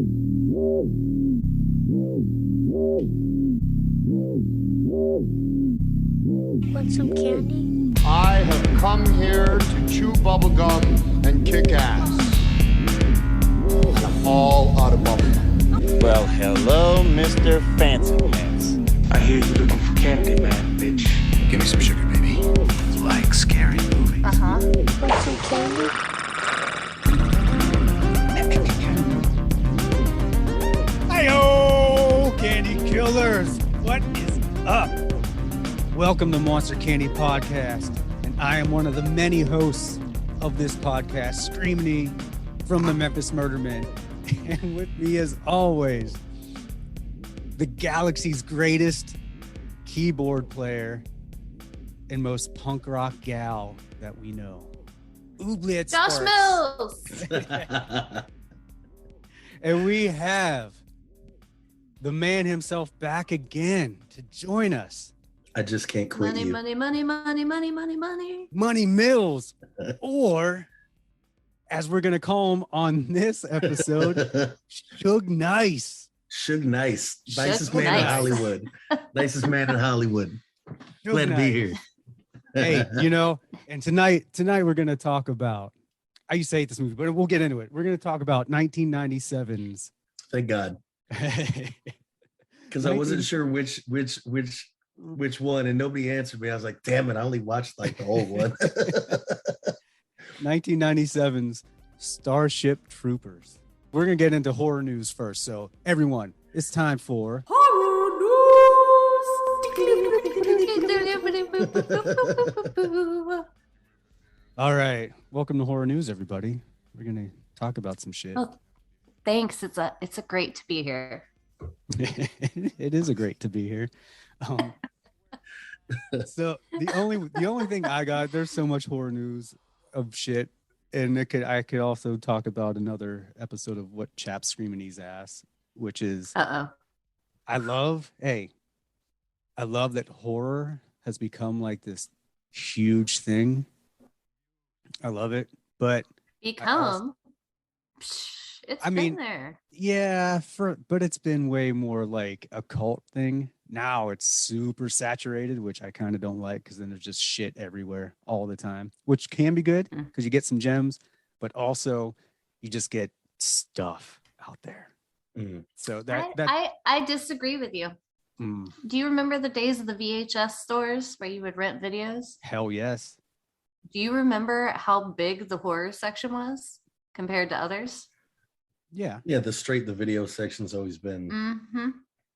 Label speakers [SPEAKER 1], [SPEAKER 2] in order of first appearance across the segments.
[SPEAKER 1] Want some candy?
[SPEAKER 2] I have come here to chew bubblegum and kick ass. And I'm all out of bubblegum.
[SPEAKER 3] Well, hello, Mr. Fancy Pants.
[SPEAKER 4] I hear you looking for candy, man, bitch.
[SPEAKER 5] Give me some sugar, baby. You like scary movies?
[SPEAKER 1] Uh-huh. Want some candy?
[SPEAKER 6] Hi-yo, candy killers. What is up? Welcome to Monster Candy Podcast, and I am one of the many hosts of this podcast, streaming from the Memphis Murder Men. And with me, as always, the galaxy's greatest keyboard player and most punk rock gal that we know, Ooblet
[SPEAKER 7] Josh
[SPEAKER 6] Sparks.
[SPEAKER 7] Mills.
[SPEAKER 6] And we have the man himself back again to join us.
[SPEAKER 8] I just can't quit
[SPEAKER 7] Money,
[SPEAKER 8] you.
[SPEAKER 7] money, money, money, money, money, money.
[SPEAKER 6] Money Mills, or as we're going to call him on this episode, Suge Nice.
[SPEAKER 8] Suge Nice. Nicest
[SPEAKER 7] Suge
[SPEAKER 8] man in
[SPEAKER 7] Nice.
[SPEAKER 8] Hollywood. Nicest man in Hollywood.
[SPEAKER 6] Suge
[SPEAKER 8] Glad to be
[SPEAKER 6] Nice.
[SPEAKER 8] here.
[SPEAKER 6] Hey, you know, and tonight we're going to talk about, I used to hate this movie, but we'll get into it. We're going to talk about 1997's.
[SPEAKER 8] Thank God. Because I wasn't sure which one, and nobody answered me. I was like, damn it, I only watched like the whole one.
[SPEAKER 6] 1997's Starship Troopers. We're going to get into horror news first. So everyone, it's time for All right. Welcome to Horror News, everybody. We're going to talk about some shit.
[SPEAKER 7] Oh, thanks. It's a great to be here.
[SPEAKER 6] It is a great to be here. So the only thing I got, there's so much horror news of shit, and I could also talk about another episode of What Chap's Screaming His Ass, which is I love that horror has become like this huge thing. I love it, but
[SPEAKER 7] It's been there.
[SPEAKER 6] Yeah, but it's been way more like a cult thing. Now it's super saturated, which I kind of don't like, because then there's just shit everywhere all the time, which can be good because you get some gems, but also you just get stuff out there. So
[SPEAKER 7] I disagree with you. Do you remember the days of the VHS stores where you would rent videos?
[SPEAKER 6] Hell yes.
[SPEAKER 7] Do you remember how big the horror section was compared to others?
[SPEAKER 6] Yeah.
[SPEAKER 8] Yeah, the video section's always been.
[SPEAKER 7] Mm-hmm.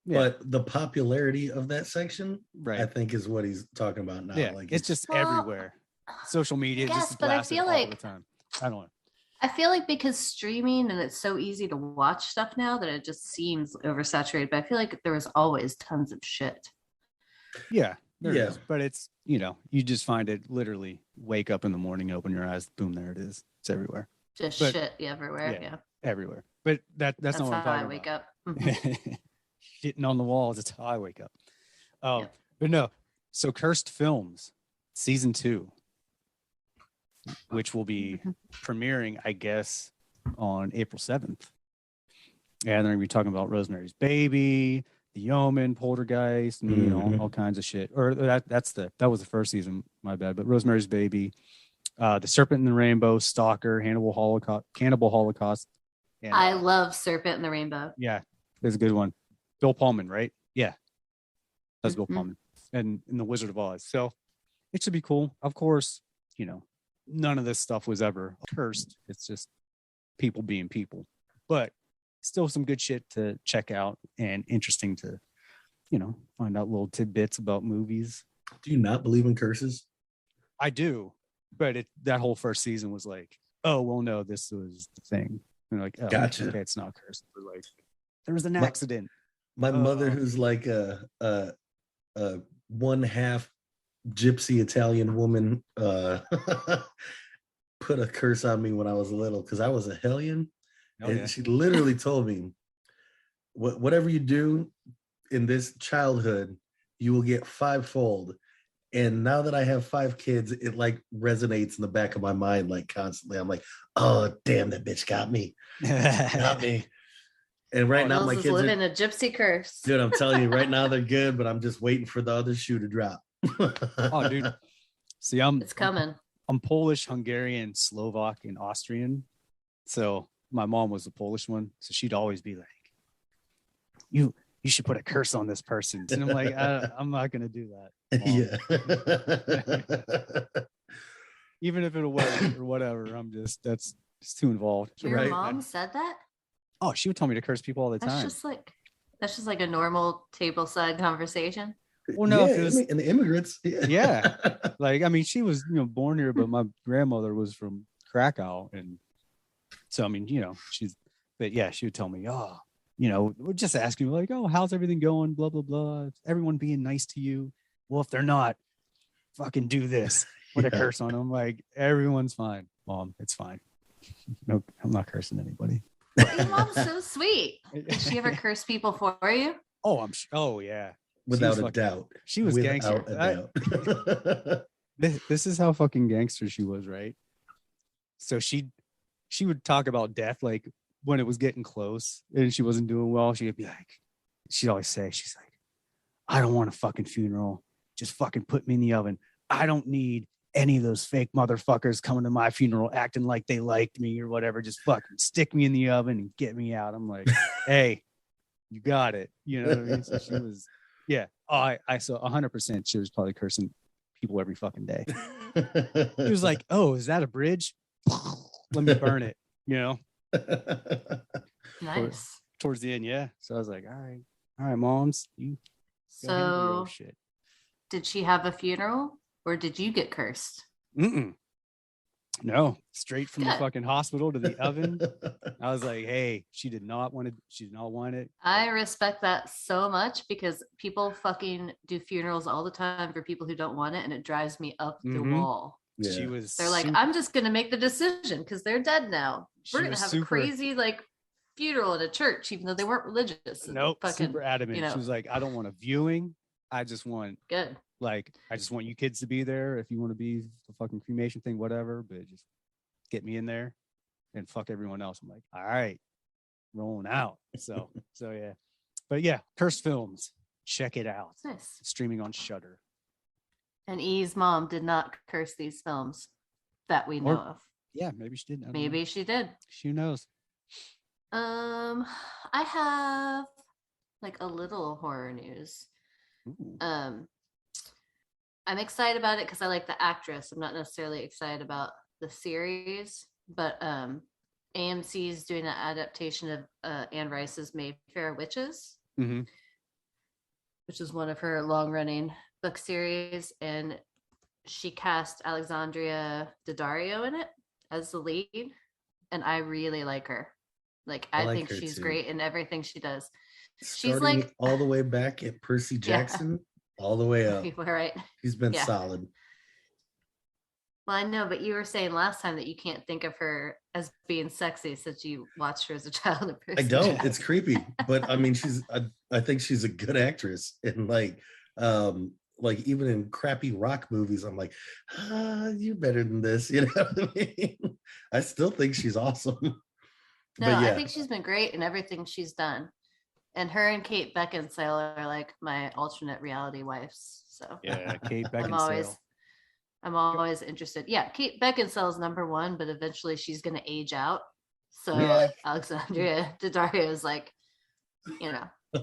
[SPEAKER 6] Yeah.
[SPEAKER 8] But the popularity of that section,
[SPEAKER 6] Right.
[SPEAKER 8] I think, is what he's talking about now.
[SPEAKER 6] Yeah,
[SPEAKER 8] Like
[SPEAKER 6] it's just everywhere. Social media
[SPEAKER 7] Yes,
[SPEAKER 6] just
[SPEAKER 7] but I
[SPEAKER 6] blasts it
[SPEAKER 7] feel
[SPEAKER 6] all
[SPEAKER 7] like-
[SPEAKER 6] the time. I don't know.
[SPEAKER 7] I feel like because streaming and it's so easy to watch stuff now that it just seems oversaturated. But I feel like there was always tons of shit.
[SPEAKER 6] Yeah. There
[SPEAKER 8] Yeah.
[SPEAKER 6] is. But it's, you just find it literally wake up in the morning, open your eyes, boom, there it is. It's everywhere.
[SPEAKER 7] Just
[SPEAKER 6] But-
[SPEAKER 7] shit everywhere. Yeah.
[SPEAKER 6] Everywhere. But that's not what I'm
[SPEAKER 7] how
[SPEAKER 6] talking
[SPEAKER 7] I wake
[SPEAKER 6] about.
[SPEAKER 7] up. Mhm.
[SPEAKER 6] Shitting on the walls, it's how I wake up.
[SPEAKER 7] Yep.
[SPEAKER 6] But no. So Cursed Films, season 2, which will be premiering, I guess, on April 7th. And they're going to be talking about Rosemary's Baby, The Omen, Poltergeist, and all kinds of shit. Or that was the first season, my bad. But Rosemary's Baby, The Serpent and the Rainbow, Stalker, Cannibal Holocaust. And,
[SPEAKER 7] I love Serpent in the Rainbow.
[SPEAKER 6] yeah, that's a good one. Bill Pullman, right? Yeah, that's Bill
[SPEAKER 7] Mhm.
[SPEAKER 6] Pullman, and in The Wizard of Oz. So it should be cool. Of course, none of this stuff was ever cursed. It's just people being people, but still some good shit to check out and interesting to, find out little tidbits about movies.
[SPEAKER 8] Do you not believe in curses?
[SPEAKER 6] I do, but that whole first season was like, oh well, no, this was the thing. And like, oh,
[SPEAKER 8] Gotcha.
[SPEAKER 6] okay, it's not cursed. But like, there was an accident.
[SPEAKER 8] My mother, who's like a one half gypsy Italian woman, put a curse on me when I was little because I was a hellion.
[SPEAKER 6] Oh,
[SPEAKER 8] And
[SPEAKER 6] yeah.
[SPEAKER 8] she literally told me, whatever you do in this childhood, you will get fivefold. And now that I have 5 kids, it like resonates in the back of my mind like constantly. I'm like, oh damn, that bitch got me. Got me. And right now
[SPEAKER 7] Mills
[SPEAKER 8] my
[SPEAKER 7] is
[SPEAKER 8] kids
[SPEAKER 7] living
[SPEAKER 8] are,
[SPEAKER 7] a gypsy curse.
[SPEAKER 8] dude, I'm telling you, right now they're good, but I'm just waiting for the other shoe to drop.
[SPEAKER 6] Oh, dude. See, I'm
[SPEAKER 7] It's coming.
[SPEAKER 6] I'm Polish, Hungarian, Slovak, and Austrian. So my mom was the Polish one. So she'd always be like, you should put a curse on this person. And I'm like, I'm not gonna do that.
[SPEAKER 8] Yeah.
[SPEAKER 6] Even if it'll work or whatever, that's too involved.
[SPEAKER 7] Your
[SPEAKER 8] Right.
[SPEAKER 7] mom said that?
[SPEAKER 6] Oh, she would tell me to curse people all the
[SPEAKER 7] That's
[SPEAKER 6] time.
[SPEAKER 7] just like a normal tableside conversation.
[SPEAKER 6] Well, no,
[SPEAKER 8] yeah,
[SPEAKER 6] if it was,
[SPEAKER 8] and the immigrants.
[SPEAKER 6] Yeah. Like, I mean, she was, born here, but my grandmother was from Krakow. And so, I mean, but yeah, she would tell me, oh, we're just asking like, oh, how's everything going? Blah, blah, blah. Is everyone being nice to you? Well, if they're not, fucking do this. Put a curse on them. Like, everyone's fine, Mom. It's fine. No, I'm not cursing anybody.
[SPEAKER 7] Your mom's so sweet. Did she ever curse people for you?
[SPEAKER 6] Oh, oh, yeah.
[SPEAKER 8] Without a doubt.
[SPEAKER 6] She was gangster.
[SPEAKER 8] Without a doubt.
[SPEAKER 6] This is how fucking gangster she was, right? So she would talk about death like when it was getting close and she wasn't doing well. She'd be like, she'd always say, she's like, I don't want a fucking funeral. Just fucking put me in the oven. I don't need any of those fake motherfuckers coming to my funeral acting like they liked me or whatever. Just fucking stick me in the oven and get me out. I'm like, hey, you got it. You know what I mean? So she was, yeah. Oh, I saw 100% she was probably cursing people every fucking day. He was like, oh, is that a bridge? Let me burn it,
[SPEAKER 7] Nice.
[SPEAKER 6] Towards the end, yeah. So I was like, all right, moms, you go ahead and do your
[SPEAKER 7] So
[SPEAKER 6] shit.
[SPEAKER 7] did she have a funeral or did you get cursed?
[SPEAKER 6] No, straight from the
[SPEAKER 7] Good.
[SPEAKER 6] fucking hospital to the oven. I was like, hey, she did not want it.
[SPEAKER 7] I respect that so much because people fucking do funerals all the time for people who don't want it, and it drives me up the wall.
[SPEAKER 8] Yeah.
[SPEAKER 6] She was
[SPEAKER 7] They're like, I'm just gonna make the decision because they're dead now. We're gonna
[SPEAKER 6] was
[SPEAKER 7] have
[SPEAKER 6] super-
[SPEAKER 7] a crazy like funeral at a church, even though they weren't religious. And
[SPEAKER 6] nope,
[SPEAKER 7] fucking,
[SPEAKER 6] super adamant. She was like, I don't want a viewing. I just want
[SPEAKER 7] good.
[SPEAKER 6] Like, I just want you kids to be there. If you want to be the fucking cremation thing, whatever, but just get me in there and fuck everyone else. I'm like, all right, rolling out. So yeah. But yeah, Cursed Films. Check it out.
[SPEAKER 7] Nice.
[SPEAKER 6] Streaming on Shudder.
[SPEAKER 7] And E's mom did not curse these films that we know of.
[SPEAKER 6] Yeah, maybe she did.
[SPEAKER 7] Maybe she did.
[SPEAKER 6] Who knows?
[SPEAKER 7] I have like a little horror news.
[SPEAKER 6] Ooh.
[SPEAKER 7] I'm excited about it because I like the actress. I'm not necessarily excited about the series, but AMC is doing an adaptation of Anne Rice's Mayfair Witches, which is one of her long-running book series, and she cast Alexandria Daddario in it as the lead, and I really like her. Like, I think she's great in everything she does. She's like
[SPEAKER 8] all the way back at Percy Jackson, all the way up.
[SPEAKER 7] Right.
[SPEAKER 8] He's been solid.
[SPEAKER 7] Well, I know, but you were saying last time that you can't think of her as being sexy since you watched her as a child.
[SPEAKER 8] I don't. It's creepy, but I mean, I think she's a good actress, and like even in crappy rock movies, I'm like, you're better than this. You know what I mean? I still think she's awesome.
[SPEAKER 7] No, I think she's been great in everything she's done. And her and Kate Beckinsale are like my alternate reality wives. So
[SPEAKER 6] yeah, Kate Beckinsale.
[SPEAKER 7] I'm always interested. Yeah, Kate Beckinsale is number one, but eventually she's going to age out. So Alexandria Daddario is like,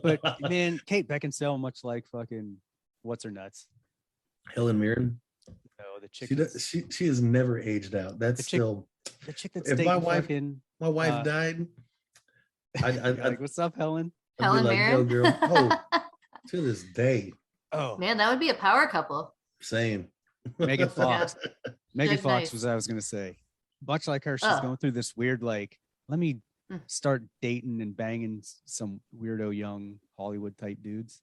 [SPEAKER 6] But man, Kate Beckinsale, much like fucking what's her nuts,
[SPEAKER 8] Helen Mirren.
[SPEAKER 6] No, the chick.
[SPEAKER 8] She has never aged out. That's still
[SPEAKER 6] the chick that's
[SPEAKER 8] if my wife died. I'd
[SPEAKER 6] like, what's up, Helen?
[SPEAKER 7] Helen Mirren.
[SPEAKER 8] Yo, girl. Oh, to this day.
[SPEAKER 6] Oh
[SPEAKER 7] man, that would be a power couple.
[SPEAKER 8] Same.
[SPEAKER 6] Megan Fox. Megan
[SPEAKER 7] Good,
[SPEAKER 6] Fox
[SPEAKER 7] nice.
[SPEAKER 6] was what I was gonna say. Much like her, she's going through this weird like, let me start dating and banging some weirdo young Hollywood type dudes.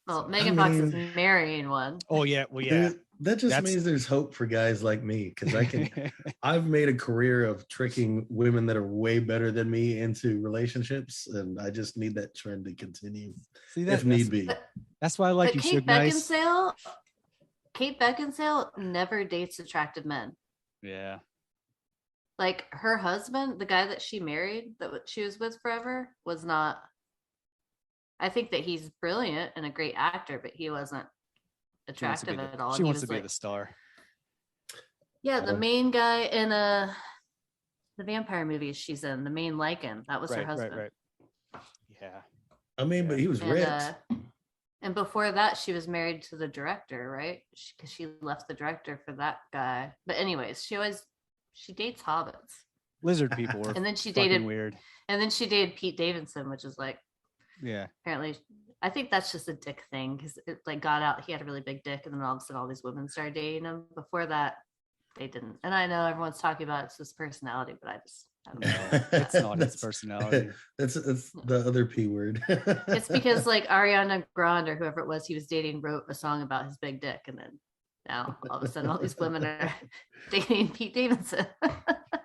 [SPEAKER 7] Well, Megan Fox is marrying one.
[SPEAKER 6] Oh yeah, well yeah.
[SPEAKER 8] That just means there's hope for guys like me because I've made a career of tricking women that are way better than me into relationships, and I just need that trend to continue.
[SPEAKER 6] See,
[SPEAKER 8] if need be.
[SPEAKER 6] That's why I like you, Suge Nice.
[SPEAKER 7] Kate Beckinsale never dates attractive men.
[SPEAKER 6] Yeah.
[SPEAKER 7] Like her husband, the guy that she married, she was with forever, was not. I think that he's brilliant and a great actor, but he wasn't attractive at all.
[SPEAKER 6] She wants to be the star.
[SPEAKER 7] Yeah, the main guy in the vampire movies she's in, the main Lycan, that was her husband.
[SPEAKER 6] Right. Yeah.
[SPEAKER 8] I mean, but he was ripped.
[SPEAKER 7] And before that, she was married to the director, right? Because she left the director for that guy. But anyways, she dates hobbits.
[SPEAKER 6] Lizard people were
[SPEAKER 7] and then she
[SPEAKER 6] fucking
[SPEAKER 7] dated
[SPEAKER 6] weird.
[SPEAKER 7] And then she dated Pete Davidson, which is like,
[SPEAKER 6] yeah.
[SPEAKER 7] Apparently, I think that's just a dick thing because it like got out. He had a really big dick, and then all of a sudden, all these women started dating him. Before that, they didn't. And I know everyone's talking about it's his personality, but I don't know.
[SPEAKER 6] It's not his personality.
[SPEAKER 8] It's the other P word.
[SPEAKER 7] It's because like Ariana Grande or whoever it was he was dating wrote a song about his big dick, and then now all of a sudden all these women are dating Pete Davidson.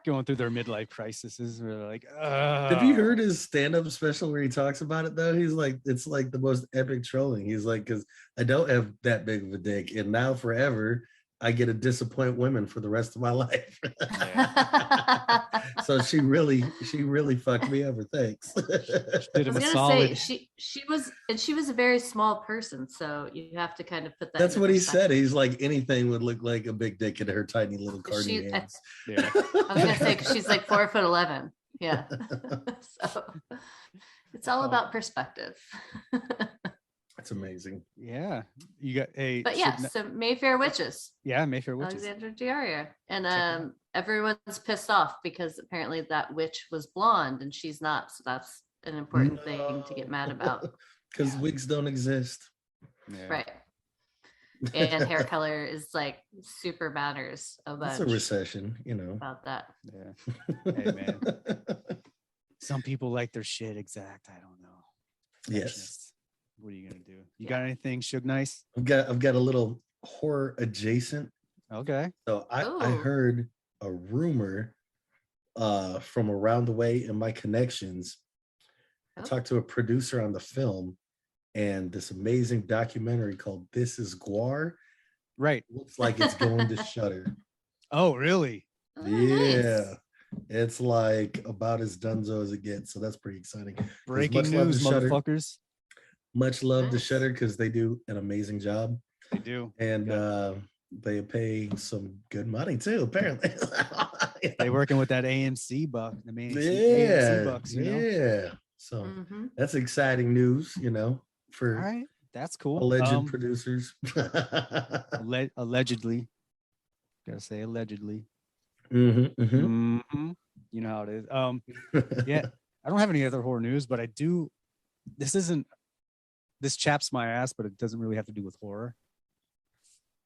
[SPEAKER 6] Going through their midlife crises. We're like,
[SPEAKER 8] have you heard his stand-up special where he talks about it though? He's like, it's like the most epic trolling. He's like, because I don't have that big of a dick, and now forever I get to disappoint women for the rest of my life. So she really fucked me over. Thanks.
[SPEAKER 6] Did him a solid.
[SPEAKER 7] She was a very small person, so you have to kind of put that.
[SPEAKER 8] That's what he said. He's like, anything would look like a big dick in her tiny little cardi hands.
[SPEAKER 7] I was gonna say because she's like 4'11". Yeah. So it's all about perspective.
[SPEAKER 8] That's amazing.
[SPEAKER 6] Yeah, you got a.
[SPEAKER 7] But yeah, so Mayfair Witches.
[SPEAKER 6] Yeah, Mayfair Witches.
[SPEAKER 7] Alexandra Diaria, and everyone's pissed off because apparently that witch was blonde and she's not. So that's an important thing to get mad about.
[SPEAKER 8] Because wigs don't exist.
[SPEAKER 6] Yeah.
[SPEAKER 7] Right. And hair color is like super matters a bunch.
[SPEAKER 8] It's a recession,
[SPEAKER 7] about that.
[SPEAKER 6] Yeah. Hey man, some people like their shit exact. I don't know.
[SPEAKER 8] Yes.
[SPEAKER 6] What are you gonna do? You got anything, Suge Nice?
[SPEAKER 8] I've got a little horror adjacent.
[SPEAKER 6] Okay.
[SPEAKER 8] So I heard a rumor from around the way in my connections. I talked to a producer on the film, and this amazing documentary called This Is Guar.
[SPEAKER 6] Right.
[SPEAKER 8] Looks like it's going to Shudder.
[SPEAKER 6] Oh, really?
[SPEAKER 7] Oh,
[SPEAKER 8] Yeah.
[SPEAKER 7] nice.
[SPEAKER 8] It's like about as dunzo as it gets. So that's pretty exciting.
[SPEAKER 6] Breaking news, motherfuckers.
[SPEAKER 8] Much love to Shudder because they do an amazing job.
[SPEAKER 6] They do.
[SPEAKER 8] And they pay some good money too, apparently.
[SPEAKER 6] They working with that AMC buck. The main
[SPEAKER 8] AMC
[SPEAKER 6] bucks,
[SPEAKER 8] yeah. So that's exciting news, for
[SPEAKER 6] all right. That's cool.
[SPEAKER 8] Alleged producers.
[SPEAKER 6] Allegedly. Gotta say allegedly.
[SPEAKER 8] Mm-hmm.
[SPEAKER 6] You know how it is. Yeah. I don't have any other horror news, but I do. This chaps my ass, but it doesn't really have to do with horror.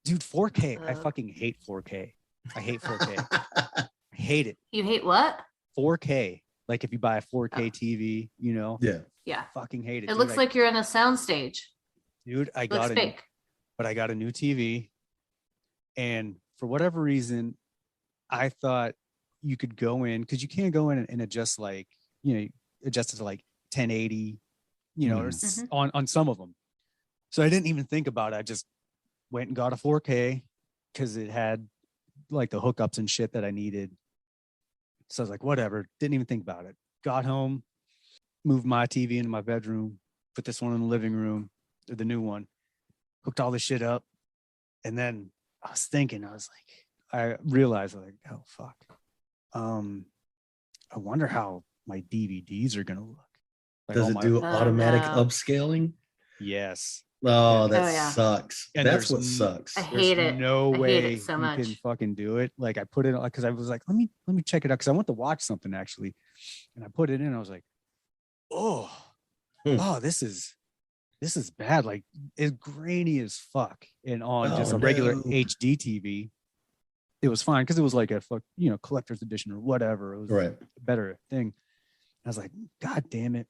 [SPEAKER 6] Dude, 4K. I fucking hate 4K. I hate 4K. I hate it.
[SPEAKER 7] You hate what?
[SPEAKER 6] 4K. Like if you buy a 4K TV,
[SPEAKER 8] Yeah.
[SPEAKER 7] Yeah.
[SPEAKER 6] I fucking hate it.
[SPEAKER 7] It looks like you're in a soundstage.
[SPEAKER 6] Dude, I got it.
[SPEAKER 7] Fake.
[SPEAKER 6] But I got a new TV. And for whatever reason, I thought you could go in, because you can't go in and adjust adjust it to like 1080, on some of them. So I didn't even think about it. I just went and got a 4K because it had like the hookups and shit that I needed. So I was like, whatever. Didn't even think about it. Got home, moved my TV into my bedroom, put this one in the living room, the new one, hooked all this shit up. And then I was thinking, I realized like, oh, fuck. I wonder how my DVDs are going to look. Like,
[SPEAKER 8] does it do automatic upscaling?
[SPEAKER 6] Yes.
[SPEAKER 8] Oh, that sucks.
[SPEAKER 6] And
[SPEAKER 8] that's what sucks.
[SPEAKER 7] I hate it.
[SPEAKER 6] No way
[SPEAKER 7] you can
[SPEAKER 6] fucking do it. Like I put it because I was like, let me check it out because I want to watch something actually, and I put it in. I was like, oh, this is bad. Like it's grainy as fuck. And on just a regular HD TV, it was fine because it was like a collector's edition or whatever. It was a better thing. I was like, God damn it.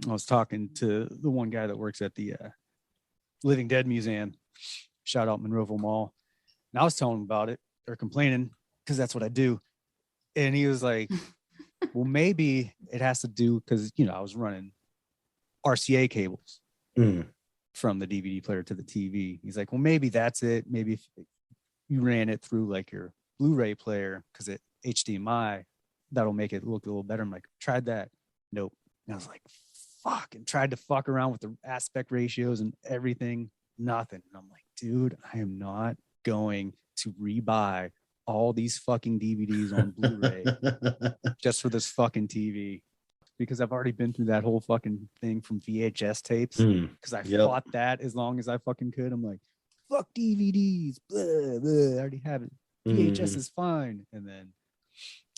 [SPEAKER 6] I was talking to the one guy that works at the Living Dead Museum. Shout out Monroeville Mall. And I was telling him about it. They're complaining because that's what I do. And he was like, well, maybe it has to do because, I was running RCA cables from the DVD player to the TV. He's like, well, maybe that's it. Maybe if you ran it through like your Blu-ray player because it HDMI, that'll make it look a little better. I'm like, tried that. Nope. And I was like, fuck, and tried to fuck around with the aspect ratios and everything. Nothing. And I'm like, dude, I am not going to rebuy all these fucking DVDs on Blu-ray just for this fucking TV, because I've already been through that whole fucking thing from VHS tapes, because I fought that as long as I fucking could. I'm like, fuck DVDs, blah, blah, I already have it. VHS is fine. And then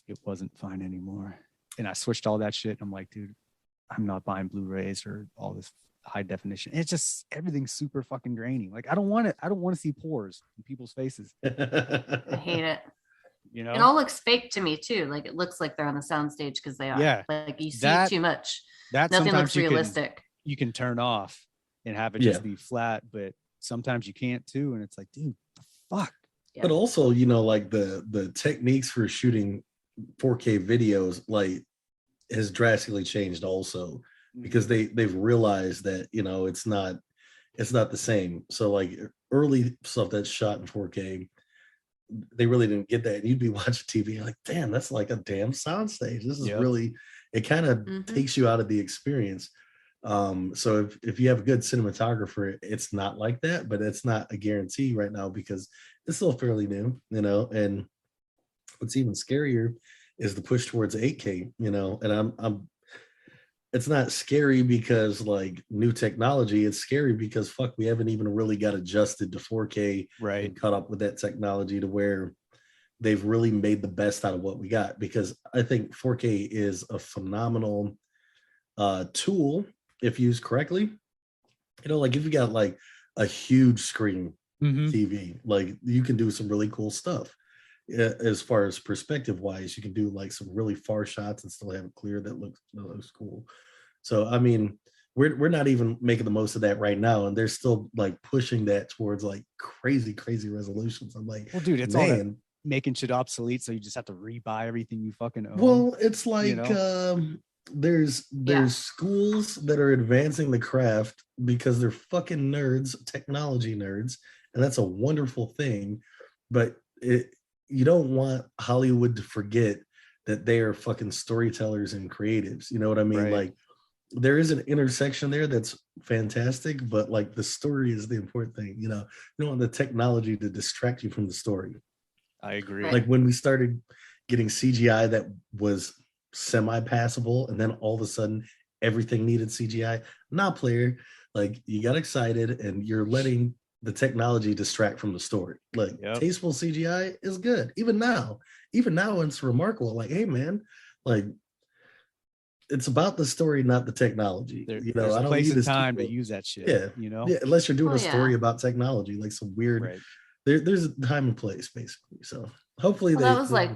[SPEAKER 6] it wasn't fine anymore. And I switched all that shit. I'm like, dude, I'm not buying Blu-rays or all this high definition. It's just everything's super fucking grainy. Like, I don't want to see pores in people's faces.
[SPEAKER 7] I hate it.
[SPEAKER 6] You know,
[SPEAKER 7] it all looks fake to me too. Like, it looks like they're on the soundstage because they are.
[SPEAKER 6] Yeah,
[SPEAKER 7] like you see
[SPEAKER 6] that,
[SPEAKER 7] too much.
[SPEAKER 6] That
[SPEAKER 7] nothing looks realistic.
[SPEAKER 6] You can turn off and have it just be flat, but sometimes you can't too. And it's like, dude, the fuck.
[SPEAKER 8] Yeah. But also, you know, like the techniques for shooting 4K videos, like, has drastically changed also, because they've realized that, you know, it's not the same. So like early stuff that's shot in 4K, they really didn't get that. And you'd be watching TV like, damn, that's like a damn soundstage. This is really, it kind of takes you out of the experience. So if you have a good cinematographer, it's not like that, but it's not a guarantee right now because it's still fairly new, you know. And what's even scarier is the push towards 8K, you know. And I'm it's not scary because like new technology, it's scary because fuck, we haven't even really got adjusted to 4K,
[SPEAKER 6] right,
[SPEAKER 8] and caught up with that technology to where they've really made the best out of what we got. Because I think 4K is a phenomenal tool if used correctly. You know, like if you got like a huge screen TV, like you can do some really cool stuff. As far as perspective wise, you can do like some really far shots and still have it clear that looks cool. So I mean, we're not even making the most of that right now, and they're still like pushing that towards like crazy resolutions. I'm like,
[SPEAKER 6] well, dude, it's all that making shit obsolete, so you just have to rebuy everything you fucking own.
[SPEAKER 8] Well, it's like, you know? There's schools that are advancing the craft because they're fucking nerds, technology nerds, and that's a wonderful thing. But you don't want Hollywood to forget that they are fucking storytellers and creatives. You know what I mean? Right. Like, there is an intersection there that's fantastic, but like the story is the important thing. You know, you don't want the technology to distract you from the story.
[SPEAKER 6] I agree.
[SPEAKER 8] Like when we started getting CGI that was semi-passable, and then all of a sudden everything needed CGI. Nah, player, like you got excited and you're letting the technology distract from the story. Like tasteful CGI is good. Even now it's remarkable. Like, hey man, like it's about the story, not the technology. You know, I don't need this time
[SPEAKER 6] to use that shit.
[SPEAKER 8] Yeah,
[SPEAKER 6] you know,
[SPEAKER 8] unless you're doing a story about technology, like some weird. There's a time and place, basically. So hopefully
[SPEAKER 7] that was like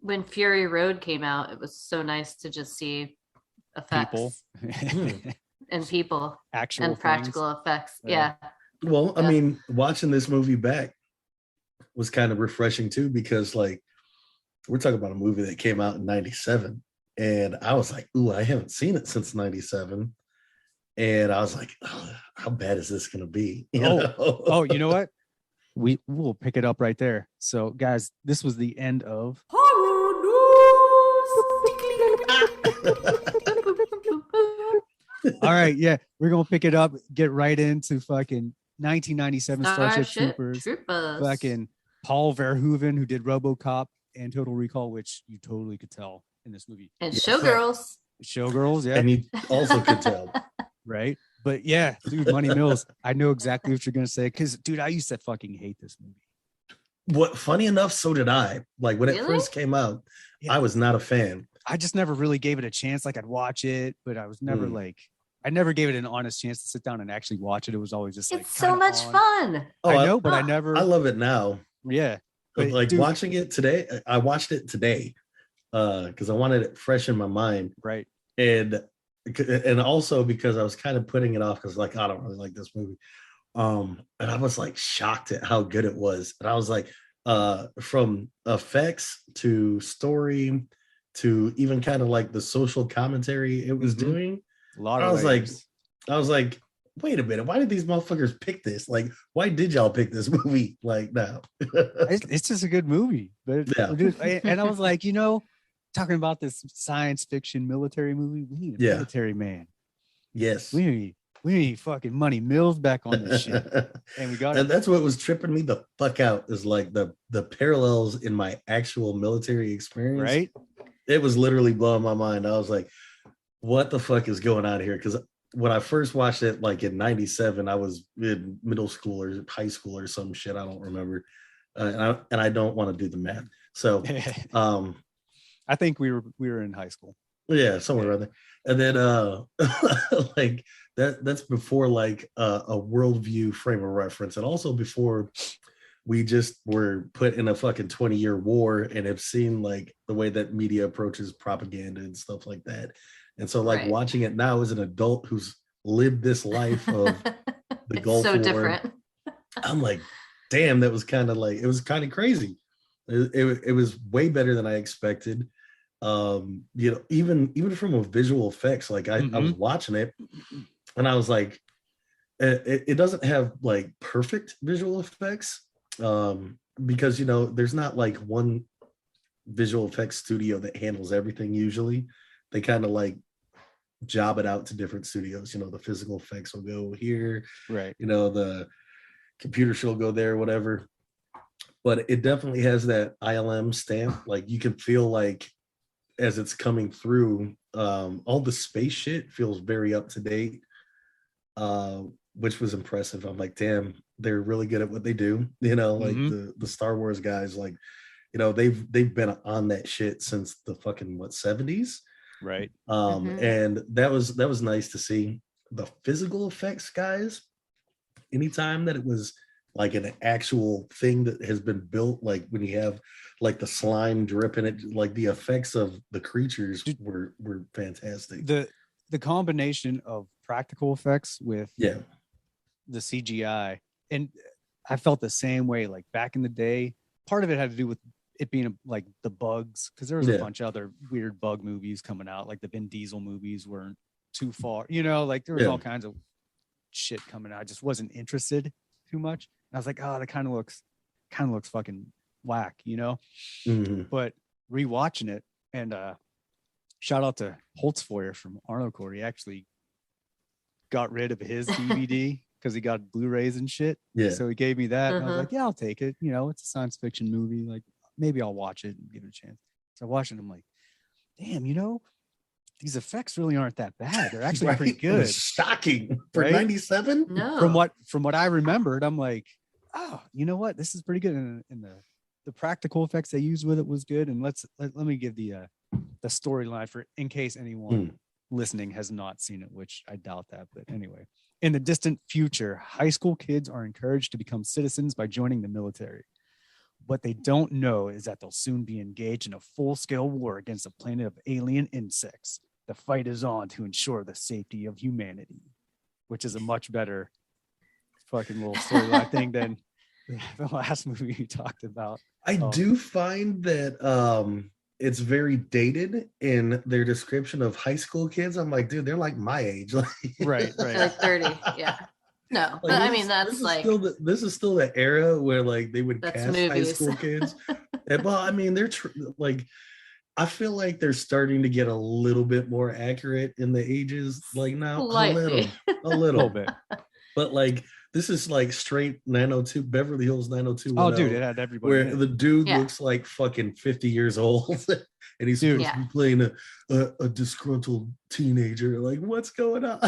[SPEAKER 7] when Fury Road came out. It was so nice to just see effects and people,
[SPEAKER 6] actual
[SPEAKER 7] and practical effects. Yeah.
[SPEAKER 8] Well, I mean, watching this movie back was kind of refreshing too, because like we're talking about a movie that came out in 97. And I was like, ooh, I haven't seen it since 97. And I was like, oh, how bad is this going to be?
[SPEAKER 6] You know what? We will pick it up right there. So, guys, this was the end of
[SPEAKER 7] Horror
[SPEAKER 6] News. All right, yeah, we're going to pick it up, get right into fucking 1997 Starship Troopers. Fucking Paul Verhoeven, who did RoboCop and Total Recall, which you totally could tell in this movie.
[SPEAKER 7] And Showgirls.
[SPEAKER 6] Showgirls, yeah.
[SPEAKER 8] And you also could tell.
[SPEAKER 6] Right? But yeah, dude, Money Mills, I know exactly what you're going to say, because, dude, I used to fucking hate this movie.
[SPEAKER 8] What, funny enough, so did I. Like, when it first came out, I was not a fan.
[SPEAKER 6] I just never really gave it a chance. Like, I'd watch it, but I was never like, I never gave it an honest chance to sit down and actually watch it. It was always just like,
[SPEAKER 7] it's so much fun.
[SPEAKER 8] Oh,
[SPEAKER 6] I know, but I never.
[SPEAKER 8] I love it now.
[SPEAKER 6] Yeah.
[SPEAKER 8] But like, dude, watching it today, I watched it today because I wanted it fresh in my mind.
[SPEAKER 6] Right.
[SPEAKER 8] And also because I was kind of putting it off because like, I don't really like this movie. And I was like shocked at how good it was. And I was like, from effects to story to even kind of like the social commentary it was doing.
[SPEAKER 6] A lot of
[SPEAKER 8] I was like, wait a minute, why did these motherfuckers pick this? Like, why did y'all pick this movie? Like, now,
[SPEAKER 6] It's just a good movie. But
[SPEAKER 8] Yeah.
[SPEAKER 6] and I was like, talking about this science fiction military movie, we need a
[SPEAKER 8] Yeah.
[SPEAKER 6] military man.
[SPEAKER 8] Yes.
[SPEAKER 6] We need fucking Money Mills back on this shit. And we got
[SPEAKER 8] And
[SPEAKER 6] it.
[SPEAKER 8] that's what was tripping me the fuck out, is like the parallels in my actual military experience.
[SPEAKER 6] Right?
[SPEAKER 8] It was literally blowing my mind. I was like, what the fuck is going on here? Because when I first watched it, like in 97, I was in middle school or high school or some shit. I don't remember. And I don't want to do the math. So
[SPEAKER 6] I think we were in high school.
[SPEAKER 8] yeah, somewhere around there. And then like that's before like a worldview frame of reference, and also before we just were put in a fucking 20-year war and have seen like the way that media approaches propaganda and stuff like that. And so like watching it now as an adult who's lived this life of the Gulf War,
[SPEAKER 7] different.
[SPEAKER 8] I'm like, damn, that was kind of like, it was kind of crazy. It was way better than I expected. Even from a visual effects, like I was watching it and I was like, it doesn't have like perfect visual effects, because there's not like one visual effects studio that handles everything. Usually they kind of like job it out to different studios. The physical effects will go here,
[SPEAKER 6] right?
[SPEAKER 8] The computer shit will go there, whatever. But it definitely has that ILM stamp. Like you can feel like as it's coming through, all the space shit feels very up to date, which was impressive. I'm like, damn, they're really good at what they do. Like the Star Wars guys, like, they've been on that shit since the fucking 70s.
[SPEAKER 6] Right.
[SPEAKER 8] And that was nice to see. The physical effects guys, anytime that it was like an actual thing that has been built, like when you have like the slime dripping it, like the effects of the creatures were fantastic.
[SPEAKER 6] The combination of practical effects with the CGI, and I felt the same way. Like back in the day, part of it had to do with it being like the bugs, because there was a bunch of other weird bug movies coming out, like the Vin Diesel movies weren't too far, like there was all kinds of shit coming out. I just wasn't interested too much. And I was like, oh, that kind of looks fucking whack, But rewatching it, and shout out to Holtzfeuer from Arnold Corps. He actually got rid of his DVD because he got Blu-rays and shit. Yeah. So he gave me that. And I was like, yeah, I'll take it. It's a science fiction movie. Like maybe I'll watch it and give it a chance. So I watched it and I'm like, damn, these effects really aren't that bad. They're actually pretty good.
[SPEAKER 8] It was shocking for 97.
[SPEAKER 7] No.
[SPEAKER 6] From what I remembered, I'm like, oh, you know what? This is pretty good. And the practical effects they used with it was good. And let me give the storyline for in case anyone listening has not seen it, which I doubt that. But anyway, in the distant future, high school kids are encouraged to become citizens by joining the military. What they don't know is that they'll soon be engaged in a full-scale war against a planet of alien insects. The fight is on to ensure the safety of humanity, which is a much better fucking little storyline thing than the last movie you talked about.
[SPEAKER 8] I do find that it's very dated in their description of high school kids. I'm like, dude, they're like my age.
[SPEAKER 6] Right.
[SPEAKER 7] Like 30. Yeah. No,
[SPEAKER 8] Like,
[SPEAKER 7] but I mean, that's like
[SPEAKER 8] this is still the era where like they would
[SPEAKER 7] That's
[SPEAKER 8] cast
[SPEAKER 7] movies.
[SPEAKER 8] high school kids. And, well, I mean, they're like, I feel like they're starting to get a little bit more accurate in the ages, like now,
[SPEAKER 7] Slightly.
[SPEAKER 8] a little
[SPEAKER 6] bit.
[SPEAKER 8] But like this is like straight 902 Beverly Hills 90210.
[SPEAKER 6] Oh, dude, it had everybody.
[SPEAKER 8] Where
[SPEAKER 6] in it.
[SPEAKER 8] the dude looks like fucking 50 years old, and he's supposed to be playing a disgruntled teenager. Like, what's going on?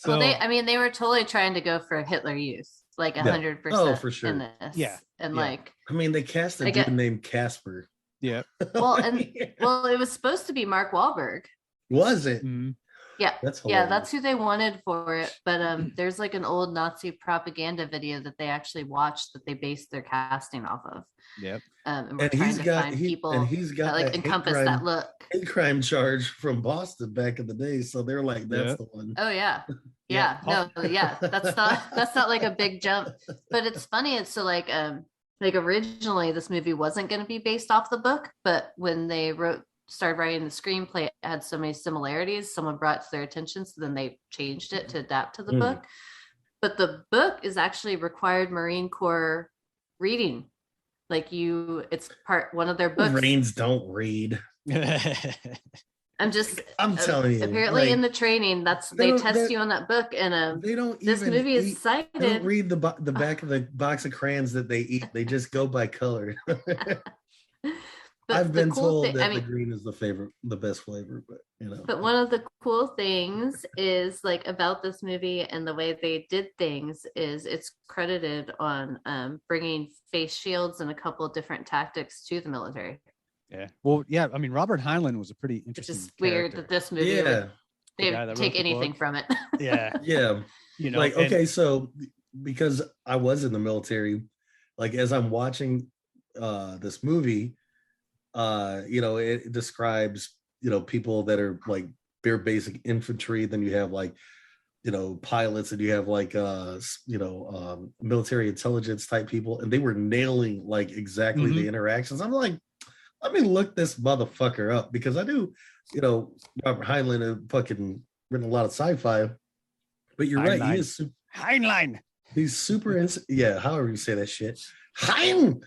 [SPEAKER 7] Well, they were totally trying to go for Hitler Youth, like 100%.
[SPEAKER 8] Oh, for sure.
[SPEAKER 7] In this.
[SPEAKER 6] Yeah.
[SPEAKER 7] And like,
[SPEAKER 8] I mean, they cast a dude named Casper.
[SPEAKER 6] Yeah.
[SPEAKER 7] Well, and well, it was supposed to be Mark Wahlberg.
[SPEAKER 8] Was it?
[SPEAKER 6] Mm-hmm.
[SPEAKER 7] Yeah.
[SPEAKER 8] Hilarious.
[SPEAKER 7] That's who they wanted for it. But there's like an old Nazi propaganda video that they actually watched that they based their casting off of.
[SPEAKER 6] Yep.
[SPEAKER 7] And we're trying to find people that like encompass that look.
[SPEAKER 8] Hate crime charge from Boston back in the day. So they're like, that's the one.
[SPEAKER 7] Oh yeah. Yeah. No, yeah. That's not like a big jump. But it's funny. It's so like originally this movie wasn't going to be based off the book, but when they wrote started writing the screenplay, it had so many similarities. Someone brought it to their attention, so then they changed it to adapt to the book. But the book is actually required Marine Corps reading. Like it's one of their books.
[SPEAKER 8] Marines don't read.
[SPEAKER 7] I'm
[SPEAKER 8] telling you.
[SPEAKER 7] Apparently,
[SPEAKER 8] like,
[SPEAKER 7] in the training, they test you on that book, and
[SPEAKER 8] they don't.
[SPEAKER 7] This
[SPEAKER 8] even
[SPEAKER 7] movie is
[SPEAKER 8] eat,
[SPEAKER 7] cited.
[SPEAKER 8] They don't read the back of the box of crayons that they eat. They just go by color. I've been told that the green is the best flavor, but
[SPEAKER 7] But one of the cool things is like about this movie and the way they did things is it's credited on bringing face shields and a couple of different tactics to the military.
[SPEAKER 6] Yeah. Well, yeah. I mean, Robert Heinlein was a pretty interesting.
[SPEAKER 7] Which is weird that this movie would take anything from it.
[SPEAKER 6] Yeah.
[SPEAKER 8] Yeah. Like, okay, so because I was in the military, like as I'm watching this movie, it describes, people that are like bare basic infantry. Then you have like, pilots, and you have like, military intelligence type people. And they were nailing like exactly the interactions. I'm like, let me look this motherfucker up, because I do, Robert Heinlein had fucking written a lot of sci-fi, but you're right. He is
[SPEAKER 6] Heinlein.
[SPEAKER 8] He's super, however you say that shit.
[SPEAKER 6] Heinlein.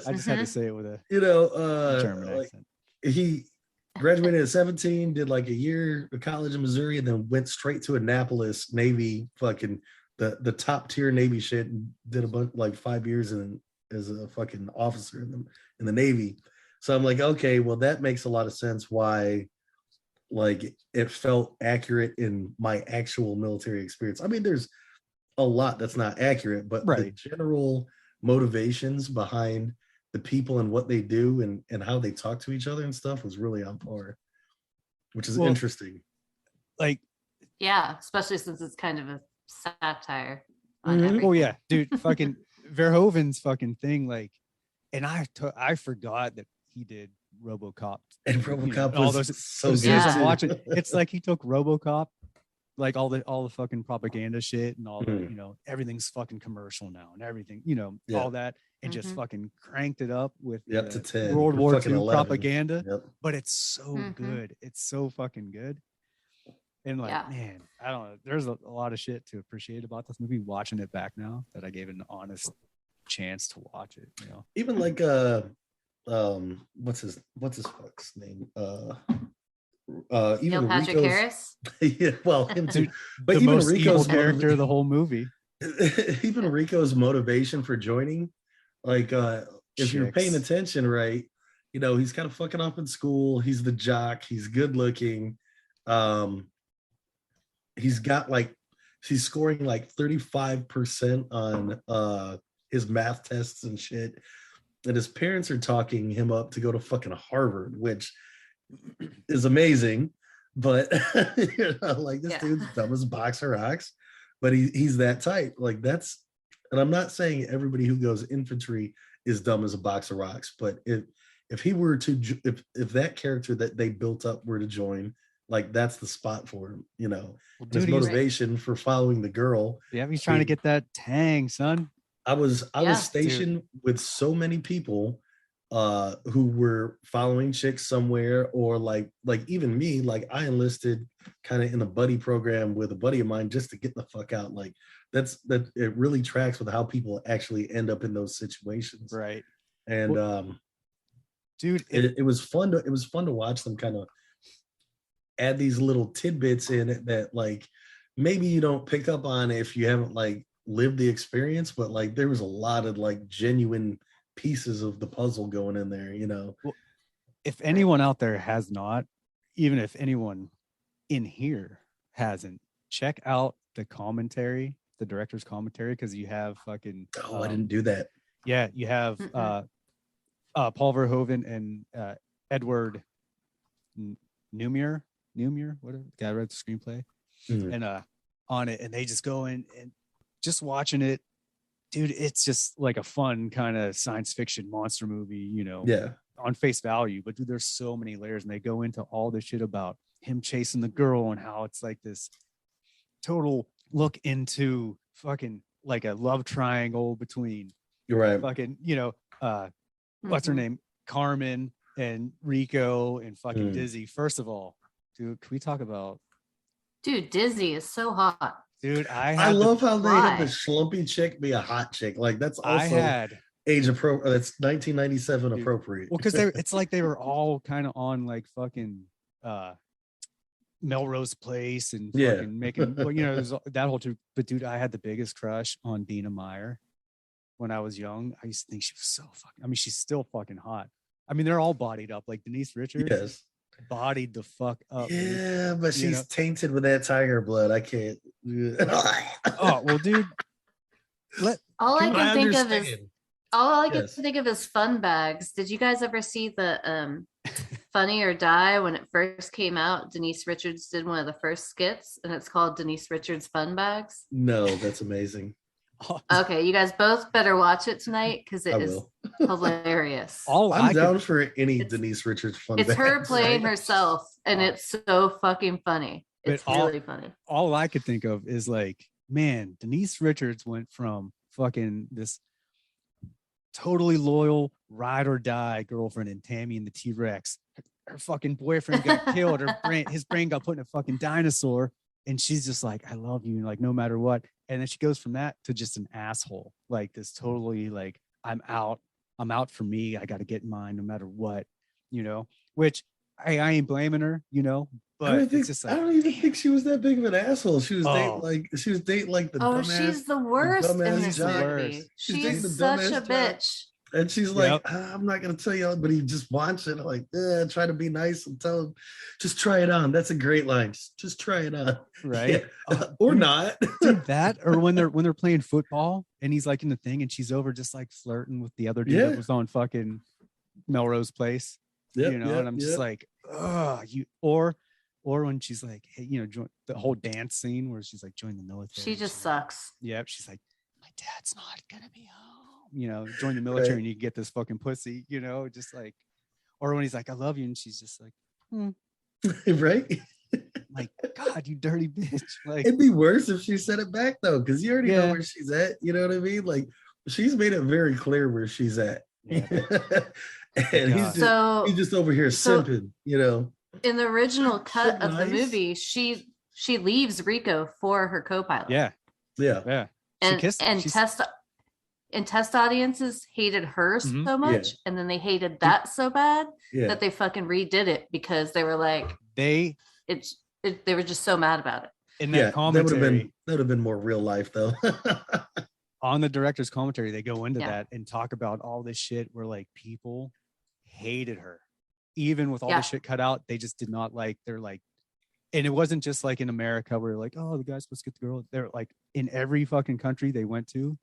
[SPEAKER 6] I just had to say it with a German accent.
[SPEAKER 8] He graduated at 17, did like a year of college in Missouri, and then went straight to Annapolis Navy, fucking the top tier Navy shit, and did a bunch, like 5 years as a fucking officer in the Navy. So I'm like, okay, well, that makes a lot of sense why like it felt accurate in my actual military experience. I mean, there's a lot that's not accurate, but the general motivations behind the people and what they do and how they talk to each other and stuff was really on par, which is interesting.
[SPEAKER 6] Like,
[SPEAKER 7] yeah, especially since it's kind of a satire on everything.
[SPEAKER 6] Oh yeah, dude, fucking Verhoeven's fucking thing, like, and I forgot that he did RoboCop.
[SPEAKER 8] And RoboCop was
[SPEAKER 6] all those
[SPEAKER 8] so good.
[SPEAKER 6] I'm watching. It's like he took RoboCop, like all the fucking propaganda shit and all the, everything's fucking commercial now and everything, all that, and just fucking cranked it up with
[SPEAKER 8] up to 10
[SPEAKER 6] World War II
[SPEAKER 8] 11.
[SPEAKER 6] propaganda.
[SPEAKER 8] Yep.
[SPEAKER 6] But it's so good. It's so fucking good. And like, man, I don't know. There's a lot of shit to appreciate about this movie. Watching it back now, that I gave an honest chance to watch it.
[SPEAKER 8] Even like what's his fuck's name? Even
[SPEAKER 7] Neil Patrick Harris.
[SPEAKER 8] Yeah, well, him too. But
[SPEAKER 6] the
[SPEAKER 8] even
[SPEAKER 6] most
[SPEAKER 8] Rico's
[SPEAKER 6] evil character of the whole movie.
[SPEAKER 8] Even Rico's motivation for joining, like, if you're paying attention, right? He's kind of fucking up in school. He's the jock. He's good looking. He's scoring like 35% on his math tests and shit. And his parents are talking him up to go to fucking Harvard, which is amazing. But like this dude's dumb as a box of rocks, but he's that type. Like and I'm not saying everybody who goes infantry is dumb as a box of rocks, but if he were to, if that character that they built up were to join, like that's the spot for him, Well, dude, his motivation for following the girl.
[SPEAKER 6] Yeah, he's trying to get that tang, son.
[SPEAKER 8] I was stationed with so many people who were following chicks somewhere, or like even me, like I enlisted kind of in a buddy program with a buddy of mine just to get the fuck out. Like that it really tracks with how people actually end up in those situations.
[SPEAKER 6] Right.
[SPEAKER 8] And
[SPEAKER 6] dude,
[SPEAKER 8] it was fun to watch them kind of add these little tidbits in it that like maybe you don't pick up on if you haven't like lived the experience, but like there was a lot of like genuine pieces of the puzzle going in there,
[SPEAKER 6] Well, if anyone out there has not, even if anyone in here hasn't, check out the commentary, the director's commentary, because you have fucking
[SPEAKER 8] I didn't do that.
[SPEAKER 6] Yeah, you have Paul Verhoeven and Edward Newmere, whatever, the guy who wrote the screenplay, and on it, and they just go in and just watching it, dude, it's just like a fun kind of science fiction monster movie, on face value. But dude, there's so many layers, and they go into all this shit about him chasing the girl and how it's like this total look into fucking like a love triangle between
[SPEAKER 8] fucking,
[SPEAKER 6] what's her name, Carmen, and Rico and fucking
[SPEAKER 8] Mm.
[SPEAKER 6] Dizzy. First of all, dude, can we talk about?
[SPEAKER 7] Dude, Dizzy is so hot.
[SPEAKER 6] Dude,
[SPEAKER 8] I love how they had the
[SPEAKER 7] Why?
[SPEAKER 8] schlumpy chick be a hot chick. Like that's
[SPEAKER 6] I
[SPEAKER 8] also
[SPEAKER 6] had
[SPEAKER 8] age appropriate. That's 1997
[SPEAKER 6] Dude.
[SPEAKER 8] appropriate.
[SPEAKER 6] well because it's like they were all kind of on like fucking Melrose Place and
[SPEAKER 8] Yeah.
[SPEAKER 6] fucking making well, you know, there's that whole too. But dude, I had the biggest crush on Dina Meyer when I was young. I used to think she was so fucking. I mean, she's still fucking hot. I mean, they're all bodied up. Like Denise Richards,
[SPEAKER 8] Yes.
[SPEAKER 6] bodied the fuck up. dude.
[SPEAKER 8] Yeah, but
[SPEAKER 6] You
[SPEAKER 8] she's
[SPEAKER 6] know?
[SPEAKER 8] tainted with that tiger blood. I can't.
[SPEAKER 6] Oh well, dude.
[SPEAKER 7] All I can think of is
[SPEAKER 8] understand.
[SPEAKER 7] all I can
[SPEAKER 8] Yes.
[SPEAKER 7] think of is fun bags. Did you guys ever see the Funny or Die when it first came out? Denise Richards did one of the first skits, and it's called Denise Richards Fun Bags.
[SPEAKER 8] No, that's amazing.
[SPEAKER 7] Okay, you guys both better watch it tonight because
[SPEAKER 8] I
[SPEAKER 7] it is
[SPEAKER 8] will.
[SPEAKER 7] hilarious.
[SPEAKER 6] all
[SPEAKER 8] I'm
[SPEAKER 6] I
[SPEAKER 8] down
[SPEAKER 6] could,
[SPEAKER 8] for any
[SPEAKER 7] It's-
[SPEAKER 8] Denise Richards fun.
[SPEAKER 7] It's her
[SPEAKER 8] bags,
[SPEAKER 7] playing
[SPEAKER 8] right?
[SPEAKER 7] herself, and it's so fucking funny.
[SPEAKER 6] But
[SPEAKER 7] It's really funny.
[SPEAKER 6] all I could think of is like, man, Denise Richards went from fucking this totally loyal ride or die girlfriend in Tammy and the T-Rex. Her fucking boyfriend got killed. His brain got put in a fucking dinosaur, and she's just like, I love you, like no matter what. And then she goes from that to just an asshole, like this totally like I'm out for me. I got to get mine no matter what, you know. Which I ain't blaming her, you know. But it's just like
[SPEAKER 8] I don't even think she was that big of an asshole. She was
[SPEAKER 6] Oh.
[SPEAKER 8] dating like the
[SPEAKER 7] Oh,
[SPEAKER 8] dumbass,
[SPEAKER 7] she's the worst in
[SPEAKER 8] dumbass
[SPEAKER 7] this
[SPEAKER 8] jock.
[SPEAKER 7] movie.
[SPEAKER 8] She's dating
[SPEAKER 7] She's
[SPEAKER 8] the
[SPEAKER 7] such
[SPEAKER 8] dumbass
[SPEAKER 7] a
[SPEAKER 8] jock.
[SPEAKER 7] bitch.
[SPEAKER 8] and she's like,
[SPEAKER 6] Yep.
[SPEAKER 8] I'm not gonna tell you, but he just wants it. I'm like, try to be nice and tell him, just try it on. That's a great line. Just try it on,
[SPEAKER 6] right.
[SPEAKER 8] Yeah. Or not.
[SPEAKER 6] Dude, that or when they're playing football and he's like in the thing and she's over just like flirting with the other dude
[SPEAKER 8] Yeah.
[SPEAKER 6] that was on fucking Melrose Place,
[SPEAKER 8] Yep,
[SPEAKER 6] you know,
[SPEAKER 8] yep,
[SPEAKER 6] and I'm just
[SPEAKER 8] yep.
[SPEAKER 6] like, you or when she's like, hey, you know, join the whole dance scene where she's like, join the military.
[SPEAKER 7] She
[SPEAKER 6] and
[SPEAKER 7] just
[SPEAKER 6] she's like,
[SPEAKER 7] sucks.
[SPEAKER 6] yep, she's like, my dad's not gonna be home. You know, join the military
[SPEAKER 8] Right.
[SPEAKER 6] and you get this fucking pussy. You know, just like, or when he's like, I love you, and she's just like,
[SPEAKER 8] Right?
[SPEAKER 6] like, God, you dirty bitch. Like,
[SPEAKER 8] It'd be worse if she said it back though, because you already know
[SPEAKER 6] Yeah.
[SPEAKER 8] where she's at. You know what I mean? Like she's made it very clear where she's at.
[SPEAKER 6] Yeah.
[SPEAKER 8] And
[SPEAKER 6] God.
[SPEAKER 8] he's just over here
[SPEAKER 7] So-
[SPEAKER 8] simping, you know.
[SPEAKER 7] In the original cut
[SPEAKER 8] So
[SPEAKER 7] of the
[SPEAKER 8] nice.
[SPEAKER 7] movie, she leaves Rico for her co-pilot.
[SPEAKER 6] yeah,
[SPEAKER 8] Yeah.
[SPEAKER 6] yeah. She
[SPEAKER 7] and
[SPEAKER 6] kissed.
[SPEAKER 7] and
[SPEAKER 6] she's-
[SPEAKER 7] test audiences hated her
[SPEAKER 6] Mhm.
[SPEAKER 7] so much, and then they hated that so bad
[SPEAKER 8] Yeah.
[SPEAKER 7] that they fucking redid it because they were like,
[SPEAKER 6] they
[SPEAKER 7] they were just so mad about it.
[SPEAKER 6] in
[SPEAKER 8] Yeah,
[SPEAKER 6] that commentary
[SPEAKER 8] that would have been more real life though.
[SPEAKER 6] on the director's commentary, they go into
[SPEAKER 7] Yeah.
[SPEAKER 6] that and talk about all this shit where like people hated her, even with all
[SPEAKER 7] Yeah.
[SPEAKER 6] the shit cut out. They just did not like. They're like, and it wasn't just like in America where like, oh, the guy's supposed to get the girl. They're like in every fucking country they went to.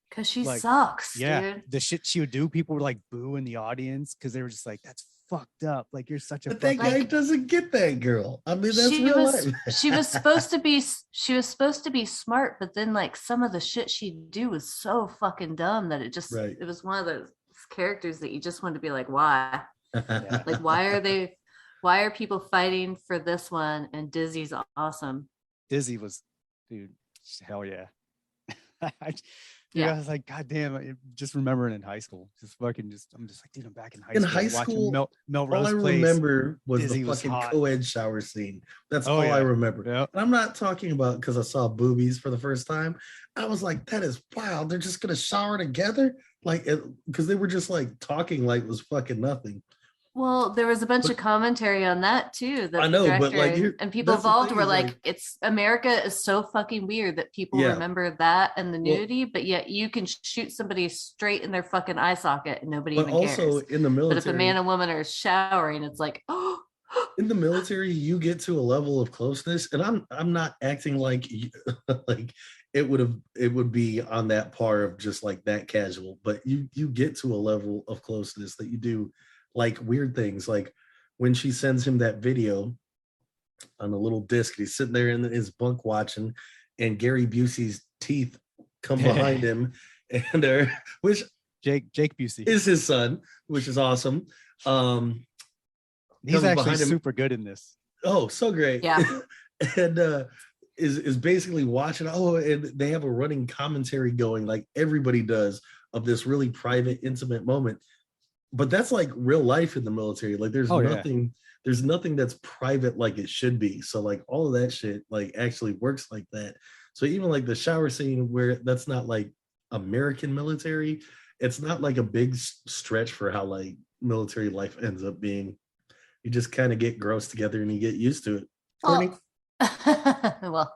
[SPEAKER 7] Because she
[SPEAKER 6] Like,
[SPEAKER 7] sucks,
[SPEAKER 6] Yeah,
[SPEAKER 7] dude.
[SPEAKER 6] the shit she would do, people would like boo in the audience because they were just like, that's fucked up. Like you're such a
[SPEAKER 8] But that
[SPEAKER 6] fucking
[SPEAKER 8] guy doesn't get that girl. I mean, that's
[SPEAKER 7] She
[SPEAKER 8] real
[SPEAKER 7] was
[SPEAKER 8] life.
[SPEAKER 7] she was supposed to be smart, but then like some of the shit she'd do was so fucking dumb that it just
[SPEAKER 8] Right.
[SPEAKER 7] it was one of those characters that you just wanted to be like, why? Like why are people fighting for this one and Dizzy's awesome?
[SPEAKER 6] Dizzy was, dude, hell yeah.
[SPEAKER 7] Yeah.
[SPEAKER 6] I was like, God damn, just remembering in high school, I'm just like, dude, I'm back in high
[SPEAKER 8] In
[SPEAKER 6] school.
[SPEAKER 8] high
[SPEAKER 6] watching
[SPEAKER 8] school,
[SPEAKER 6] Melrose
[SPEAKER 8] all I
[SPEAKER 6] Place.
[SPEAKER 8] remember was
[SPEAKER 6] Dizzy
[SPEAKER 8] the
[SPEAKER 6] was
[SPEAKER 8] fucking
[SPEAKER 6] hot.
[SPEAKER 8] co-ed shower scene. That's
[SPEAKER 6] Oh,
[SPEAKER 8] all
[SPEAKER 6] yeah.
[SPEAKER 8] I remember.
[SPEAKER 6] Yep.
[SPEAKER 8] And I'm not talking about because I saw boobies for the first time. I was like, that is wild. They're just gonna shower together, like, because they were just like talking like it was fucking nothing.
[SPEAKER 7] Well, there was a bunch
[SPEAKER 8] But-
[SPEAKER 7] of commentary on that too. That
[SPEAKER 8] I
[SPEAKER 7] the
[SPEAKER 8] know, but,
[SPEAKER 7] director
[SPEAKER 8] like,
[SPEAKER 7] and-
[SPEAKER 8] here-
[SPEAKER 7] and people
[SPEAKER 8] that's the
[SPEAKER 7] involved
[SPEAKER 8] thing
[SPEAKER 7] were
[SPEAKER 8] is,
[SPEAKER 7] like,
[SPEAKER 8] like-
[SPEAKER 7] "It's America is so fucking weird that people
[SPEAKER 8] Yeah.
[SPEAKER 7] remember that and the
[SPEAKER 8] Well-
[SPEAKER 7] nudity, but yet you can shoot somebody straight in their fucking eye socket and nobody
[SPEAKER 8] But
[SPEAKER 7] even
[SPEAKER 8] also
[SPEAKER 7] cares.
[SPEAKER 8] in the
[SPEAKER 7] But
[SPEAKER 8] military,
[SPEAKER 7] if a man and woman are showering, it's like, oh,
[SPEAKER 8] in the military, you get to a level of closeness, and I'm not acting like like it would be on that par of just like that casual, but you get to a level of closeness that you do like weird things, like when she sends him that video on a little disc, he's sitting there in his bunk watching, and Gary Busey's teeth come behind him, and which
[SPEAKER 6] Jake Busey.
[SPEAKER 8] is his son, which is awesome.
[SPEAKER 6] He's
[SPEAKER 8] comes
[SPEAKER 6] actually
[SPEAKER 8] behind him.
[SPEAKER 6] super good in this.
[SPEAKER 8] Oh, so great.
[SPEAKER 7] Yeah.
[SPEAKER 8] And is basically watching. Oh, and they have a running commentary going, like everybody does, of this really private, intimate moment. but that's like real life in the military. Like there's
[SPEAKER 6] Oh, yeah.
[SPEAKER 8] nothing that's private like it should be. So like all of that shit like actually works like that. So even like the shower scene where that's not like American military, it's not like a big stretch for how like military life ends up being. You just kind of get gross together and you get used to it. Courtney?
[SPEAKER 7] Well,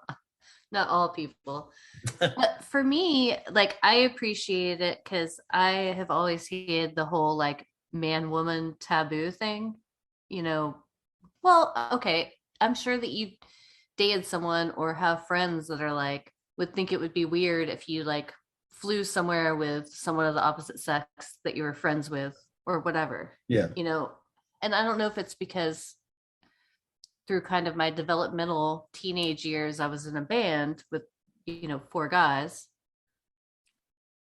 [SPEAKER 7] not all people. But for me, like I appreciate it because I have always hated the whole like man woman taboo thing. You know, well, okay, I'm sure that you dated someone or have friends that are like would think it would be weird if you like flew somewhere with someone of the opposite sex that you were friends with or whatever.
[SPEAKER 8] Yeah.
[SPEAKER 7] You know, and I don't know if it's because through kind of my developmental teenage years, I was in a band with, you know, 4 guys.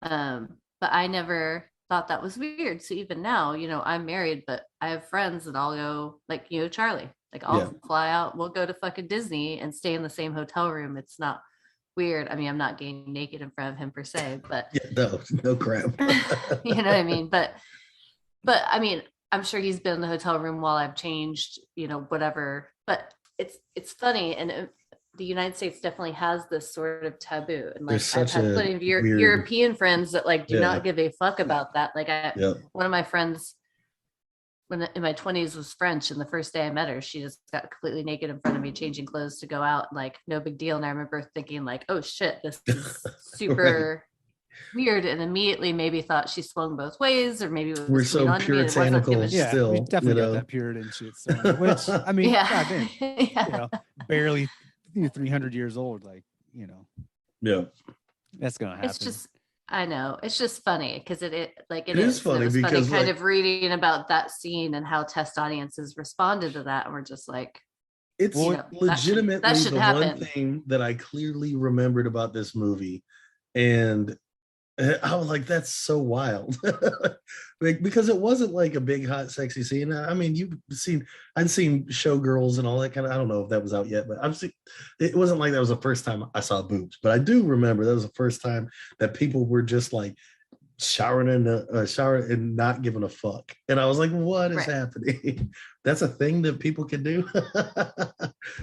[SPEAKER 7] But I never thought that was weird. So even now, you know, I'm married, but I have friends that I'll go like, you know, Charlie, like I'll fly out, we'll go to fucking Disney and stay in the same hotel room. It's not weird. I mean, I'm not getting naked in front of him per se, but
[SPEAKER 8] no crap.
[SPEAKER 7] you know what I mean? But I mean, I'm sure he's been in the hotel room while I've changed, you know, whatever. But it's funny, and the United States definitely has this sort of taboo. And like I've had plenty of European friends that like do not give a fuck about that. Like one of my friends, when in my 20s, was French, and the first day I met her, she just got completely naked in front of me, changing clothes to go out, like no big deal. And I remember thinking like, oh shit, this is super weird, and immediately maybe thought she swung both ways, or maybe
[SPEAKER 8] we're so puritanical still.
[SPEAKER 6] We definitely got that Puritan shit. So, which I mean, goddamn, you know, barely 300 years old. Like, you know, that's gonna happen.
[SPEAKER 7] It's just, I know, it's just funny because it
[SPEAKER 8] is funny because
[SPEAKER 7] kind of reading about that scene and how test audiences responded to that, and we're just like,
[SPEAKER 8] it's legitimately the one thing that I clearly remembered about this movie, and I was like, that's so wild. Because it wasn't like a big, hot, sexy scene. I mean, I'd seen Showgirls and all that kind of, I don't know if that was out yet, but it wasn't like that was the first time I saw boobs. But I do remember that was the first time that people were just like showering in a shower and not giving a fuck. And I was like, what is happening? That's a thing that people can do.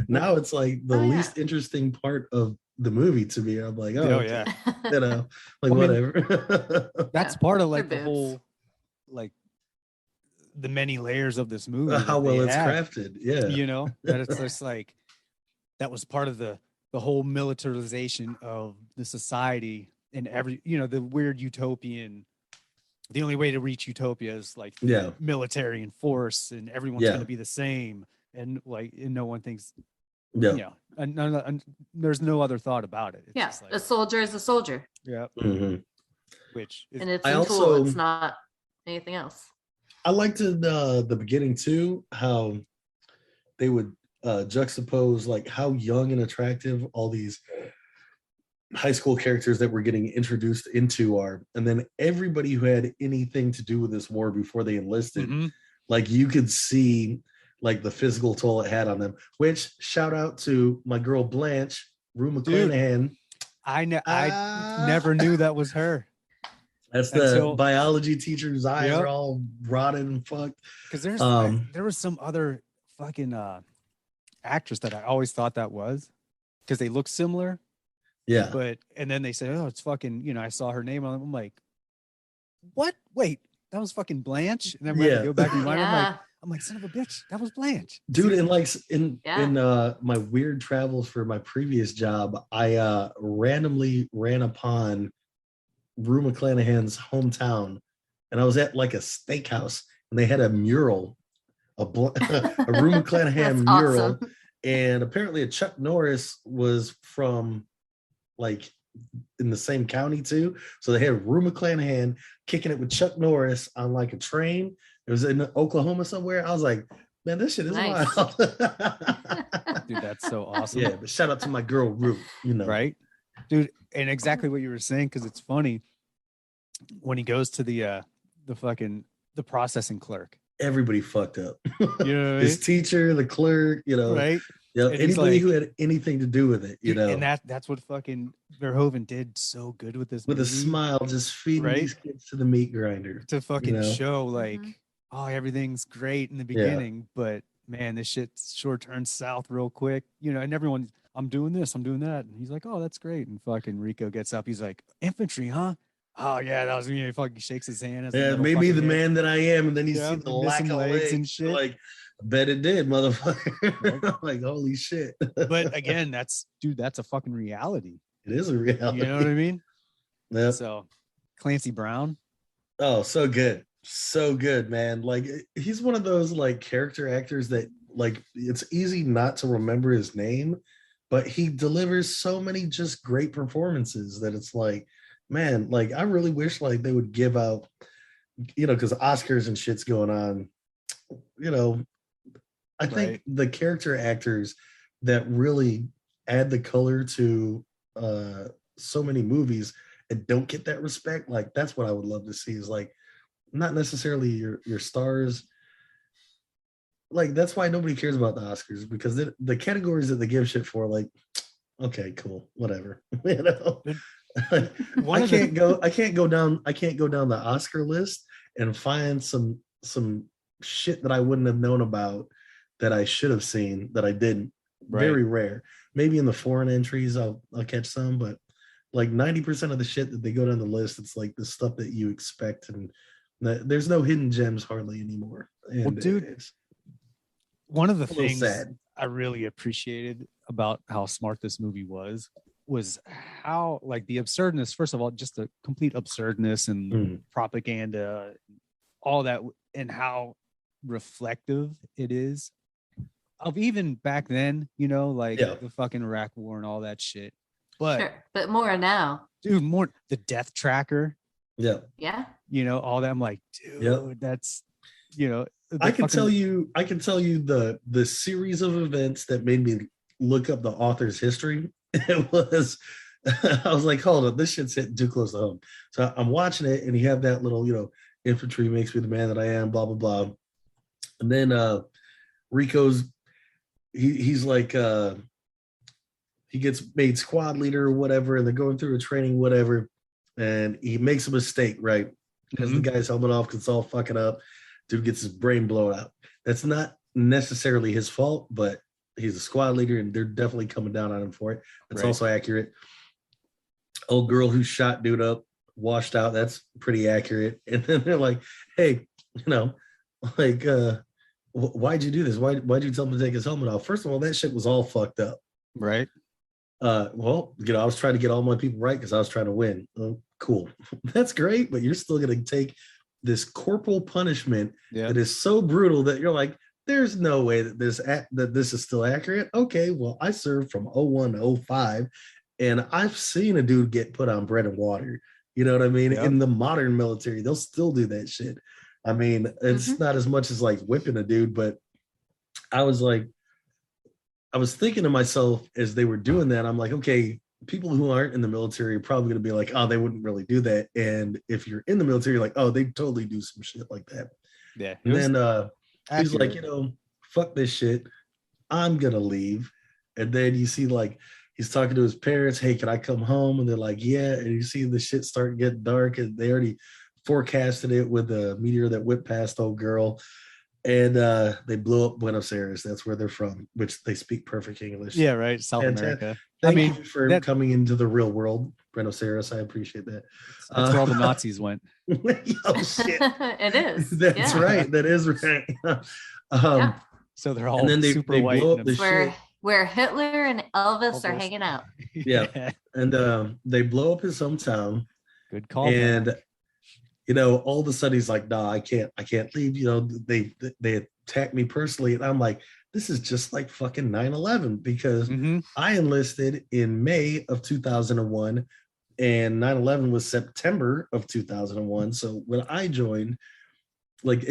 [SPEAKER 8] Now it's like the least interesting part of the movie to me. I'm like, oh yeah, you know, like whatever.
[SPEAKER 6] That's part of like the whole, like the many layers of this movie.
[SPEAKER 8] How well it's crafted,
[SPEAKER 6] you know, that it's just like that was part of the whole militarization of the society and every, you know, the weird utopian. The only way to reach utopia is like military and force, and everyone's going to be the same, and like, and no one thinks. Yeah, and there's no other thought about it. It's just like,
[SPEAKER 7] a soldier is a soldier.
[SPEAKER 6] Yeah.
[SPEAKER 8] Mm-hmm.
[SPEAKER 6] Which is,
[SPEAKER 7] and it's a tool. It's not anything else.
[SPEAKER 8] I liked the beginning too, how they would juxtapose like how young and attractive all these high school characters that we're getting introduced into are, and then everybody who had anything to do with this war before they enlisted, like you could see like the physical toll it had on them. Which, shout out to my girl Blanche, Rue McClanahan.
[SPEAKER 6] I never knew that was her.
[SPEAKER 8] That's the biology teacher's eyes are all rotted and fucked.
[SPEAKER 6] Because there was some other fucking actress that I always thought that was, because they look similar.
[SPEAKER 8] Yeah.
[SPEAKER 6] But and then they said, oh, it's fucking, you know, I saw her name on it. I'm like, what? Wait, that was fucking Blanche. And then when I go back and rewind, I'm like, son of a bitch, that was Blanche.
[SPEAKER 8] Dude, and like in my weird travels for my previous job, I randomly ran upon Rue McClanahan's hometown, and I was at like a steakhouse, and they had a mural, a Rue McClanahan mural, awesome. And apparently a Chuck Norris was from like in the same county too. So they had Rue McClanahan kicking it with Chuck Norris on like a train. It was in Oklahoma somewhere. I was like, man, this shit is wild.
[SPEAKER 6] Dude, that's so awesome.
[SPEAKER 8] Yeah, but shout out to my girl Rue, you know.
[SPEAKER 6] Right? Dude, and exactly what you were saying, because it's funny when he goes to the processing clerk.
[SPEAKER 8] Everybody fucked up.
[SPEAKER 6] You know what I mean?
[SPEAKER 8] His teacher, the clerk, you know.
[SPEAKER 6] Right?
[SPEAKER 8] Yeah,
[SPEAKER 6] And he's
[SPEAKER 8] anybody
[SPEAKER 6] like-
[SPEAKER 8] who had anything to do with it, you know,
[SPEAKER 6] and that's what fucking Verhoeven did so good with this
[SPEAKER 8] with a
[SPEAKER 6] movie,
[SPEAKER 8] smile, just feeding
[SPEAKER 6] Right?
[SPEAKER 8] these kids to the meat grinder.
[SPEAKER 6] to fucking
[SPEAKER 8] you know?
[SPEAKER 6] show like,
[SPEAKER 7] Mhm.
[SPEAKER 6] oh, everything's great in the
[SPEAKER 8] Yeah.
[SPEAKER 6] beginning, but man, this shit sure turns south real quick, you know. And everyone, I'm doing this, I'm doing that, and he's like, oh, that's great. And fucking Rico gets up, he's like, infantry, huh? Oh yeah, that was me. He fucking shakes his hand. As the
[SPEAKER 8] Yeah,
[SPEAKER 6] little
[SPEAKER 8] made me
[SPEAKER 6] fucking
[SPEAKER 8] the
[SPEAKER 6] hand-
[SPEAKER 8] man that I am, and then you
[SPEAKER 6] Yeah,
[SPEAKER 8] see the
[SPEAKER 6] missing
[SPEAKER 8] lack of
[SPEAKER 6] legs
[SPEAKER 8] legs
[SPEAKER 6] and shit.
[SPEAKER 8] Like, I bet it did, motherfucker. Like, holy shit.
[SPEAKER 6] But again, that's a fucking reality.
[SPEAKER 8] It is a reality.
[SPEAKER 6] You know what I mean?
[SPEAKER 8] Yep.
[SPEAKER 6] So Clancy Brown,
[SPEAKER 8] Oh, so good. So good, man. Like, he's one of those like character actors that like it's easy not to remember his name, but he delivers so many just great performances that it's like, man, like I really wish like they would give out, you know, because Oscars and shit's going on, you know. I think
[SPEAKER 6] Right.
[SPEAKER 8] the character actors that really add the color to so many movies and don't get that respect, like that's what I would love to see, is like not necessarily your stars. Like that's why nobody cares about the Oscars, because the categories that they give shit for, like, okay, cool, whatever. You know,
[SPEAKER 6] One
[SPEAKER 8] I
[SPEAKER 6] of the-
[SPEAKER 8] can't go down the Oscar list and find some shit that I wouldn't have known about that I should have seen that I didn't.
[SPEAKER 6] Right.
[SPEAKER 8] Very rare. Maybe in the foreign entries I'll catch some, but like 90% of the shit that they go down the list, it's like the stuff that you expect, and there's no hidden gems hardly anymore. And
[SPEAKER 6] dude,
[SPEAKER 8] it's
[SPEAKER 6] one of the
[SPEAKER 8] a little
[SPEAKER 6] things
[SPEAKER 8] sad.
[SPEAKER 6] I really appreciated about how smart this movie was how like the absurdness, first of all, just the complete absurdness and
[SPEAKER 8] Mm.
[SPEAKER 6] propaganda, all that, and how reflective it is of even back then, you know, like
[SPEAKER 8] Yeah.
[SPEAKER 6] the fucking Iraq war and all that shit. But
[SPEAKER 7] Sure, but more now.
[SPEAKER 6] dude, more the death tracker,
[SPEAKER 8] Yeah.
[SPEAKER 7] Yeah.
[SPEAKER 6] you know, all that. I'm like, dude,
[SPEAKER 8] Yep.
[SPEAKER 6] that's, you know,
[SPEAKER 8] I can tell you the series of events that made me look up the author's history. It was I was like, hold on, this shit's hitting too close to home. So I'm watching it, and you have that little, you know, infantry makes me the man that I am, blah blah blah. And then Rico's he's like he gets made squad leader or whatever, and they're going through a training, whatever, and he makes a mistake, right? Because the guy's helmet off, because it's all fucking up. Dude gets his brain blown out. That's not necessarily his fault, but he's a squad leader, and they're definitely coming down on him for it. That's
[SPEAKER 6] Right.
[SPEAKER 8] also accurate. Old girl who shot dude up, washed out. That's pretty accurate. And then they're like, hey, you know, like, why'd you do this? Why'd you tell him to take his helmet off? First of all, that shit was all fucked up.
[SPEAKER 6] right.
[SPEAKER 8] Well, you know, I was trying to get all my people right because I was trying to win. Oh, cool. That's great, but you're still going to take this corporal punishment
[SPEAKER 6] Yeah.
[SPEAKER 8] that is so brutal that you're like, there's no way that this is still accurate. Okay, well, I served from 01 to 05, and I've seen a dude get put on bread and water. You know what I mean?
[SPEAKER 6] Yeah.
[SPEAKER 8] In the modern military, they'll still do that shit. I mean, it's not as much as like whipping a dude, but I was thinking to myself as they were doing that, I'm like, okay, people who aren't in the military are probably going to be like, oh, they wouldn't really do that. And if you're in the military, you're like, oh, they totally do some shit like that.
[SPEAKER 6] Yeah.
[SPEAKER 8] And then he's like,
[SPEAKER 6] accurate.
[SPEAKER 8] you know, fuck this shit. I'm going to leave. And then you see like, he's talking to his parents. Hey, can I come home? And they're like, yeah. And you see the shit start getting dark, and they already forecasted it with a meteor that whipped past old girl. And they blew up Buenos Aires. That's where they're from, which they speak perfect English.
[SPEAKER 6] Yeah, right. South
[SPEAKER 8] Fantastic.
[SPEAKER 6] America.
[SPEAKER 8] Thank
[SPEAKER 6] I mean,
[SPEAKER 8] you for
[SPEAKER 6] that-
[SPEAKER 8] coming into the real world, Buenos Aires. I appreciate that.
[SPEAKER 6] that's where all the Nazis went.
[SPEAKER 8] Oh shit.
[SPEAKER 7] It is.
[SPEAKER 8] That's
[SPEAKER 7] Yeah.
[SPEAKER 8] right. That is right.
[SPEAKER 7] Yeah.
[SPEAKER 6] So they're all
[SPEAKER 8] And then they
[SPEAKER 6] super
[SPEAKER 8] blow
[SPEAKER 6] white.
[SPEAKER 8] up
[SPEAKER 6] and
[SPEAKER 8] the
[SPEAKER 6] absurd.
[SPEAKER 7] Where Hitler and Elvis are
[SPEAKER 6] Elvis.
[SPEAKER 7] hanging out.
[SPEAKER 8] Yeah. And they blow up his hometown,
[SPEAKER 6] Good call.
[SPEAKER 8] and you know, all of a sudden he's like, nah, I can't leave. You know, they attacked me personally. And I'm like, this is just like fucking 9/11, because
[SPEAKER 6] Mm-hmm.
[SPEAKER 8] I enlisted in May of 2001, and 9/11 was September of 2001. So when I joined, like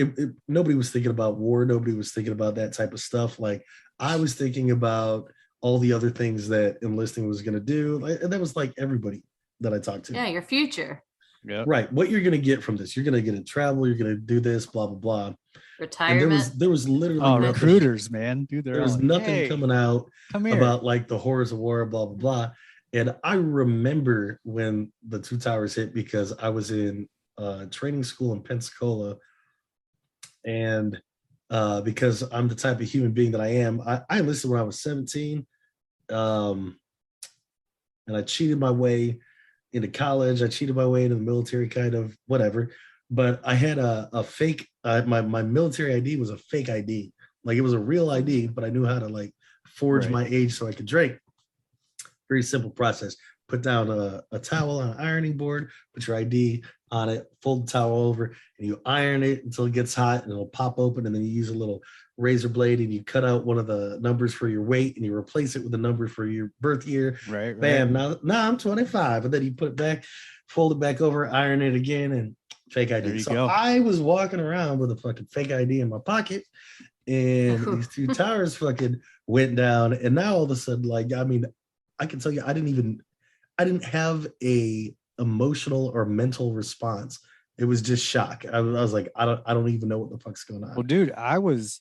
[SPEAKER 8] nobody was thinking about war. Nobody was thinking about that type of stuff. Like I was thinking about all the other things that enlisting was going to do. And that was like everybody that I talked to.
[SPEAKER 7] Yeah, your future.
[SPEAKER 6] Yeah.
[SPEAKER 8] Right. What you're gonna get from this? You're gonna get a travel. You're gonna do this. Blah blah blah. And
[SPEAKER 7] Retirement.
[SPEAKER 8] there was literally
[SPEAKER 6] Oh,
[SPEAKER 8] nothing,
[SPEAKER 6] recruiters, man, dude, they're
[SPEAKER 8] there
[SPEAKER 6] all
[SPEAKER 8] was
[SPEAKER 6] like,
[SPEAKER 8] nothing
[SPEAKER 6] hey,
[SPEAKER 8] coming out
[SPEAKER 6] come here.
[SPEAKER 8] about like the horrors of war. Blah blah blah. And I remember when the two towers hit because I was in training school in Pensacola, and because I'm the type of human being that I am, I enlisted when I was 17, and I cheated my way into college. I cheated my way into the military, kind of whatever. But I had a fake. My military ID was a fake ID. Like it was a real ID, but I knew how to like forge
[SPEAKER 6] Right.
[SPEAKER 8] my age so I could drink. Very simple process. Put down a towel on an ironing board, put your ID on it, fold the towel over, and you iron it until it gets hot and it'll pop open. And then you use a little razor blade and you cut out one of the numbers for your weight and you replace it with the number for your birth year.
[SPEAKER 6] Right.
[SPEAKER 8] Bam. Now I'm 25. And then you put it back, fold it back over, iron it again, and fake ID.
[SPEAKER 6] There you
[SPEAKER 8] So
[SPEAKER 6] go.
[SPEAKER 8] I was walking around with a fucking fake ID in my pocket, and these two towers fucking went down. And now all of a sudden, like, I mean, I can tell you, I didn't have a emotional or mental response. It was just shock. I was like, I don't even know what the fuck's going on.
[SPEAKER 6] Well, dude, I was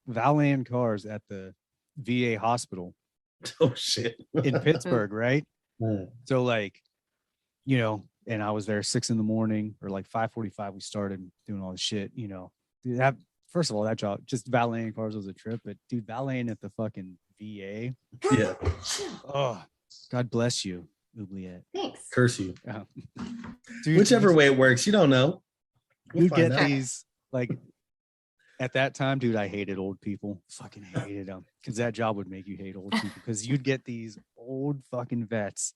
[SPEAKER 6] valeting cars at the VA hospital
[SPEAKER 8] Oh shit.
[SPEAKER 6] in Pittsburgh, right?
[SPEAKER 8] Mm.
[SPEAKER 6] So like, you know, and I was there 6 a.m. or like 5:45. We started doing all this shit, you know. Dude, that first of all, that job, just valeting cars was a trip, but dude, valeting at the fucking VA.
[SPEAKER 8] Yeah.
[SPEAKER 6] Oh, God bless you, Oubliette.
[SPEAKER 7] Thanks.
[SPEAKER 8] Curse you.
[SPEAKER 6] Dude,
[SPEAKER 8] Whichever way it works, you don't know. We'll
[SPEAKER 6] you
[SPEAKER 8] find
[SPEAKER 6] get
[SPEAKER 8] out.
[SPEAKER 6] these like at that time, dude. I hated old people. Fucking hated them because that job would make you hate old people because you'd get these old fucking vets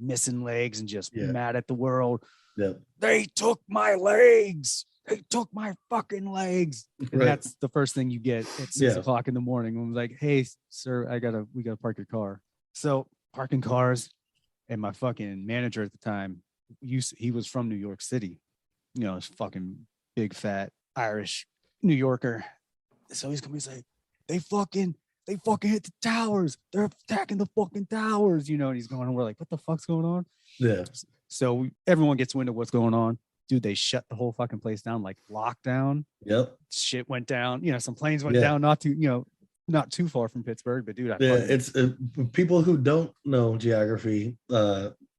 [SPEAKER 6] missing legs and just
[SPEAKER 8] Yeah.
[SPEAKER 6] mad at the world.
[SPEAKER 8] Yeah.
[SPEAKER 6] They took my legs. They took my fucking legs. And
[SPEAKER 8] Right.
[SPEAKER 6] that's the first thing you get at 6
[SPEAKER 8] Yeah.
[SPEAKER 6] o'clock in the morning. When I'm like, hey, sir, we gotta park your car. So parking cars, and my fucking manager at the time, he was from New York City. You know, this fucking big fat Irish New Yorker. So he's coming, he's like, they fucking hit the towers. They're attacking the fucking towers, you know, and he's going, and we're like, what the fuck's going on?
[SPEAKER 8] Yeah.
[SPEAKER 6] So everyone gets wind of what's going on. Dude, they shut the whole fucking place down, like lockdown.
[SPEAKER 8] Yep.
[SPEAKER 6] Shit went down. You know, some planes went
[SPEAKER 8] Yeah.
[SPEAKER 6] down, not too far from Pittsburgh, but dude,
[SPEAKER 8] Yeah. It's people who don't know geography.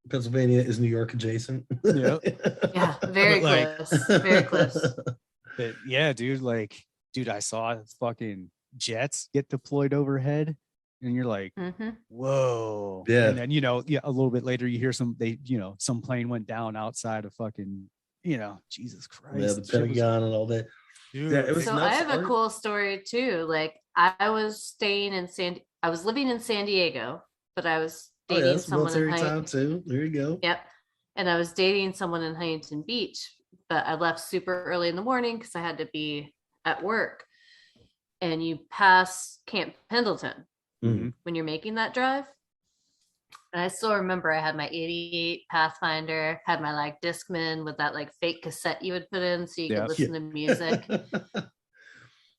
[SPEAKER 8] Pennsylvania is New York adjacent.
[SPEAKER 6] Yep.
[SPEAKER 7] Yeah, very
[SPEAKER 6] But,
[SPEAKER 7] close. Very close.
[SPEAKER 6] But yeah, dude, I saw fucking jets get deployed overhead, and you're like,
[SPEAKER 7] Hmm.
[SPEAKER 6] whoa.
[SPEAKER 8] Yeah.
[SPEAKER 6] And then, a little bit later you hear some plane went down outside of fucking, Jesus Christ.
[SPEAKER 8] Yeah, the
[SPEAKER 6] Shit was-
[SPEAKER 8] Pentagon and all that.
[SPEAKER 6] dude,
[SPEAKER 8] Yeah, it was
[SPEAKER 7] So I
[SPEAKER 8] nuts.
[SPEAKER 7] have a cool story too. Like I was living in San Diego, but I was
[SPEAKER 8] Oh,
[SPEAKER 7] dating
[SPEAKER 8] yeah, that's
[SPEAKER 7] someone in
[SPEAKER 8] military time
[SPEAKER 7] Huntington.
[SPEAKER 8] too. There you go.
[SPEAKER 7] Yep. And I was dating someone in Huntington Beach, but I left super early in the morning because I had to be at work. And you pass Camp Pendleton
[SPEAKER 8] Mhm.
[SPEAKER 7] when you're making that drive. And I still remember I had my 88 Pathfinder, had my like Discman with that like fake cassette you would put in so you
[SPEAKER 6] Yeah.
[SPEAKER 7] could listen to music.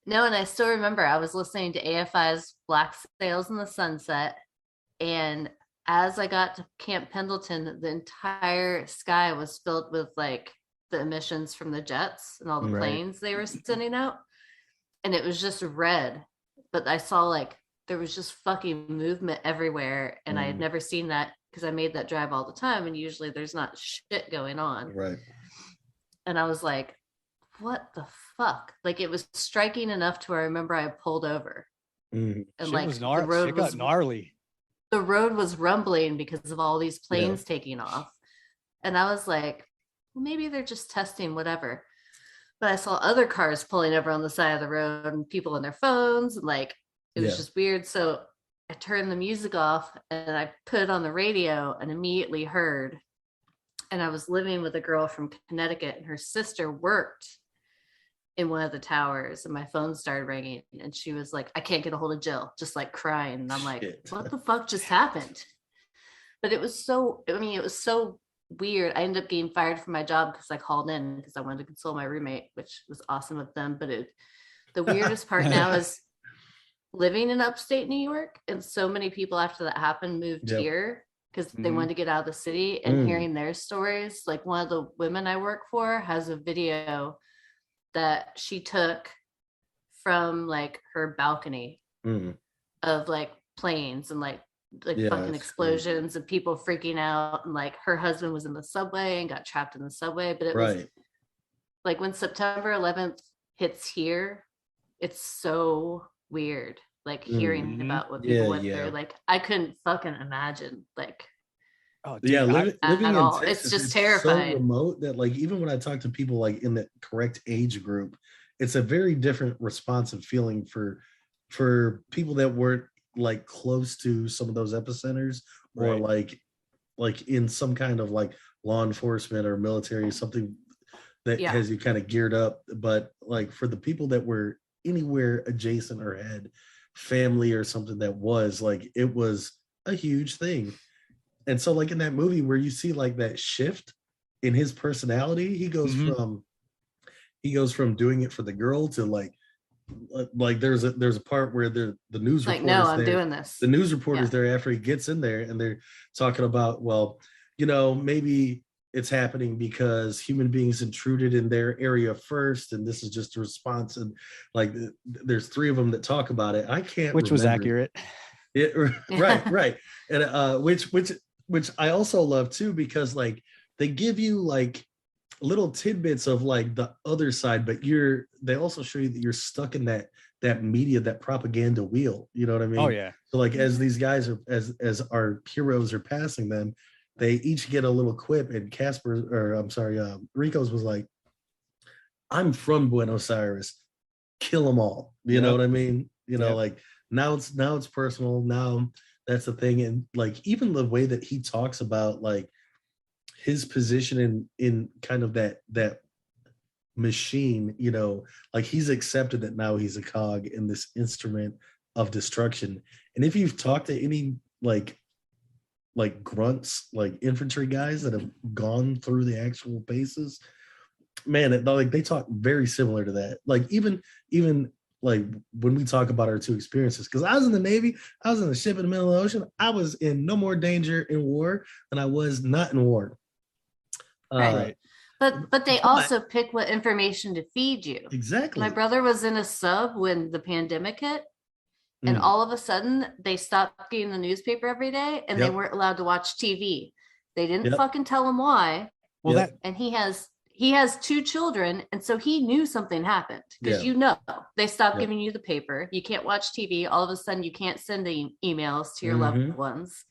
[SPEAKER 7] No, and I still remember I was listening to AFI's Black Sails in the Sunset. And as I got to Camp Pendleton, the entire sky was filled with like the emissions from the jets and all the
[SPEAKER 8] Right.
[SPEAKER 7] planes they were sending out. And it was just red. But I saw like there was just fucking movement everywhere. And I had never seen that because I made that drive all the time. And usually there's not shit going on.
[SPEAKER 8] Right.
[SPEAKER 7] And I was like, what the fuck? Like it was striking enough to where I remember I pulled over.
[SPEAKER 8] Mhm.
[SPEAKER 7] And
[SPEAKER 6] shit
[SPEAKER 7] like
[SPEAKER 6] was
[SPEAKER 7] the road
[SPEAKER 6] shit got
[SPEAKER 7] was
[SPEAKER 6] gnarly.
[SPEAKER 7] the road was rumbling because of all these planes taking off. And I was like, well, maybe they're just testing whatever. But I saw other cars pulling over on the side of the road and people on their phones. And like, it was
[SPEAKER 8] Yeah.
[SPEAKER 7] just weird. So I turned the music off and I put it on the radio and immediately heard. And I was living with a girl from Connecticut and her sister worked in one of the towers and my phone started ringing and she was like, I can't get a hold of Jill, just like crying. And I'm like,
[SPEAKER 8] Shit.
[SPEAKER 7] what the fuck just happened? But it was so weird. I ended up getting fired from my job because I called in because I wanted to console my roommate, which was awesome of them. But the weirdest part now is living in upstate New York, and so many people after that happened moved
[SPEAKER 8] Yep.
[SPEAKER 7] here. because they wanted to get out of the city, and hearing their stories. Like one of the women I work for has a video that she took from like her balcony of like planes and like fucking explosions and people freaking out, and like her husband was in the subway and got trapped in the subway. But it was like when September 11th hits here, it's so weird. Like hearing about what people went through. Like I couldn't fucking imagine. Like
[SPEAKER 8] living in
[SPEAKER 7] all.
[SPEAKER 8] Texas,
[SPEAKER 7] It's just terrifying.
[SPEAKER 8] So remote that like even when I talk to people like in the correct age group, it's a very different responsive feeling for people that weren't like close to some of those epicenters or like in some kind of like law enforcement or military, something that has you kind of geared up. But like for the people that were anywhere adjacent or had family or something that was like, it was a huge thing. And so like in that movie where you see like that shift in his personality, he goes from doing it for the girl to like there's a part where the news
[SPEAKER 7] like,
[SPEAKER 8] reporters
[SPEAKER 7] no, I'm doing this.
[SPEAKER 8] The news reporters there after he gets in there, and they're talking about, well, you know, maybe it's happening because human beings intruded in their area first, and this is just a response. And like there's three of them that talk about it. I can't
[SPEAKER 6] which was accurate.
[SPEAKER 8] Right. And which I also love too, because like they give you like little tidbits of like the other side, but they also show you that you're stuck in that media, that propaganda wheel. You know what I mean?
[SPEAKER 6] Oh yeah.
[SPEAKER 8] So like as these guys are as our heroes are passing them, they each get a little quip, and Rico's was like, I'm from Buenos Aires, kill them all. You know what I mean? You know, like now it's personal. Now that's the thing. And like even the way that he talks about like his position in kind of that machine, you know, like he's accepted that now he's a cog in this instrument of destruction. And if you've talked to any like grunts, like infantry guys that have gone through the actual paces, man, they talk very similar to that. Like even like when we talk about our two experiences, because I was in the Navy, I was in a ship in the middle of the ocean. I was in no more danger in war than I was not in war.
[SPEAKER 7] Right. But they also pick what information to feed you.
[SPEAKER 8] Exactly.
[SPEAKER 7] My brother was in a sub when the pandemic hit, and all of a sudden they stopped getting the newspaper every day, and they weren't allowed to watch TV. They didn't fucking tell him why.
[SPEAKER 6] Well,
[SPEAKER 7] and he has two children, and so he knew something happened, because they stopped giving you the paper. You can't watch TV. All of a sudden you can't send emails to your loved ones.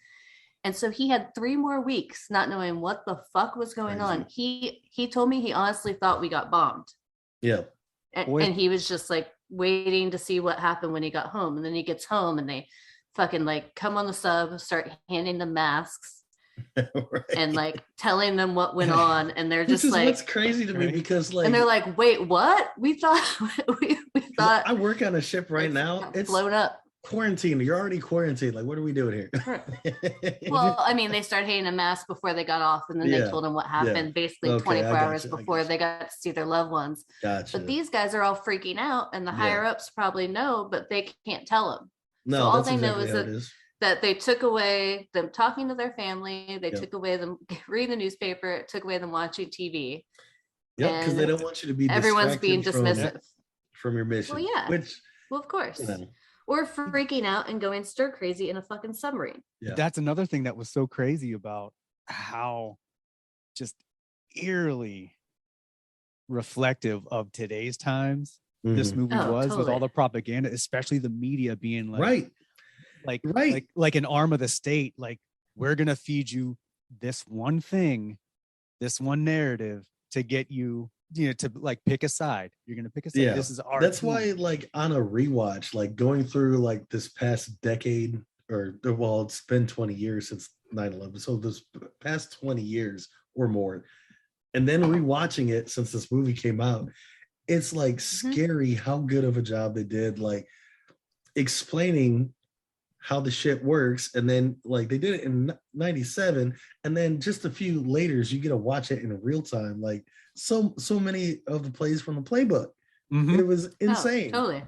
[SPEAKER 7] And so he had 3 more weeks not knowing what the fuck was going on. He told me he honestly thought we got bombed.
[SPEAKER 8] Yeah.
[SPEAKER 7] And he was just like waiting to see what happened when he got home. And then he gets home and they fucking like come on the sub, start handing them masks and like telling them what went on. And they're just like,
[SPEAKER 8] what's crazy to me, because like,
[SPEAKER 7] and they're like, wait, what? We thought we thought
[SPEAKER 8] I work on a ship right now. It's
[SPEAKER 7] blown up.
[SPEAKER 8] Quarantine. You're already quarantined. Like, what are we doing here?
[SPEAKER 7] Well, I mean, they started handing a mask before they got off, and then they told them what happened basically 24 hours before they got to see their loved ones.
[SPEAKER 8] Gotcha.
[SPEAKER 7] But these guys are all freaking out, and the higher ups probably know, but they can't tell them.
[SPEAKER 8] No,
[SPEAKER 7] so all
[SPEAKER 8] that's
[SPEAKER 7] they know
[SPEAKER 8] exactly
[SPEAKER 7] is that they took away them talking to their family, they took away them reading the newspaper, it took away them watching TV.
[SPEAKER 8] Yeah, because they don't want you to be
[SPEAKER 7] everyone's being dismissive
[SPEAKER 8] from your mission.
[SPEAKER 7] Well, yeah. Well, of course. Or freaking out and going stir crazy in a fucking submarine.
[SPEAKER 6] Yeah. That's another thing that was so crazy about how just eerily reflective of today's times this movie was, totally. With all the propaganda, especially the media being like, like an arm of the state. Like, we're gonna feed you this one thing, this one narrative to get you, to like pick a side. You're gonna pick a side. This is our.
[SPEAKER 8] That's why, like on a rewatch, like going through like this past decade, well, it's been 20 years since 9/11, so this past 20 years or more, and then rewatching it since this movie came out, it's like scary how good of a job they did, like explaining how the shit works. And then like they did it in 97, and then just a few later you get to watch it in real time, like so many of the plays from the playbook. It was insane.
[SPEAKER 7] Totally.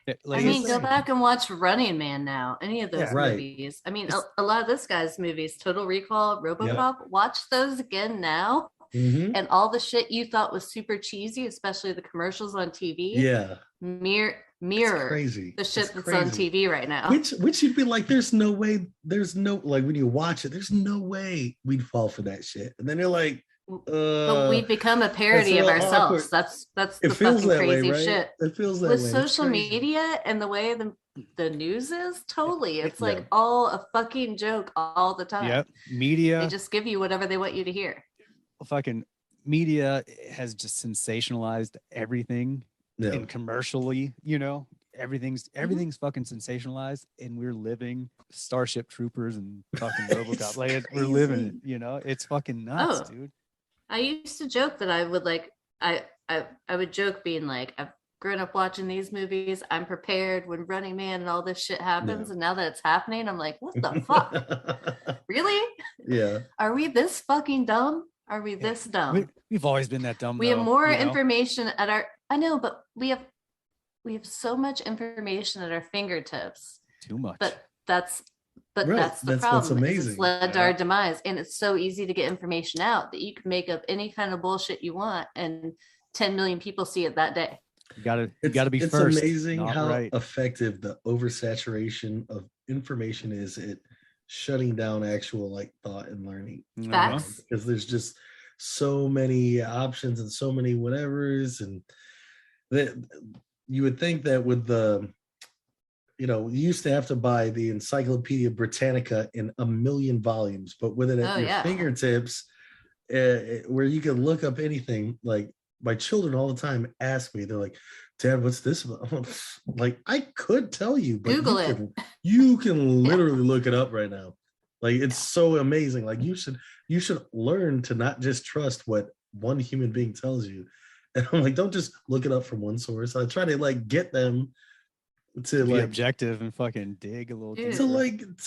[SPEAKER 7] I mean, go back and watch Running Man now. Any of those
[SPEAKER 6] Yeah.
[SPEAKER 8] Right.
[SPEAKER 7] movies. I mean, a lot of this guy's movies, Total Recall, RoboCop. Watch those again now,
[SPEAKER 8] Mhm.
[SPEAKER 7] and all the shit you thought was super cheesy, especially the commercials on TV.
[SPEAKER 8] Yeah.
[SPEAKER 7] Mirror
[SPEAKER 8] Crazy.
[SPEAKER 7] the shit
[SPEAKER 8] It's
[SPEAKER 7] that's on
[SPEAKER 8] crazy.
[SPEAKER 7] TV right now.
[SPEAKER 8] Which you'd be like, there's no way, like when you watch it, there's no way we'd fall for that shit. And then you're like,
[SPEAKER 7] But we've become a parody of
[SPEAKER 8] real
[SPEAKER 7] ourselves.
[SPEAKER 8] awkward.
[SPEAKER 7] That's
[SPEAKER 8] It
[SPEAKER 7] the
[SPEAKER 8] feels
[SPEAKER 7] fucking
[SPEAKER 8] that
[SPEAKER 7] crazy
[SPEAKER 8] way, right?
[SPEAKER 7] shit.
[SPEAKER 8] It feels that
[SPEAKER 7] With
[SPEAKER 8] way. It's
[SPEAKER 7] social
[SPEAKER 8] crazy.
[SPEAKER 7] media and the way the news is, totally. It's
[SPEAKER 8] Yeah.
[SPEAKER 7] like all a fucking joke all the time.
[SPEAKER 6] Yep. Media.
[SPEAKER 7] They just give you whatever they want you to hear.
[SPEAKER 6] Fucking media has just sensationalized everything
[SPEAKER 8] Yeah.
[SPEAKER 6] and commercially, everything's fucking sensationalized, and we're living Starship Troopers and fucking RoboCop. Like we're living it, it's fucking nuts, dude.
[SPEAKER 7] I used to joke that I would I would joke being like, I've grown up watching these movies. I'm prepared when Running Man and all this shit happens.
[SPEAKER 8] Yeah.
[SPEAKER 7] And now that it's happening, I'm like, what the fuck? Really?
[SPEAKER 8] Yeah.
[SPEAKER 7] Are we this fucking dumb? Are we this dumb?
[SPEAKER 6] We've always been that dumb.
[SPEAKER 7] We have
[SPEAKER 6] though,
[SPEAKER 7] more information at our, I know, but we have so much information at our fingertips.
[SPEAKER 6] Too much.
[SPEAKER 7] But that's
[SPEAKER 8] Right.
[SPEAKER 7] that's the
[SPEAKER 8] That's
[SPEAKER 7] problem.
[SPEAKER 8] what's
[SPEAKER 7] is
[SPEAKER 8] amazing.
[SPEAKER 7] It's led to our demise, and it's so easy to get information out that you can make up any kind of bullshit you want, and 10 million people see it that day.
[SPEAKER 6] You gotta be
[SPEAKER 8] It's
[SPEAKER 6] first.
[SPEAKER 8] amazing
[SPEAKER 6] not
[SPEAKER 8] how
[SPEAKER 6] right.
[SPEAKER 8] effective the oversaturation of information is at shutting down actual like thought and learning.
[SPEAKER 7] Facts.
[SPEAKER 8] Because there's just so many options and so many whatevers, and that you would think that with the you used to have to buy the Encyclopedia Britannica in 1 million volumes, but with it at your fingertips, where you can look up anything. Like my children all the time ask me, they're like, "Dad, what's this about?" Like I could tell you, but
[SPEAKER 7] Google it.
[SPEAKER 8] You can literally look it up right now. Like it's so amazing. Like you should learn to not just trust what one human being tells you. And I'm like, don't just look it up from one source. I try to like get them to
[SPEAKER 6] be
[SPEAKER 8] like
[SPEAKER 6] objective and fucking dig a little
[SPEAKER 7] Dude,
[SPEAKER 6] deeper.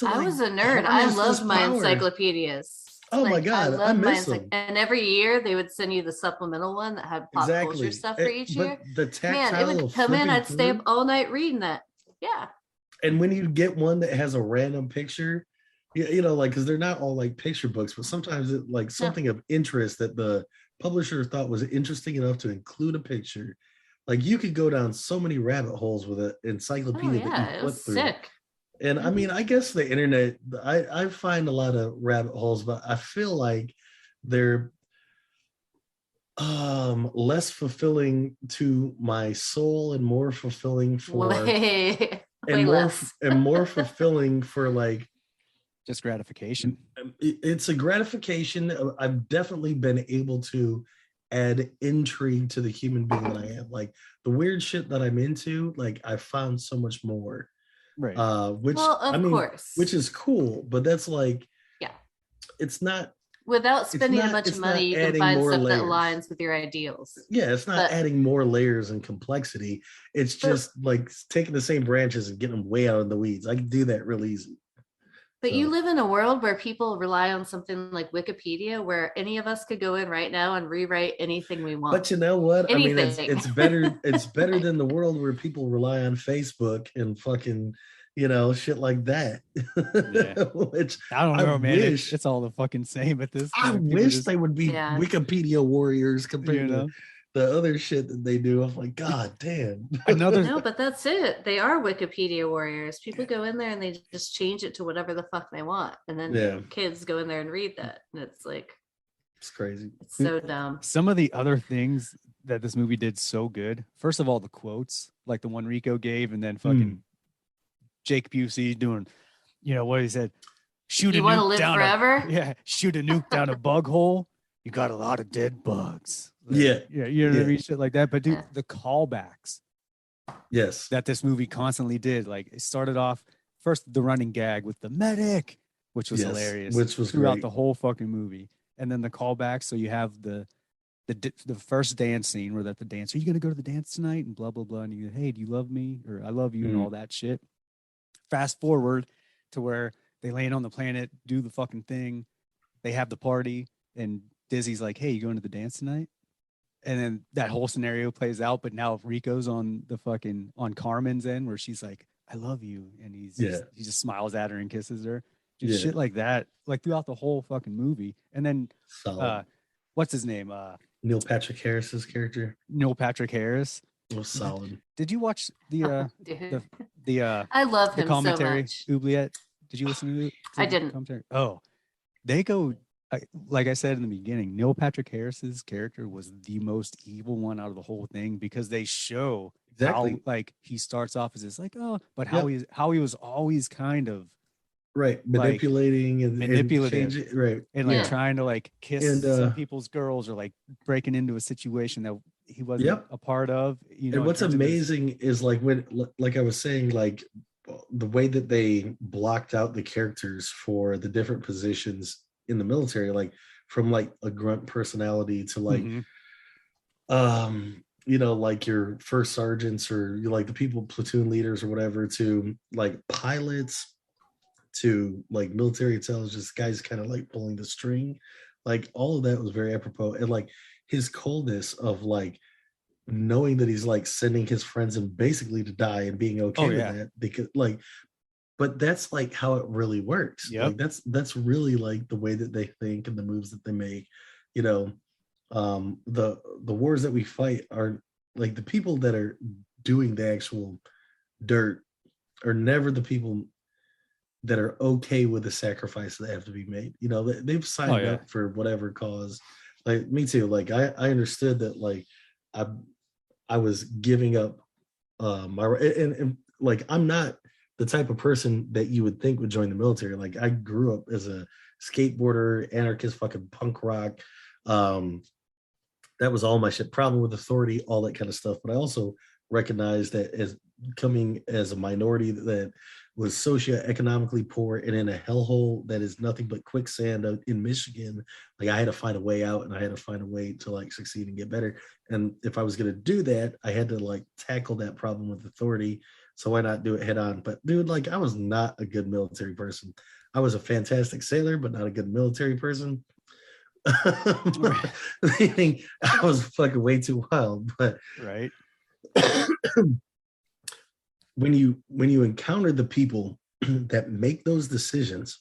[SPEAKER 7] I was a nerd. I loved my encyclopedias.
[SPEAKER 8] Oh my God, I miss them.
[SPEAKER 7] And every year they would send you the supplemental one that had pop culture stuff for each year.
[SPEAKER 8] The tactile
[SPEAKER 7] Man, it would
[SPEAKER 8] of
[SPEAKER 7] come in,
[SPEAKER 8] flipping
[SPEAKER 7] I'd stay up
[SPEAKER 8] through.
[SPEAKER 7] all night reading that. Yeah.
[SPEAKER 8] And when you get one that has a random picture, like because they're not all like picture books, but sometimes it like something of interest that the publisher thought was interesting enough to include a picture. Like you could go down so many rabbit holes with an encyclopedia that you flip through.
[SPEAKER 7] Sick.
[SPEAKER 8] And I mean, I guess the internet, I find a lot of rabbit holes, but I feel like they're less fulfilling to my soul and more fulfilling for more fulfilling for like
[SPEAKER 6] just gratification.
[SPEAKER 8] It's a gratification. I've definitely been able to add intrigue to the human being that I am. Like the weird shit that I'm into, like I found so much more.
[SPEAKER 6] Right.
[SPEAKER 8] Which
[SPEAKER 7] course.
[SPEAKER 8] Which is cool, but that's like, it's not
[SPEAKER 7] without spending a bunch of money, you can find stuff that aligns with your ideals.
[SPEAKER 8] Yeah, it's not adding more layers and complexity. It's just like taking the same branches and getting them way out in the weeds. I can do that real easy.
[SPEAKER 7] But you live in a world where people rely on something like Wikipedia, where any of us could go in right now and rewrite anything we want.
[SPEAKER 8] But you know what?
[SPEAKER 7] Anything.
[SPEAKER 8] I mean, it's better. It's better than the world where people rely on Facebook and fucking, shit like that.
[SPEAKER 6] Yeah.
[SPEAKER 8] Which
[SPEAKER 6] I don't know, man. It's all the fucking same at this point.
[SPEAKER 8] I wish they would be Wikipedia warriors compared to the other shit that they do. I'm like, God damn.
[SPEAKER 7] No, but that's it. They are Wikipedia warriors. People go in there and they just change it to whatever the fuck they want. And then kids go in there and read that. And it's like,
[SPEAKER 8] it's crazy.
[SPEAKER 7] It's so dumb.
[SPEAKER 6] Some of the other things that this movie did so good. First of all, the quotes, like the one Rico gave, and then fucking Jake Busey doing, what he said, shoot
[SPEAKER 7] you
[SPEAKER 6] a
[SPEAKER 7] want to
[SPEAKER 6] nuke
[SPEAKER 7] live
[SPEAKER 6] down
[SPEAKER 7] forever?
[SPEAKER 6] shoot a nuke down a bug hole. You got a lot of dead bugs.
[SPEAKER 8] Yeah.
[SPEAKER 6] You know what I mean? Shit like that. But dude, the callbacks.
[SPEAKER 8] Yes.
[SPEAKER 6] That this movie constantly did. Like it started off first the running gag with the medic, which was hilarious.
[SPEAKER 8] Which was
[SPEAKER 6] throughout
[SPEAKER 8] great.
[SPEAKER 6] the whole fucking movie. And then the callbacks. So you have the first dance scene where that the dance, are you gonna go to the dance tonight? And blah blah blah. And you go, hey, do you love me? Or I love you and all that shit. Fast forward to where they land on the planet, do the fucking thing. They have the party, and Dizzy's like, hey, you going to the dance tonight? and then that whole scenario plays out, but now Rico's on Carmen's end where she's like, I love you, and he just smiles at her and kisses her. Just shit like that, like throughout the whole fucking movie. And then
[SPEAKER 8] Solid.
[SPEAKER 6] what's his name?
[SPEAKER 8] Neil Patrick Harris's character.
[SPEAKER 6] Neil Patrick Harris.
[SPEAKER 8] Was solid.
[SPEAKER 6] Did you watch the
[SPEAKER 7] I love
[SPEAKER 6] the
[SPEAKER 7] him
[SPEAKER 6] commentary
[SPEAKER 7] so much.
[SPEAKER 6] oubliette? Did you listen to it?
[SPEAKER 7] I didn't.
[SPEAKER 6] Commentary? Oh, they go like I said in the beginning. Neil Patrick Harris's character was the most evil one out of the whole thing because they show how like he starts off as this like but how he was always kind of
[SPEAKER 8] manipulating and
[SPEAKER 6] manipulative, and like
[SPEAKER 8] Yeah.
[SPEAKER 6] trying to like kiss some people's girls or like breaking into a situation that he wasn't a part of. You know,
[SPEAKER 8] and what's amazing is like when, like I was saying, like the way that they blocked out the characters for the different positions in the military, like from like a grunt personality to like, you know, like your first sergeants or like the people, platoon leaders or whatever, to like pilots, to like military intelligence guys kind of like pulling the string. Like all of that was very apropos. And like his coldness of like knowing that he's like sending his friends and basically to die and being okay with that, because like, but that's like how it really works. Like that's really like the way that they think and the moves that they make. You know, the wars that we fight are like the people that are doing the actual dirt are never the people that are okay with the sacrifice that have to be made. You know, they've signed up for whatever cause. Like me too. Like I understood that like I was giving up my and like I'm not the type of person that you would think would join the military. Like I grew up as a skateboarder, anarchist, fucking punk rock. That was all my shit. Problem with authority, all that kind of stuff. But I also recognized that as coming as a minority that was socioeconomically poor and in a hellhole that is nothing but quicksand in Michigan, like I had to find a way out and I had to find a way to like succeed and get better. And if I was going to do that, I had to like tackle that problem with authority. So why not do it head on? But dude, like I was not a good military person. I was a fantastic sailor, but not a good military person. Meaning I was fucking way too wild. But when you encounter the people that make those decisions,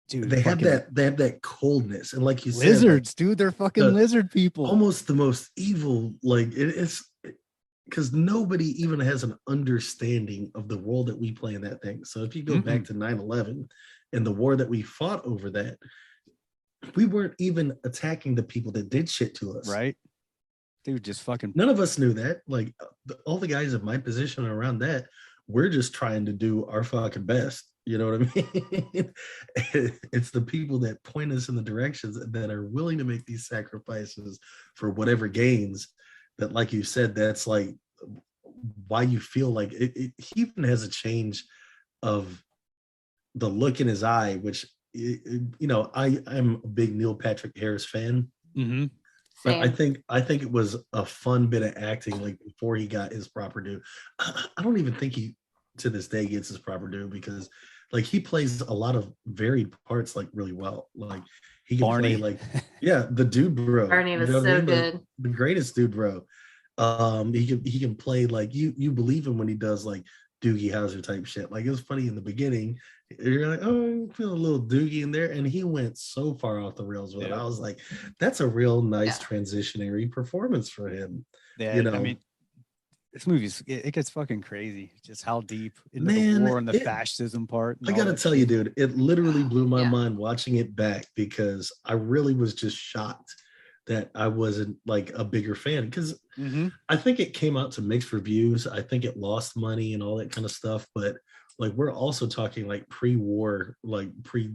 [SPEAKER 8] dude, they have that coldness, and like you said,
[SPEAKER 6] lizards, dude, they're fucking lizard people.
[SPEAKER 8] Almost the most evil. Like it's because nobody even has an understanding of the role that we play in that thing. So if you go back to 9/11 and the war that we fought over that, we weren't even attacking the people that did shit to us. Right.
[SPEAKER 6] Dude, just fucking.
[SPEAKER 8] None of us knew that. Like all the guys in my position around that, we're just trying to do our fucking best. You know what I mean? It's the people that point us in the directions that are willing to make these sacrifices for whatever gains that, like you said, that's like why you feel like it. He even has a change of the look in his eye, which, you know, I'm a big Neil Patrick Harris fan.
[SPEAKER 6] Mm-hmm.
[SPEAKER 8] But I think it was a fun bit of acting, like before he got his proper due. I don't even think he to this day gets his proper due, because like he plays a lot of varied parts like really well. Like he can play like the dude bro.
[SPEAKER 7] Barney was so good.
[SPEAKER 8] The greatest dude bro. He can play like you believe him when he does like Doogie Howser type shit. Like it was funny in the beginning. You're like, oh, I feel a little Doogie in there, and he went so far off the rails with it. I was like, that's a real nice transitionary performance for him.
[SPEAKER 6] Yeah,
[SPEAKER 8] you know,
[SPEAKER 6] I mean, this movie's it gets fucking crazy. Just how deep into the war and the fascism part.
[SPEAKER 8] I gotta tell you, dude, it literally blew my mind watching it back, because I really was just shocked that I wasn't like a bigger fan, because I think it came out to mixed reviews. I think it lost money and all that kind of stuff, but like we're also talking like pre-war, like pre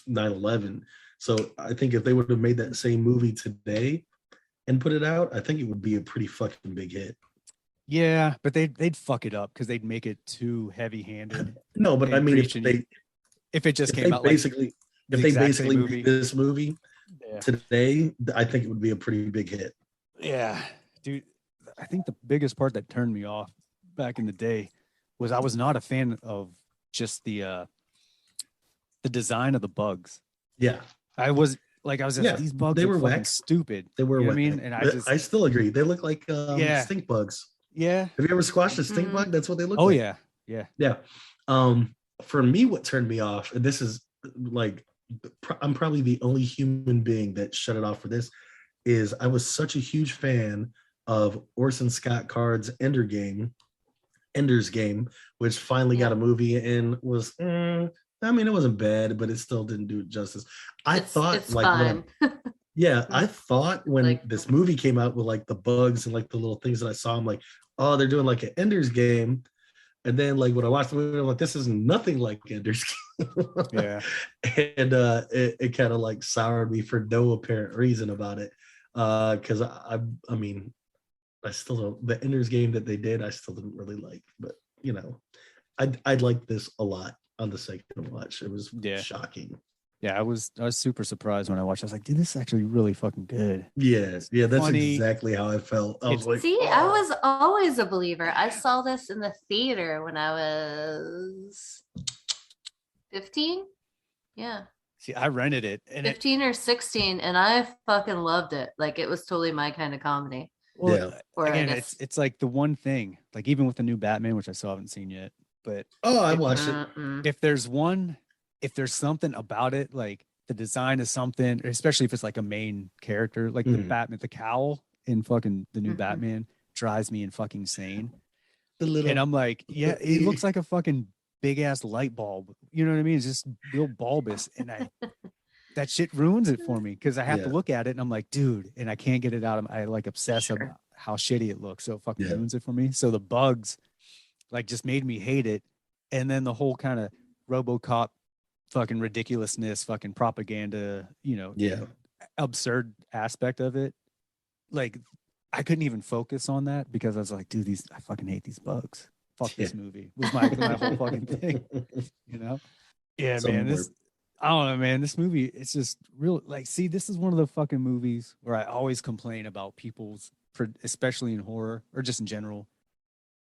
[SPEAKER 8] 9/11. So I think if they would have made that same movie today and put it out, I think it would be a pretty fucking big hit.
[SPEAKER 6] Yeah, but they'd fuck it up because they'd make it too heavy-handed.
[SPEAKER 8] No, but I mean,
[SPEAKER 6] if it just came out
[SPEAKER 8] basically, like if they basically made this movie today, I think it would be a pretty big hit.
[SPEAKER 6] Yeah, dude. I think the biggest part that turned me off back in the day was I was not a fan of just the design of the bugs.
[SPEAKER 8] Yeah,
[SPEAKER 6] I was Like I was just
[SPEAKER 8] Yeah,
[SPEAKER 6] these bugs
[SPEAKER 8] they
[SPEAKER 6] look
[SPEAKER 8] were
[SPEAKER 6] fucking
[SPEAKER 8] whack.
[SPEAKER 6] stupid.
[SPEAKER 8] They were
[SPEAKER 6] You know what
[SPEAKER 8] whack.
[SPEAKER 6] I mean? And
[SPEAKER 8] I still agree. They look like
[SPEAKER 6] Yeah.
[SPEAKER 8] stink bugs.
[SPEAKER 6] yeah.
[SPEAKER 8] Have you ever squashed a stink
[SPEAKER 7] Mhm.
[SPEAKER 8] bug? That's what they look
[SPEAKER 6] Oh
[SPEAKER 8] like.
[SPEAKER 6] yeah. Yeah.
[SPEAKER 8] Yeah. For me, what turned me off, and this is like, I'm probably the only human being that shut it off for this, is I was such a huge fan of Orson Scott Card's Ender's Game, which finally got a movie and was, I mean, it wasn't bad, but it still didn't do it justice. I thought
[SPEAKER 7] it's
[SPEAKER 8] like
[SPEAKER 7] fine.
[SPEAKER 8] I thought when
[SPEAKER 7] Like-
[SPEAKER 8] this movie came out with like the bugs and like the little things that I saw, I'm like, oh, they're doing like an Ender's Game. And then like when I watched the movie, I'm like, this is nothing like Ender's Game.
[SPEAKER 6] Yeah.
[SPEAKER 8] And it kind of like soured me for no apparent reason about it. Because I mean, I still don't, the Ender's Game that they did, I still didn't really like. But you know, I'd like this a lot on the second watch. It was shocking.
[SPEAKER 6] Yeah, I was super surprised when I watched. I was like, dude, this is actually really fucking good.
[SPEAKER 8] Yeah, that's
[SPEAKER 6] funny.
[SPEAKER 8] exactly how I felt. I was like,
[SPEAKER 7] See, I was always a believer. I saw this in the theater when I was 15. Yeah.
[SPEAKER 6] See, I rented it and
[SPEAKER 7] 15 or 16, and I fucking loved it. Like it was totally my kind of comedy.
[SPEAKER 6] well,
[SPEAKER 7] Or I
[SPEAKER 6] again,
[SPEAKER 7] guess-
[SPEAKER 6] it's like the one thing, like even with the new Batman, which I still haven't seen yet, but
[SPEAKER 8] I watched it.
[SPEAKER 6] if there's something about it, like the design is something, especially if it's like a main character, like the Batman, the cowl in fucking the new Batman drives me in fucking insane. And I'm like, yeah, it looks like a fucking big ass light bulb. You know what I mean? It's just real bulbous. And that shit ruins it for me because I have to look at it and I'm like, dude, and I can't get it out of I like obsess about how shitty it looks. So it fucking ruins it for me. So the bugs like just made me hate it. And then the whole kind of RoboCop fucking ridiculousness, fucking propaganda, you know, absurd aspect of it. Like I couldn't even focus on that because I was like, dude, I fucking hate these bugs. Fuck this movie was my whole fucking thing, you know? Yeah, man. I don't know, man. This movie, it's just real. Like, see, this is one of the fucking movies where I always complain about especially in horror or just in general.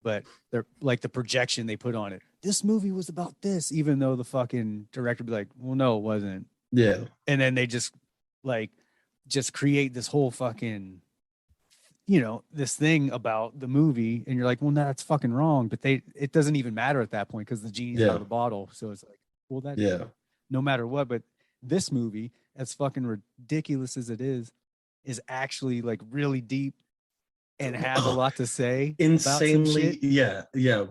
[SPEAKER 6] But they're like the projection they put on it. This movie was about this, even though the fucking director would be like, well, no, it wasn't.
[SPEAKER 8] Yeah.
[SPEAKER 6] And then they just create this whole fucking, you know, this thing about the movie. And you're like, well, no, that's fucking wrong. But it doesn't even matter at that point because the genie's out of the bottle. So it's like, well, no matter what. But this movie, as fucking ridiculous as it is actually like really deep and has a lot to say.
[SPEAKER 8] Insanely,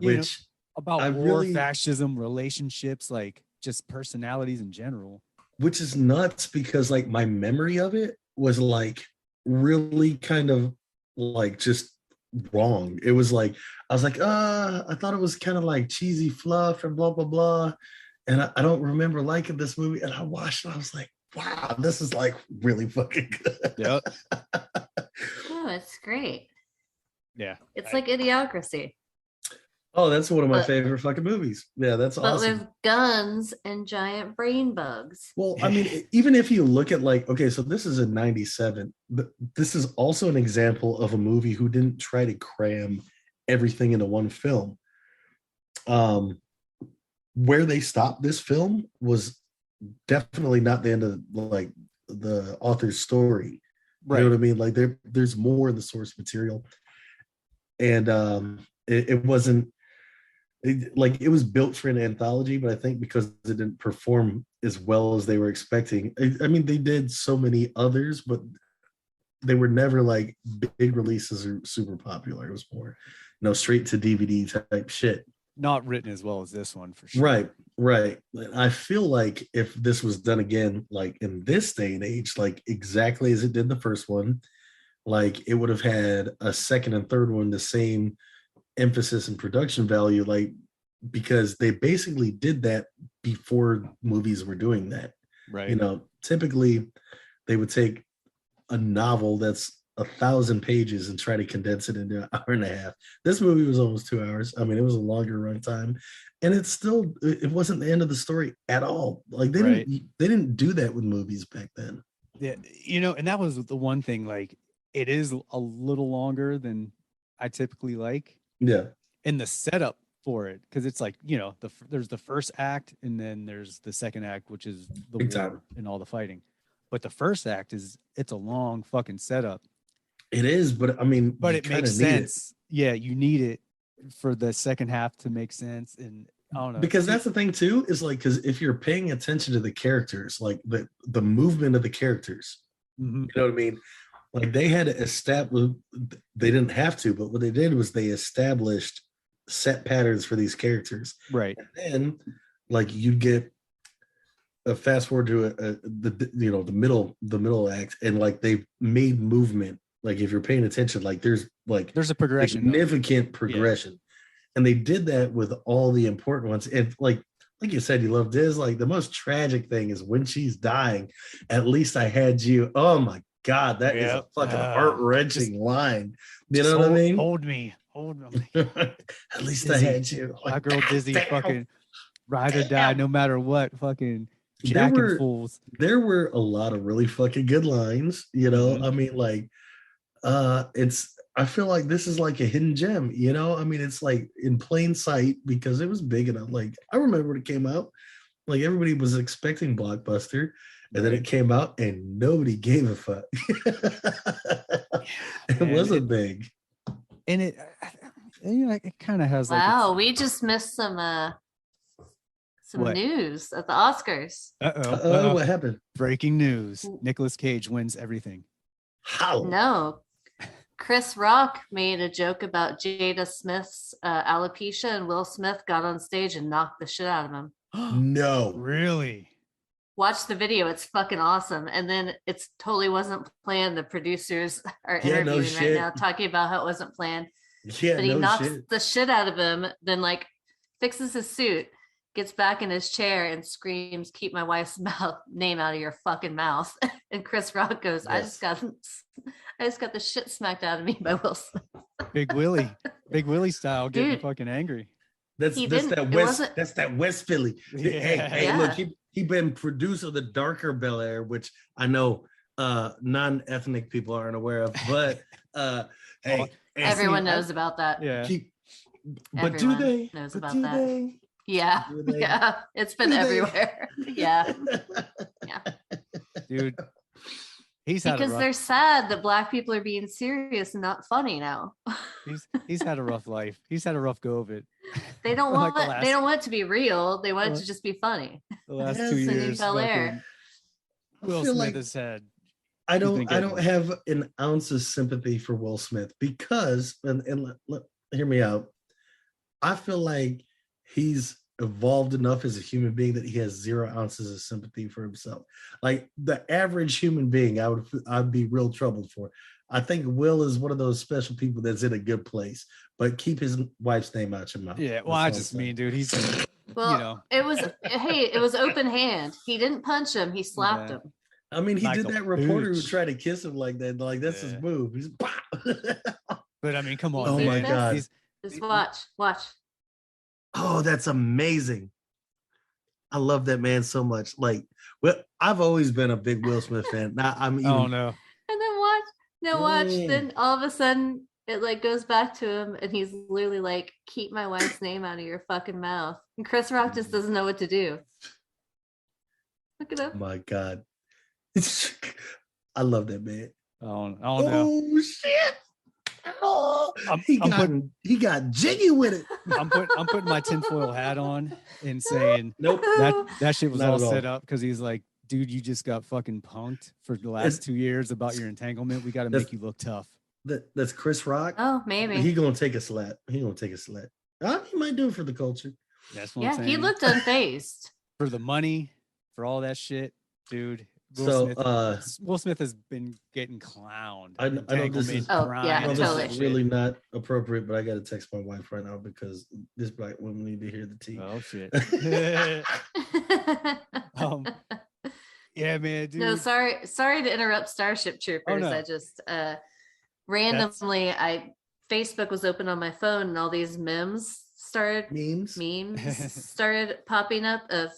[SPEAKER 8] which
[SPEAKER 6] about war, fascism, relationships, like just personalities in general.
[SPEAKER 8] Which is nuts because like my memory of it was like really kind of like just wrong. It was like I was like, I thought it was kind of like cheesy fluff and blah blah blah. And I don't remember liking this movie. And I watched it, I was like, wow, this is like really fucking good.
[SPEAKER 6] Yep.
[SPEAKER 7] Oh, it's great.
[SPEAKER 6] Yeah.
[SPEAKER 7] It's like Idiocracy.
[SPEAKER 8] Oh, that's one of my favorite fucking movies. Yeah, that's awesome.
[SPEAKER 7] But with guns and giant brain bugs.
[SPEAKER 8] Well, I mean, even if you look at like, okay, so this is a 97, but this is also an example of a movie who didn't try to cram everything into one film. Where they stopped this film was definitely not the end of like the author's story. Right. You know what I mean? Like there's more in the source material. And it wasn't it was built for an anthology, but I think because it didn't perform as well as they were expecting. I mean, they did so many others, but they were never like big releases or super popular. It was more, straight to DVD type shit.
[SPEAKER 6] Not written as well as this one for sure.
[SPEAKER 8] Right. I feel like if this was done again, like in this day and age, like exactly as it did the first one, like it would have had a second and third one the same emphasis and production value, like because they basically did that before movies were doing that.
[SPEAKER 6] Right.
[SPEAKER 8] Typically they would take a novel that's 1,000 pages and try to condense it into an hour and a half. This movie was almost 2 hours. I mean, it was a longer runtime, and it wasn't the end of the story at all. Like they didn't do that with movies back then.
[SPEAKER 6] Yeah, and that was the one thing. Like, it is a little longer than I typically like.
[SPEAKER 8] Yeah,
[SPEAKER 6] and the setup for it, because it's like there's the first act, and then there's the second act, which is the war and all the fighting. But the first act it's a long fucking setup.
[SPEAKER 8] It is, but I mean,
[SPEAKER 6] But
[SPEAKER 8] you
[SPEAKER 6] it makes
[SPEAKER 8] kinda need it.
[SPEAKER 6] sense. Yeah, you need it for the second half to make sense. And I don't know.
[SPEAKER 8] Because that's the thing too, is like, because if you're paying attention to the characters, like the movement of the characters,
[SPEAKER 6] Mhm.
[SPEAKER 8] you know what I mean? Like they had to establish, they didn't have to, but what they did was they established set patterns for these characters.
[SPEAKER 6] Right.
[SPEAKER 8] And then like you'd get a fast forward to the middle act, and like they've made movement. Like if you're paying attention, like there's
[SPEAKER 6] a progression.
[SPEAKER 8] significant progression. And they did that with all the important ones. And like you said, you love this. Like the most tragic thing is when she's dying, at least I had you. Oh my God, that is a fucking heart-wrenching line. You know what I mean?
[SPEAKER 6] Hold me.
[SPEAKER 8] At least
[SPEAKER 6] Dizzy.
[SPEAKER 8] I had you.
[SPEAKER 6] My
[SPEAKER 8] Like,
[SPEAKER 6] girl Dizzy
[SPEAKER 8] damn.
[SPEAKER 6] fucking ride or die no matter what. Fucking
[SPEAKER 8] There
[SPEAKER 6] jacking
[SPEAKER 8] were-
[SPEAKER 6] fools.
[SPEAKER 8] There were a lot of really fucking good lines, you know.
[SPEAKER 6] Mhm.
[SPEAKER 8] I mean, like, I feel like this is like a hidden gem, you know. I mean, it's like in plain sight because it was big enough. Like, I remember when it came out, like everybody was expecting Blockbuster, and then it came out and nobody gave a fuck. It
[SPEAKER 6] man,
[SPEAKER 8] wasn't big.
[SPEAKER 6] And it kind of has
[SPEAKER 7] Wow,
[SPEAKER 6] like
[SPEAKER 7] we just missed some
[SPEAKER 6] What?
[SPEAKER 7] news at the Oscars.
[SPEAKER 8] What happened?
[SPEAKER 6] breaking news. Nicolas Cage wins everything.
[SPEAKER 8] How?
[SPEAKER 7] No, Chris Rock made a joke about Jada Smith's alopecia, and Will Smith got on stage and knocked the shit out of him.
[SPEAKER 8] No.
[SPEAKER 6] Really?
[SPEAKER 7] Watch the video; it's fucking awesome. And then it's totally wasn't planned. The producers are
[SPEAKER 8] Yeah, no
[SPEAKER 7] interviewing right
[SPEAKER 8] shit.
[SPEAKER 7] now, talking about how it wasn't planned.
[SPEAKER 8] Yeah,
[SPEAKER 7] But he
[SPEAKER 8] no
[SPEAKER 7] knocks
[SPEAKER 8] shit.
[SPEAKER 7] the shit out of him, then like fixes his suit, gets back in his chair, and screams, "Keep my wife's name out of your fucking mouth!" And Chris Rock goes, "I just got the shit smacked out of me by Will Smith."
[SPEAKER 6] Big Willie style, getting
[SPEAKER 7] Dude.
[SPEAKER 6] fucking angry.
[SPEAKER 8] That's
[SPEAKER 7] He
[SPEAKER 8] that's
[SPEAKER 7] didn't-
[SPEAKER 8] that
[SPEAKER 7] it
[SPEAKER 8] West.
[SPEAKER 7] wasn't-
[SPEAKER 8] That's that West Philly. Hey,
[SPEAKER 6] Yeah.
[SPEAKER 8] look, he been producer of the darker Bel Air, which I know non-ethnic people aren't aware of, but hey,
[SPEAKER 7] Everyone knows about that.
[SPEAKER 6] Yeah.
[SPEAKER 8] but
[SPEAKER 7] Everyone
[SPEAKER 8] do they?
[SPEAKER 7] knows
[SPEAKER 8] But
[SPEAKER 7] about
[SPEAKER 8] do
[SPEAKER 7] that.
[SPEAKER 8] they?
[SPEAKER 7] Yeah,
[SPEAKER 8] Do they?
[SPEAKER 7] yeah, it's been
[SPEAKER 8] Do they?
[SPEAKER 7] everywhere. Yeah,
[SPEAKER 6] Dude. He's had
[SPEAKER 7] because
[SPEAKER 6] a
[SPEAKER 7] they're
[SPEAKER 6] rough,
[SPEAKER 7] sad that Black people are being serious and not funny now.
[SPEAKER 6] he's had a rough life. He's had a rough go of it.
[SPEAKER 7] They don't
[SPEAKER 6] Like
[SPEAKER 7] want
[SPEAKER 6] the
[SPEAKER 7] they
[SPEAKER 6] last-
[SPEAKER 7] don't want it to be real. They want it
[SPEAKER 6] Well,
[SPEAKER 7] to just be funny.
[SPEAKER 6] The last
[SPEAKER 8] Yes,
[SPEAKER 6] 2
[SPEAKER 8] and
[SPEAKER 6] years.
[SPEAKER 7] Bel Air.
[SPEAKER 6] fucking
[SPEAKER 8] I
[SPEAKER 6] Will
[SPEAKER 8] feel
[SPEAKER 6] Smith
[SPEAKER 8] like-
[SPEAKER 6] has had.
[SPEAKER 8] I
[SPEAKER 6] been
[SPEAKER 8] don't
[SPEAKER 6] getting-
[SPEAKER 8] have an ounce of sympathy for Will Smith because hear me out. I feel like he's evolved enough as a human being that he has 0 ounces of sympathy for himself. Like the average human being, I'd be real troubled for. I think Will is one of those special people that's in a good place, but keep his wife's name out your mouth.
[SPEAKER 6] Yeah, well,
[SPEAKER 8] That's
[SPEAKER 6] I
[SPEAKER 8] all
[SPEAKER 6] just
[SPEAKER 8] I'm saying.
[SPEAKER 6] mean, dude, he's
[SPEAKER 7] Well,
[SPEAKER 6] you know.
[SPEAKER 7] it was open hand. He didn't punch him. He slapped
[SPEAKER 6] Yeah.
[SPEAKER 7] him.
[SPEAKER 8] I mean, he
[SPEAKER 6] Like
[SPEAKER 8] did
[SPEAKER 6] a
[SPEAKER 8] that reporter who
[SPEAKER 6] bitch.
[SPEAKER 8] tried to kiss him like that. Like that's his
[SPEAKER 6] Yeah.
[SPEAKER 8] move. He's
[SPEAKER 6] But I mean, come on.
[SPEAKER 8] Oh my
[SPEAKER 6] man.
[SPEAKER 8] God.
[SPEAKER 6] He's-
[SPEAKER 7] Just watch.
[SPEAKER 8] Oh, that's amazing. I love that man so much. Like, well, I've always been a big Will Smith fan. Now I'm even
[SPEAKER 6] oh no.
[SPEAKER 7] And then watch.
[SPEAKER 8] Dang.
[SPEAKER 7] Then all of a sudden it like goes back to him, and he's literally like, "Keep my wife's name out of your fucking mouth." And Chris Rock just doesn't know what to do. Look it up.
[SPEAKER 8] oh my God. I love that man.
[SPEAKER 6] I don't know.
[SPEAKER 8] Oh shit. Oh,
[SPEAKER 6] I'm
[SPEAKER 8] he got jiggy with it.
[SPEAKER 6] I'm putting my tinfoil hat on and saying
[SPEAKER 8] Nope.
[SPEAKER 6] that shit was
[SPEAKER 8] Not
[SPEAKER 6] all
[SPEAKER 8] at all.
[SPEAKER 6] set up because he's like, dude, you just got fucking punked for the last 2 years about your entanglement. We got to make you look tough.
[SPEAKER 8] That's Chris Rock.
[SPEAKER 7] Oh, maybe.
[SPEAKER 8] He gonna take a slap. He might do it for the culture.
[SPEAKER 6] That's what I'm
[SPEAKER 7] Yeah,
[SPEAKER 6] saying.
[SPEAKER 7] he looked unfazed.
[SPEAKER 6] For the money, for all that shit, dude.
[SPEAKER 8] So,
[SPEAKER 6] Will Smith has been getting clowned.
[SPEAKER 8] I know this is-
[SPEAKER 6] Entanglement,
[SPEAKER 7] Oh,
[SPEAKER 6] crime,
[SPEAKER 7] yeah,
[SPEAKER 8] I know
[SPEAKER 6] all
[SPEAKER 8] this
[SPEAKER 7] totally.
[SPEAKER 6] that
[SPEAKER 8] is
[SPEAKER 6] shit.
[SPEAKER 8] really not appropriate, but I got to text my wife right now because this black woman need to hear the tea.
[SPEAKER 6] Oh shit. Yeah, man, dude.
[SPEAKER 7] No, sorry to interrupt Starship Troopers.
[SPEAKER 6] no.
[SPEAKER 7] I just randomly Facebook was open on my phone, and all these memes started
[SPEAKER 8] Memes.
[SPEAKER 7] started popping up of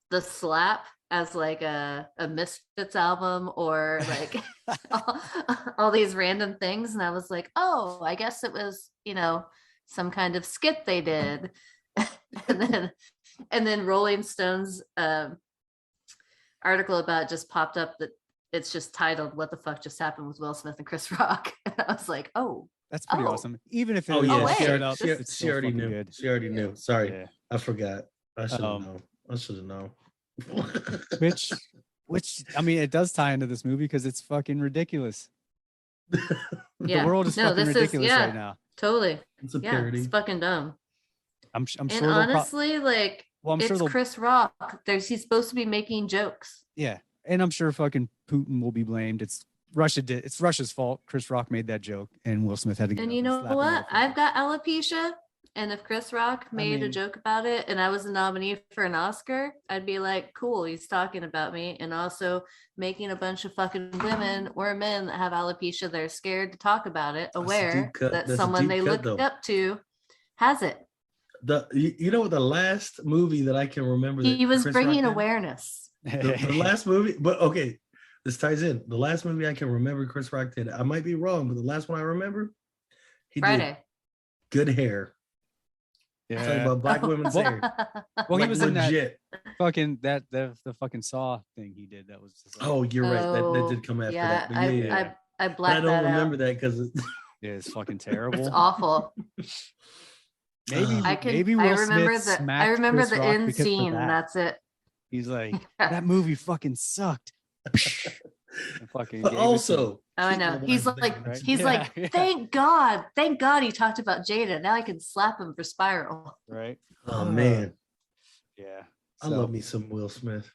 [SPEAKER 7] the slap as like a Misfits album, or like all these random things, and I was like, oh, I guess it was, some kind of skit they did. and then Rolling Stone's article about it just popped up that it's just titled "What the fuck just happened with Will Smith and Chris Rock," and I was like, "Oh,
[SPEAKER 6] That's pretty awesome. Even if it
[SPEAKER 8] Oh
[SPEAKER 6] is
[SPEAKER 8] yeah,
[SPEAKER 7] wait,
[SPEAKER 8] she
[SPEAKER 6] straight
[SPEAKER 8] already,
[SPEAKER 6] up,
[SPEAKER 8] she,
[SPEAKER 6] it's
[SPEAKER 8] she
[SPEAKER 6] still
[SPEAKER 8] already
[SPEAKER 6] fucking
[SPEAKER 8] knew.
[SPEAKER 6] good.
[SPEAKER 8] She already knew. Sorry,
[SPEAKER 6] Yeah.
[SPEAKER 8] I forgot. I should have
[SPEAKER 6] Um,
[SPEAKER 8] known. I should have known.
[SPEAKER 6] Which I mean, it does tie into this movie because it's fucking ridiculous.
[SPEAKER 7] yeah."
[SPEAKER 6] The world is
[SPEAKER 7] no,
[SPEAKER 6] fucking
[SPEAKER 7] this
[SPEAKER 6] ridiculous
[SPEAKER 7] is
[SPEAKER 6] right now.
[SPEAKER 7] totally.
[SPEAKER 8] It's a
[SPEAKER 7] Yeah,
[SPEAKER 8] parody.
[SPEAKER 7] it's fucking dumb.
[SPEAKER 6] I'm
[SPEAKER 7] And
[SPEAKER 6] sure. they'll
[SPEAKER 7] honestly, like,
[SPEAKER 6] I'm
[SPEAKER 7] it's
[SPEAKER 6] sure they'll.
[SPEAKER 7] Chris Rock. He's supposed to be making jokes.
[SPEAKER 6] Yeah, and I'm sure fucking Putin will be blamed. It's Russia's fault. Chris Rock made that joke, and Will Smith had to get
[SPEAKER 7] And
[SPEAKER 6] up
[SPEAKER 7] you know
[SPEAKER 6] slap him
[SPEAKER 7] what?
[SPEAKER 6] motherfucker.
[SPEAKER 7] I've got alopecia. And if Chris Rock made a
[SPEAKER 6] mean-
[SPEAKER 7] joke about it and I was a nominee for an Oscar, I'd be like, cool, he's talking about me. And also making a bunch of fucking women or men that have alopecia that are scared to talk about it,
[SPEAKER 8] a
[SPEAKER 7] aware
[SPEAKER 8] deep cut.
[SPEAKER 7] that
[SPEAKER 8] That's a
[SPEAKER 7] someone
[SPEAKER 8] deep
[SPEAKER 7] they
[SPEAKER 8] cut,
[SPEAKER 7] look
[SPEAKER 8] though.
[SPEAKER 7] up to has it.
[SPEAKER 8] You know what, the last movie that I can remember that
[SPEAKER 7] He was
[SPEAKER 8] Chris
[SPEAKER 7] bringing
[SPEAKER 8] Rock did?
[SPEAKER 7] awareness.
[SPEAKER 8] The last movie, but okay, this ties in. The last movie I can remember Chris Rock did, I might be wrong, but the last one I remember, he
[SPEAKER 7] Friday.
[SPEAKER 8] did Good Hair. Talking
[SPEAKER 6] Yeah.
[SPEAKER 8] about black women's hair.
[SPEAKER 6] Well, he
[SPEAKER 8] Like,
[SPEAKER 6] was in that
[SPEAKER 8] legit.
[SPEAKER 6] fucking the fucking Saw thing he did. That was just like,
[SPEAKER 8] Oh, you're right. That did come after
[SPEAKER 7] yeah,
[SPEAKER 8] that. But yeah.
[SPEAKER 7] I
[SPEAKER 8] But
[SPEAKER 7] blacked
[SPEAKER 8] I don't
[SPEAKER 7] that
[SPEAKER 8] remember
[SPEAKER 7] out.
[SPEAKER 8] that because
[SPEAKER 6] yeah, it's fucking terrible.
[SPEAKER 7] It's awful.
[SPEAKER 6] Maybe
[SPEAKER 7] I
[SPEAKER 6] Will
[SPEAKER 7] remember
[SPEAKER 6] Smith smacked
[SPEAKER 7] I remember
[SPEAKER 6] Chris
[SPEAKER 7] the
[SPEAKER 6] Rock
[SPEAKER 7] end
[SPEAKER 6] because of
[SPEAKER 7] scene, and
[SPEAKER 6] that.
[SPEAKER 7] that's it.
[SPEAKER 6] He's like, that movie fucking sucked. And fucking
[SPEAKER 8] but
[SPEAKER 6] gave it to
[SPEAKER 8] also,
[SPEAKER 6] him,
[SPEAKER 7] Oh, I know.
[SPEAKER 8] people
[SPEAKER 7] He's
[SPEAKER 8] weren't
[SPEAKER 7] like,
[SPEAKER 8] thinking
[SPEAKER 6] right?
[SPEAKER 7] he's
[SPEAKER 6] Yeah,
[SPEAKER 7] like,
[SPEAKER 6] yeah.
[SPEAKER 7] thank God he talked about Jada. Now I can slap him for Spiral.
[SPEAKER 6] right?
[SPEAKER 8] oh man,
[SPEAKER 6] Yeah.
[SPEAKER 8] I love me some Will Smith.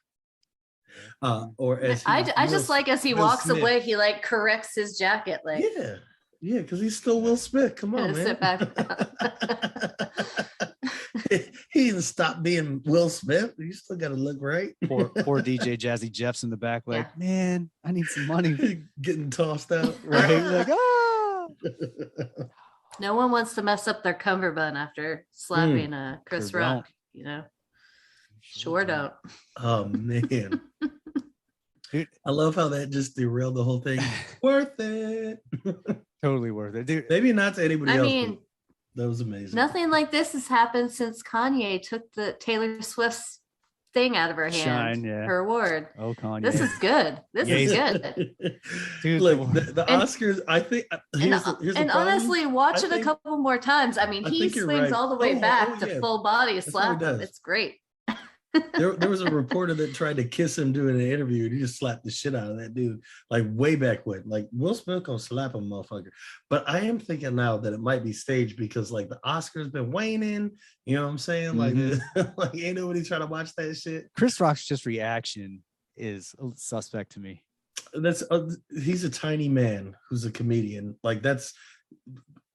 [SPEAKER 6] Yeah.
[SPEAKER 8] Or as
[SPEAKER 7] I just
[SPEAKER 8] Will-
[SPEAKER 7] like as he
[SPEAKER 8] Will
[SPEAKER 7] walks
[SPEAKER 8] Smith.
[SPEAKER 7] away, he like corrects his jacket, like
[SPEAKER 8] yeah, because he's still Will Smith. Come on,
[SPEAKER 7] Gonna
[SPEAKER 8] man.
[SPEAKER 7] sit back.
[SPEAKER 8] He didn't stop being Will Smith. You still got to look right.
[SPEAKER 6] Poor DJ Jazzy Jeff's in the back, like,
[SPEAKER 7] Yeah.
[SPEAKER 6] man, I need some money.
[SPEAKER 8] Getting tossed out.
[SPEAKER 6] Right? Like, ah.
[SPEAKER 7] No one wants to mess up their cummerbund after slapping Chris
[SPEAKER 6] Sure
[SPEAKER 7] Rock,
[SPEAKER 6] don't.
[SPEAKER 7] you know. Sure don't.
[SPEAKER 8] Oh man.
[SPEAKER 6] Dude.
[SPEAKER 8] I love how that just derailed the whole thing. Worth it.
[SPEAKER 6] Totally worth it, dude.
[SPEAKER 8] Maybe not to anybody
[SPEAKER 7] I
[SPEAKER 8] else.
[SPEAKER 7] mean,
[SPEAKER 8] but that was amazing.
[SPEAKER 7] nothing like this has happened since Kanye took the Taylor Swift's thing out of her hand,
[SPEAKER 6] Shine, yeah.
[SPEAKER 7] her award.
[SPEAKER 6] Oh, Kanye.
[SPEAKER 7] This is good. This is good.
[SPEAKER 6] Dude,
[SPEAKER 8] Look, the
[SPEAKER 7] And-
[SPEAKER 8] Oscars, I think here's the
[SPEAKER 7] And
[SPEAKER 8] problem.
[SPEAKER 7] honestly, watch
[SPEAKER 8] I
[SPEAKER 7] it
[SPEAKER 8] think-
[SPEAKER 7] a couple more times. I mean,
[SPEAKER 8] I
[SPEAKER 7] he
[SPEAKER 8] think you're
[SPEAKER 7] swings
[SPEAKER 8] right.
[SPEAKER 7] all the way
[SPEAKER 8] Oh,
[SPEAKER 7] back
[SPEAKER 8] oh,
[SPEAKER 7] to
[SPEAKER 8] yeah.
[SPEAKER 7] full body
[SPEAKER 8] That's how he
[SPEAKER 7] slap him.
[SPEAKER 8] does.
[SPEAKER 7] It's great.
[SPEAKER 8] there was a reporter that tried to kiss him doing an interview, and he just slapped the shit out of that dude, like way back when. Like Will Smith gonna slap him, motherfucker. But I am thinking now that it might be staged because like the Oscars been waning. You know what I'm saying? Like, like ain't nobody trying to watch that shit.
[SPEAKER 6] Chris Rock's just reaction is suspect to me.
[SPEAKER 8] That's he's a tiny man who's a comedian. Like that's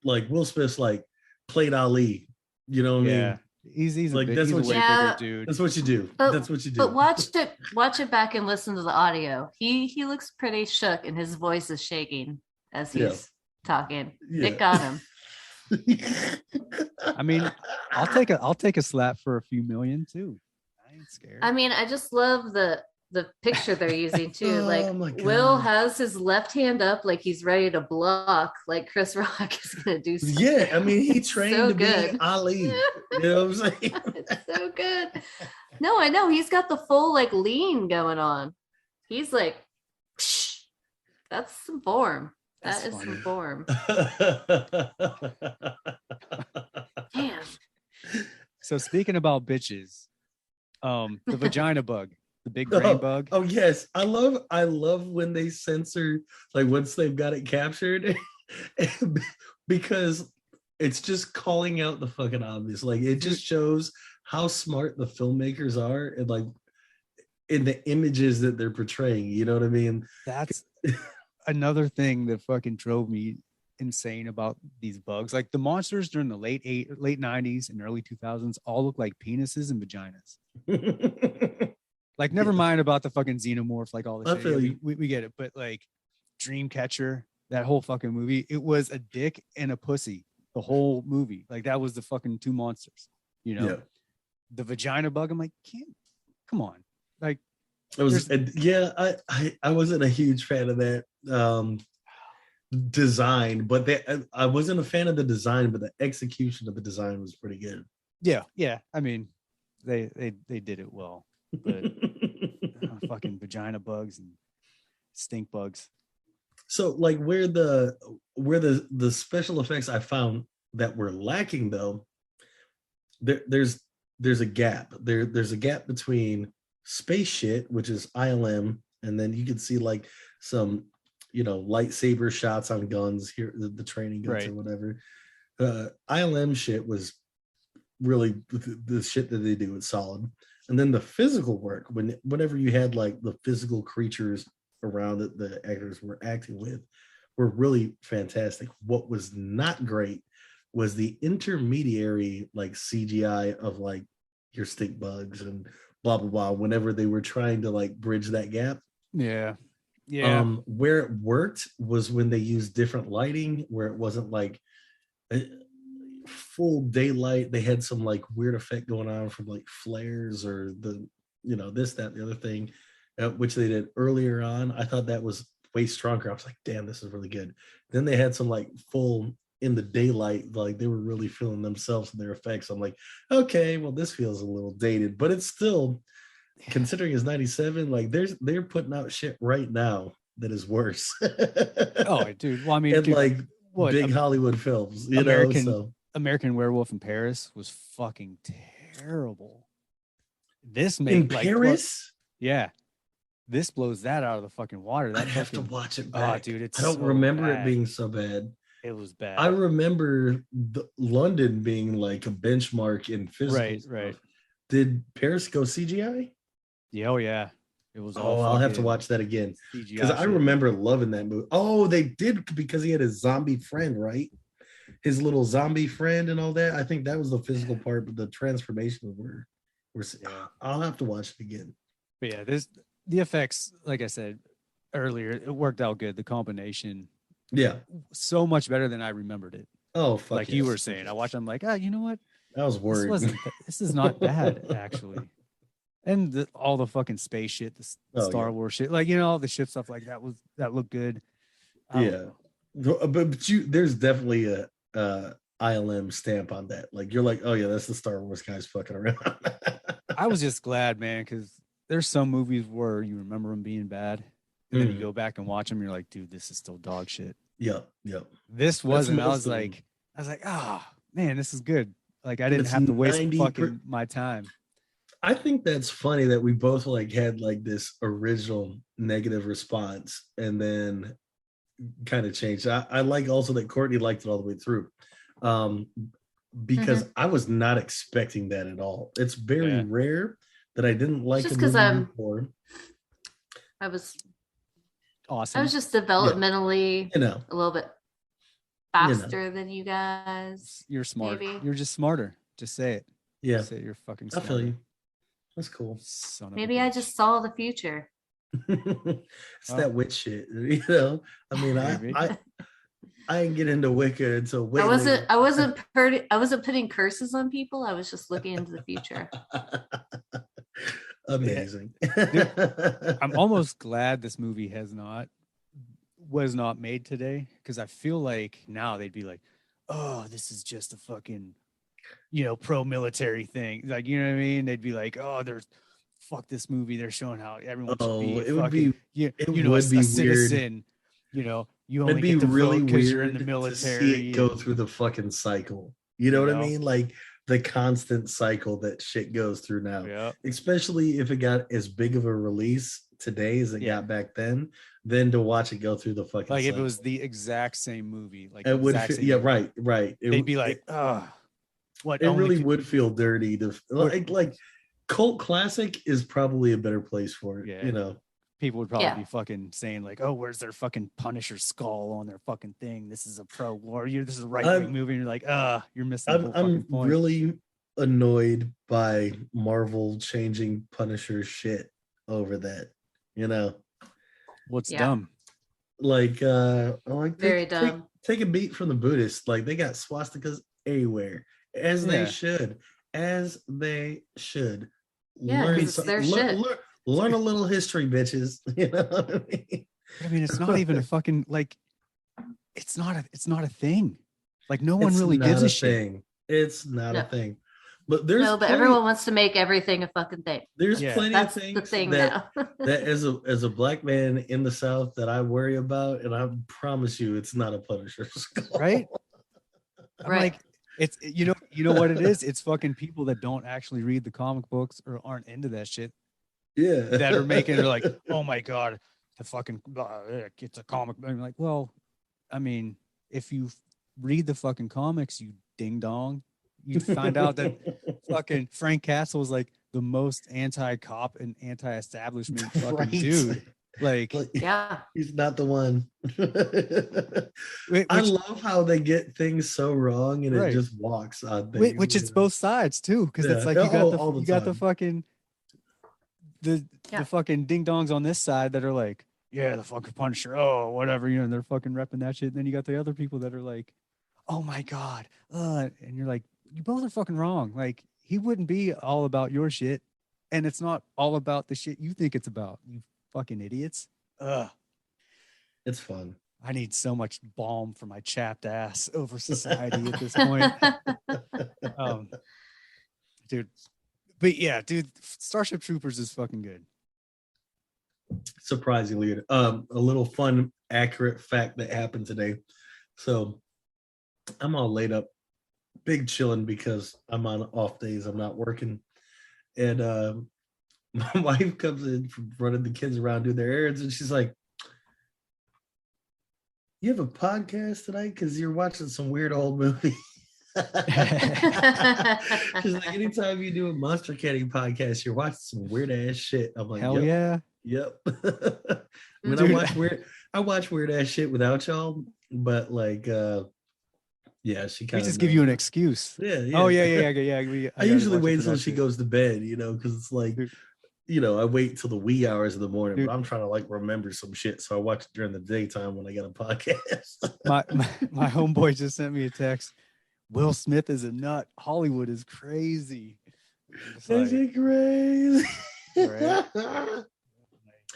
[SPEAKER 8] like Will Smith's like played Ali. You know what I mean?
[SPEAKER 6] He's
[SPEAKER 8] Like,
[SPEAKER 6] a,
[SPEAKER 8] that's
[SPEAKER 6] he's a
[SPEAKER 8] what
[SPEAKER 6] way
[SPEAKER 8] you-
[SPEAKER 7] Yeah.
[SPEAKER 6] bigger dude.
[SPEAKER 8] That's what you do.
[SPEAKER 7] But-
[SPEAKER 8] That's what you do.
[SPEAKER 7] But watch it back and listen to the audio. He looks pretty shook and his voice is shaking as he's
[SPEAKER 8] Yeah.
[SPEAKER 7] talking.
[SPEAKER 8] Yeah.
[SPEAKER 7] It got him.
[SPEAKER 6] I mean, I'll take a slap for a few million too. I ain't scared.
[SPEAKER 7] I mean, I just love the picture they're using too.
[SPEAKER 8] Oh
[SPEAKER 7] Like
[SPEAKER 8] my God.
[SPEAKER 7] Will has his left hand up like he's ready to block, like Chris Rock is gonna do something.
[SPEAKER 8] Yeah, I mean, he trained
[SPEAKER 7] So
[SPEAKER 8] to
[SPEAKER 7] good.
[SPEAKER 8] be Ali. You know what I'm saying?
[SPEAKER 7] It's so good. No, I know he's got the full like lean going on. He's like, psh, that's some form.
[SPEAKER 6] That's
[SPEAKER 7] That is
[SPEAKER 6] funny.
[SPEAKER 7] some form. Damn.
[SPEAKER 6] So speaking about bitches, the vagina bug, the big brain bug.
[SPEAKER 8] Oh yes, I love when they censor like once they've got it captured, because it's just calling out the fucking obvious. Like it just shows how smart the filmmakers are and like in the images that they're portraying. You know what I mean?
[SPEAKER 6] That's another thing that fucking drove me insane about these bugs. Like the monsters during the late 90s and early 2000s all look like penises and vaginas. Like never mind about the fucking xenomorph, like all
[SPEAKER 8] I
[SPEAKER 6] this
[SPEAKER 8] feel
[SPEAKER 6] shit.
[SPEAKER 8] you.
[SPEAKER 6] We get it, but like Dreamcatcher, that whole fucking movie, it was a dick and a pussy. The whole movie, like that was the fucking two monsters. You know,
[SPEAKER 8] Yeah.
[SPEAKER 6] the vagina bug. I'm like, come on, like
[SPEAKER 8] It was I wasn't a huge fan of that design, but I wasn't a fan of the design, but the execution of the design was pretty good.
[SPEAKER 6] yeah. I mean, they did it well, but fucking vagina bugs and stink bugs.
[SPEAKER 8] So like where the special effects I found that were lacking though, there's a gap. There's a gap between space shit, which is ILM, and then you can see like some, lightsaber shots on guns here, the training guns
[SPEAKER 6] Right.
[SPEAKER 8] or whatever. ILM shit was really the shit that they do. It's solid. And then the physical work, whenever you had like the physical creatures around that the actors were acting with, were really fantastic. What was not great was the intermediary like CGI of like your stink bugs and blah blah blah. Whenever they were trying to like bridge that gap,
[SPEAKER 6] Yeah.
[SPEAKER 8] where it worked was when they used different lighting, where it wasn't like full daylight. They had some like weird effect going on from like flares or the this, that, and the other thing, which they did earlier on. I thought that was way stronger. I was like, damn, this is really good. Then they had some like full in the daylight, like they were really feeling themselves and their effects. I'm like, okay, well, this feels a little dated, but it's still, considering it's 97, like they're putting out shit right now that is worse.
[SPEAKER 6] Oh, dude. Well, I mean,
[SPEAKER 8] and
[SPEAKER 6] dude,
[SPEAKER 8] like
[SPEAKER 6] what,
[SPEAKER 8] big Hollywood films,
[SPEAKER 6] American Werewolf in Paris was fucking terrible. This
[SPEAKER 8] in
[SPEAKER 6] made like
[SPEAKER 8] Paris.
[SPEAKER 6] yeah, this blows that out of the fucking water. That
[SPEAKER 8] I have to watch it
[SPEAKER 6] oh,
[SPEAKER 8] back.
[SPEAKER 6] dude, it's
[SPEAKER 8] I don't
[SPEAKER 6] so
[SPEAKER 8] remember
[SPEAKER 6] bad.
[SPEAKER 8] it being so bad.
[SPEAKER 6] It was bad.
[SPEAKER 8] I remember London being like a benchmark in physical
[SPEAKER 6] Right,
[SPEAKER 8] stuff.
[SPEAKER 6] right.
[SPEAKER 8] Did Paris go CGI?
[SPEAKER 6] Yeah, oh yeah. It was
[SPEAKER 8] Oh,
[SPEAKER 6] all
[SPEAKER 8] I'll have to
[SPEAKER 6] fucking
[SPEAKER 8] watch that again
[SPEAKER 6] CGI
[SPEAKER 8] because I
[SPEAKER 6] shit.
[SPEAKER 8] remember loving that movie. Oh, they did, because he had a zombie friend, right? His little zombie friend and all that. I think that was the physical part, but the transformations were
[SPEAKER 6] Yeah.
[SPEAKER 8] I'll have to watch it again.
[SPEAKER 6] But yeah, the effects, like I said earlier, it worked out good. The combination,
[SPEAKER 8] Yeah.
[SPEAKER 6] so much better than I remembered it.
[SPEAKER 8] Oh, fuck
[SPEAKER 6] like you were saying. I watched. I'm like, you know what?
[SPEAKER 8] I was worried.
[SPEAKER 6] This is not bad actually. And all the fucking space shit, the Star Wars shit, like all the ship stuff like that looked good.
[SPEAKER 8] Yeah, but there's definitely a ILM stamp on that. Like you're like, oh yeah, that's the Star Wars guys fucking around.
[SPEAKER 6] I was just glad, man, because there's some movies where you remember them being bad, and then you go back and watch them, you're like, dude, this is still dog shit.
[SPEAKER 8] Yep.
[SPEAKER 6] This wasn't. I was like, man, this is good. Like I didn't have to waste fucking my time.
[SPEAKER 8] I think that's funny that we both like had like this original negative response and then kind of changed. I like also that Courtney liked it all the way through, because I was not expecting that at all. It's very rare that I didn't like
[SPEAKER 7] just
[SPEAKER 8] a
[SPEAKER 7] because
[SPEAKER 8] movie before.
[SPEAKER 7] I was
[SPEAKER 6] awesome.
[SPEAKER 7] I was just developmentally
[SPEAKER 8] a
[SPEAKER 7] little bit faster than you guys.
[SPEAKER 6] You're smart.
[SPEAKER 7] Maybe.
[SPEAKER 6] You're just smarter. Just say it.
[SPEAKER 8] Yeah.
[SPEAKER 6] Just say you're fucking smarter.
[SPEAKER 8] I feel you. That's cool.
[SPEAKER 7] Maybe I just saw the future.
[SPEAKER 8] It's that witch shit, I mean, I didn't get into Wicca until way
[SPEAKER 7] I wasn't putting curses on people. I was just looking into the future.
[SPEAKER 8] Amazing.
[SPEAKER 6] I'm almost glad this movie was not made today, because I feel like now they'd be like, oh, this is just a fucking pro-military thing, like, you know what I mean? They'd be like, oh, fuck this movie, they're showing how everyone should be
[SPEAKER 8] it would be
[SPEAKER 6] a citizen, you only get to
[SPEAKER 8] really
[SPEAKER 6] vote because you're
[SPEAKER 8] weird
[SPEAKER 6] in the military.
[SPEAKER 8] to see it go through the fucking cycle, what I mean? Like the constant cycle that shit goes through now, especially if it got as big of a release today as it got back then to watch it go through the fucking
[SPEAKER 6] like
[SPEAKER 8] cycle.
[SPEAKER 6] If it was the exact same movie, like
[SPEAKER 8] it would right
[SPEAKER 6] they'd be like, what?
[SPEAKER 8] It really would feel dirty to like cult classic is probably a better place for it.
[SPEAKER 6] People would probably be fucking saying like, oh, where's their fucking Punisher skull on their fucking thing? This is a pro-war. This is a right-wing movie. And you're like, you're missing the whole fucking point.
[SPEAKER 8] Really annoyed by Marvel changing Punisher shit over that.
[SPEAKER 6] What's dumb?
[SPEAKER 8] Like
[SPEAKER 7] Very dumb.
[SPEAKER 8] Take a beat from the Buddhists. Like they got swastikas everywhere, as they should.
[SPEAKER 7] Yeah, it's their shit.
[SPEAKER 8] Learn a little history, bitches. You know what I mean?
[SPEAKER 6] I mean, it's not even a fucking like. It's not a thing. Like no one really gives a shit.
[SPEAKER 8] It's not a thing. But there's
[SPEAKER 7] No, but everyone wants to make everything a fucking thing.
[SPEAKER 8] There's
[SPEAKER 6] Yeah.
[SPEAKER 8] plenty
[SPEAKER 7] That's
[SPEAKER 8] of things
[SPEAKER 7] the thing
[SPEAKER 8] that
[SPEAKER 7] now.
[SPEAKER 8] that as a black man in the South that I worry about, and I promise you, it's not a Punisher skull.
[SPEAKER 6] Right? I'm
[SPEAKER 7] Right.
[SPEAKER 6] like, it's you know what it is? It's fucking people that don't actually read the comic books or aren't into that shit
[SPEAKER 8] Yeah,
[SPEAKER 6] that are making it like, oh my god, the fucking it's a comic. I'm like, well, I mean, if you read the fucking comics, you ding dong, you'd find out that fucking Frank Castle is like the most anti-cop and anti-establishment fucking
[SPEAKER 8] Right.
[SPEAKER 6] dude. Like,
[SPEAKER 7] Yeah.
[SPEAKER 8] he's not the one.
[SPEAKER 6] which,
[SPEAKER 8] I love how they get things so wrong and
[SPEAKER 6] Right.
[SPEAKER 8] it just walks on things.
[SPEAKER 6] which it's both sides too, because it's
[SPEAKER 8] Yeah.
[SPEAKER 6] like you got
[SPEAKER 8] All the
[SPEAKER 6] you got the
[SPEAKER 8] time.
[SPEAKER 6] fucking the
[SPEAKER 7] Yeah.
[SPEAKER 6] fucking ding dongs on this side that are like, yeah, the fucking Punisher, oh whatever, and they're fucking repping that shit. And then you got the other people that are like, oh my god, and you're like, you both are fucking wrong. Like, he wouldn't be all about your shit, and it's not all about the shit you think it's about. You fucking idiots.
[SPEAKER 8] It's fun.
[SPEAKER 6] I need so much balm for my chapped ass over society at this point. Dude. But yeah, dude, Starship Troopers is fucking good.
[SPEAKER 8] Surprisingly, a little fun, accurate fact that happened today. So I'm all laid up, big chilling because I'm on off days. I'm not working, and my wife comes in from running the kids around doing their errands, and she's like, "You have a podcast tonight because you're watching some weird old movie." She's like, anytime you do a Monster Candy podcast, you're watching some weird ass shit. I'm like,
[SPEAKER 6] hell
[SPEAKER 8] yep,
[SPEAKER 6] yeah.
[SPEAKER 8] yep. I mean,
[SPEAKER 6] Dude.
[SPEAKER 8] I watch weird ass shit without y'all, but like, yeah, she
[SPEAKER 6] We
[SPEAKER 8] kind of
[SPEAKER 6] just give you an excuse.
[SPEAKER 8] Yeah.
[SPEAKER 6] Oh yeah.
[SPEAKER 8] I usually wait until she goes to bed, because it's like,
[SPEAKER 6] Dude.
[SPEAKER 8] I wait till the wee hours of the morning,
[SPEAKER 6] Dude.
[SPEAKER 8] but I'm trying to like remember some shit, so I watch it during the daytime when I got a podcast.
[SPEAKER 6] my homeboy just sent me a text. Will Smith is a nut. Hollywood is crazy. It's
[SPEAKER 8] Is
[SPEAKER 6] like,
[SPEAKER 8] it crazy?
[SPEAKER 6] Right?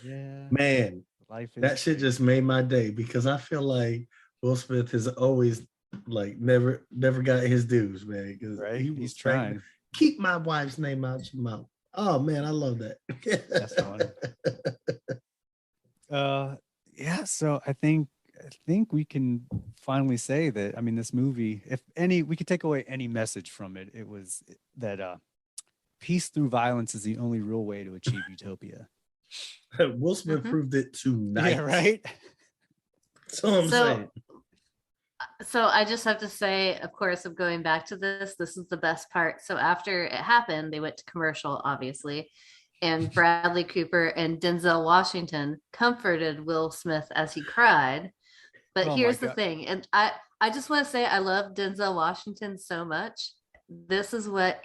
[SPEAKER 6] Yeah,
[SPEAKER 8] Man,
[SPEAKER 6] life is
[SPEAKER 8] that shit just made my day because I feel like Will Smith has always like never got his dues, man. Because
[SPEAKER 6] right.
[SPEAKER 8] he was
[SPEAKER 6] He's trying.
[SPEAKER 8] Keep my wife's name out your mouth. Oh man, I love that.
[SPEAKER 6] That's fun. Yeah. So I think we can finally say that. I mean, this movie, if we could take away any message from it, it was that peace through violence is the only real way to achieve utopia.
[SPEAKER 8] Will Smith proved it tonight.
[SPEAKER 6] Yeah, right.
[SPEAKER 8] That's all I'm saying.
[SPEAKER 7] So I just have to say, of course, of going back to this is the best part. So after it happened, they went to commercial, obviously, and Bradley Cooper and Denzel Washington comforted Will Smith as he cried. But
[SPEAKER 6] Oh my
[SPEAKER 7] here's the
[SPEAKER 6] God.
[SPEAKER 7] thing, and I just want to say I love Denzel Washington so much. This is what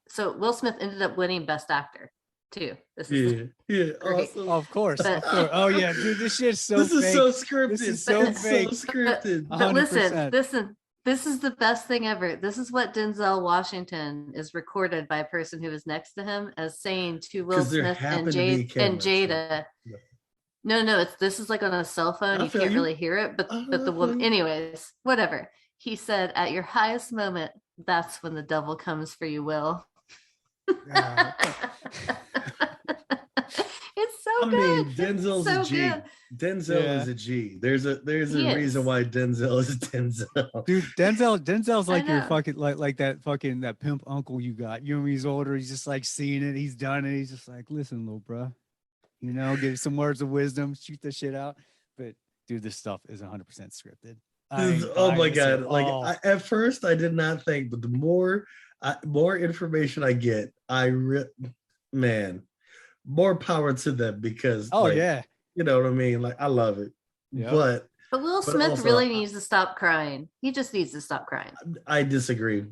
[SPEAKER 7] so Will Smith ended up winning Best Actor too. This is
[SPEAKER 8] Yeah,
[SPEAKER 7] great.
[SPEAKER 8] awesome.
[SPEAKER 6] Of course.
[SPEAKER 7] But-
[SPEAKER 6] Oh yeah, dude, this shit's so
[SPEAKER 8] This is
[SPEAKER 6] fake.
[SPEAKER 8] so scripted.
[SPEAKER 6] This is so
[SPEAKER 8] It's
[SPEAKER 6] fake.
[SPEAKER 8] scripted.
[SPEAKER 7] But listen,
[SPEAKER 6] 100%.
[SPEAKER 7] this is the best thing ever. This is what Denzel Washington is recorded by a person who was next to him as saying to Will
[SPEAKER 8] 'Cause there
[SPEAKER 7] Smith
[SPEAKER 8] happened
[SPEAKER 7] and
[SPEAKER 8] to be a camera,
[SPEAKER 7] Jada.
[SPEAKER 8] so-
[SPEAKER 7] No, this is like on a cell phone.
[SPEAKER 8] I
[SPEAKER 7] You
[SPEAKER 8] feel
[SPEAKER 7] can't
[SPEAKER 8] you.
[SPEAKER 7] really hear it, but
[SPEAKER 8] I
[SPEAKER 7] the
[SPEAKER 8] feel
[SPEAKER 7] woman,
[SPEAKER 8] you.
[SPEAKER 7] anyways, whatever. He said, "At your highest moment, that's when the devil comes for you, Will."
[SPEAKER 6] Yeah.
[SPEAKER 7] It's so
[SPEAKER 8] I
[SPEAKER 7] good.
[SPEAKER 8] mean, Denzel's
[SPEAKER 7] so
[SPEAKER 8] a G.
[SPEAKER 7] good.
[SPEAKER 8] Denzel
[SPEAKER 6] Yeah.
[SPEAKER 8] is a G. There's a
[SPEAKER 7] He is.
[SPEAKER 8] reason why Denzel is Denzel.
[SPEAKER 6] Dude, Denzel's like your
[SPEAKER 7] know.
[SPEAKER 6] fucking like that pimp uncle you got. You know, when he's older, he's just like seeing it, he's done it. He's just like, listen, little bruh, give some words of wisdom, shoot the shit out. But dude, this stuff is 100% scripted.
[SPEAKER 8] Oh my god! At first, I did not think, but the more information I get, man, more power to them because.
[SPEAKER 6] Yeah,
[SPEAKER 8] you know what I mean. Like I love it,
[SPEAKER 6] Yep.
[SPEAKER 8] but
[SPEAKER 7] Will
[SPEAKER 8] But
[SPEAKER 7] Smith
[SPEAKER 8] also-
[SPEAKER 7] really needs to stop crying. He just needs to stop crying.
[SPEAKER 8] I disagree.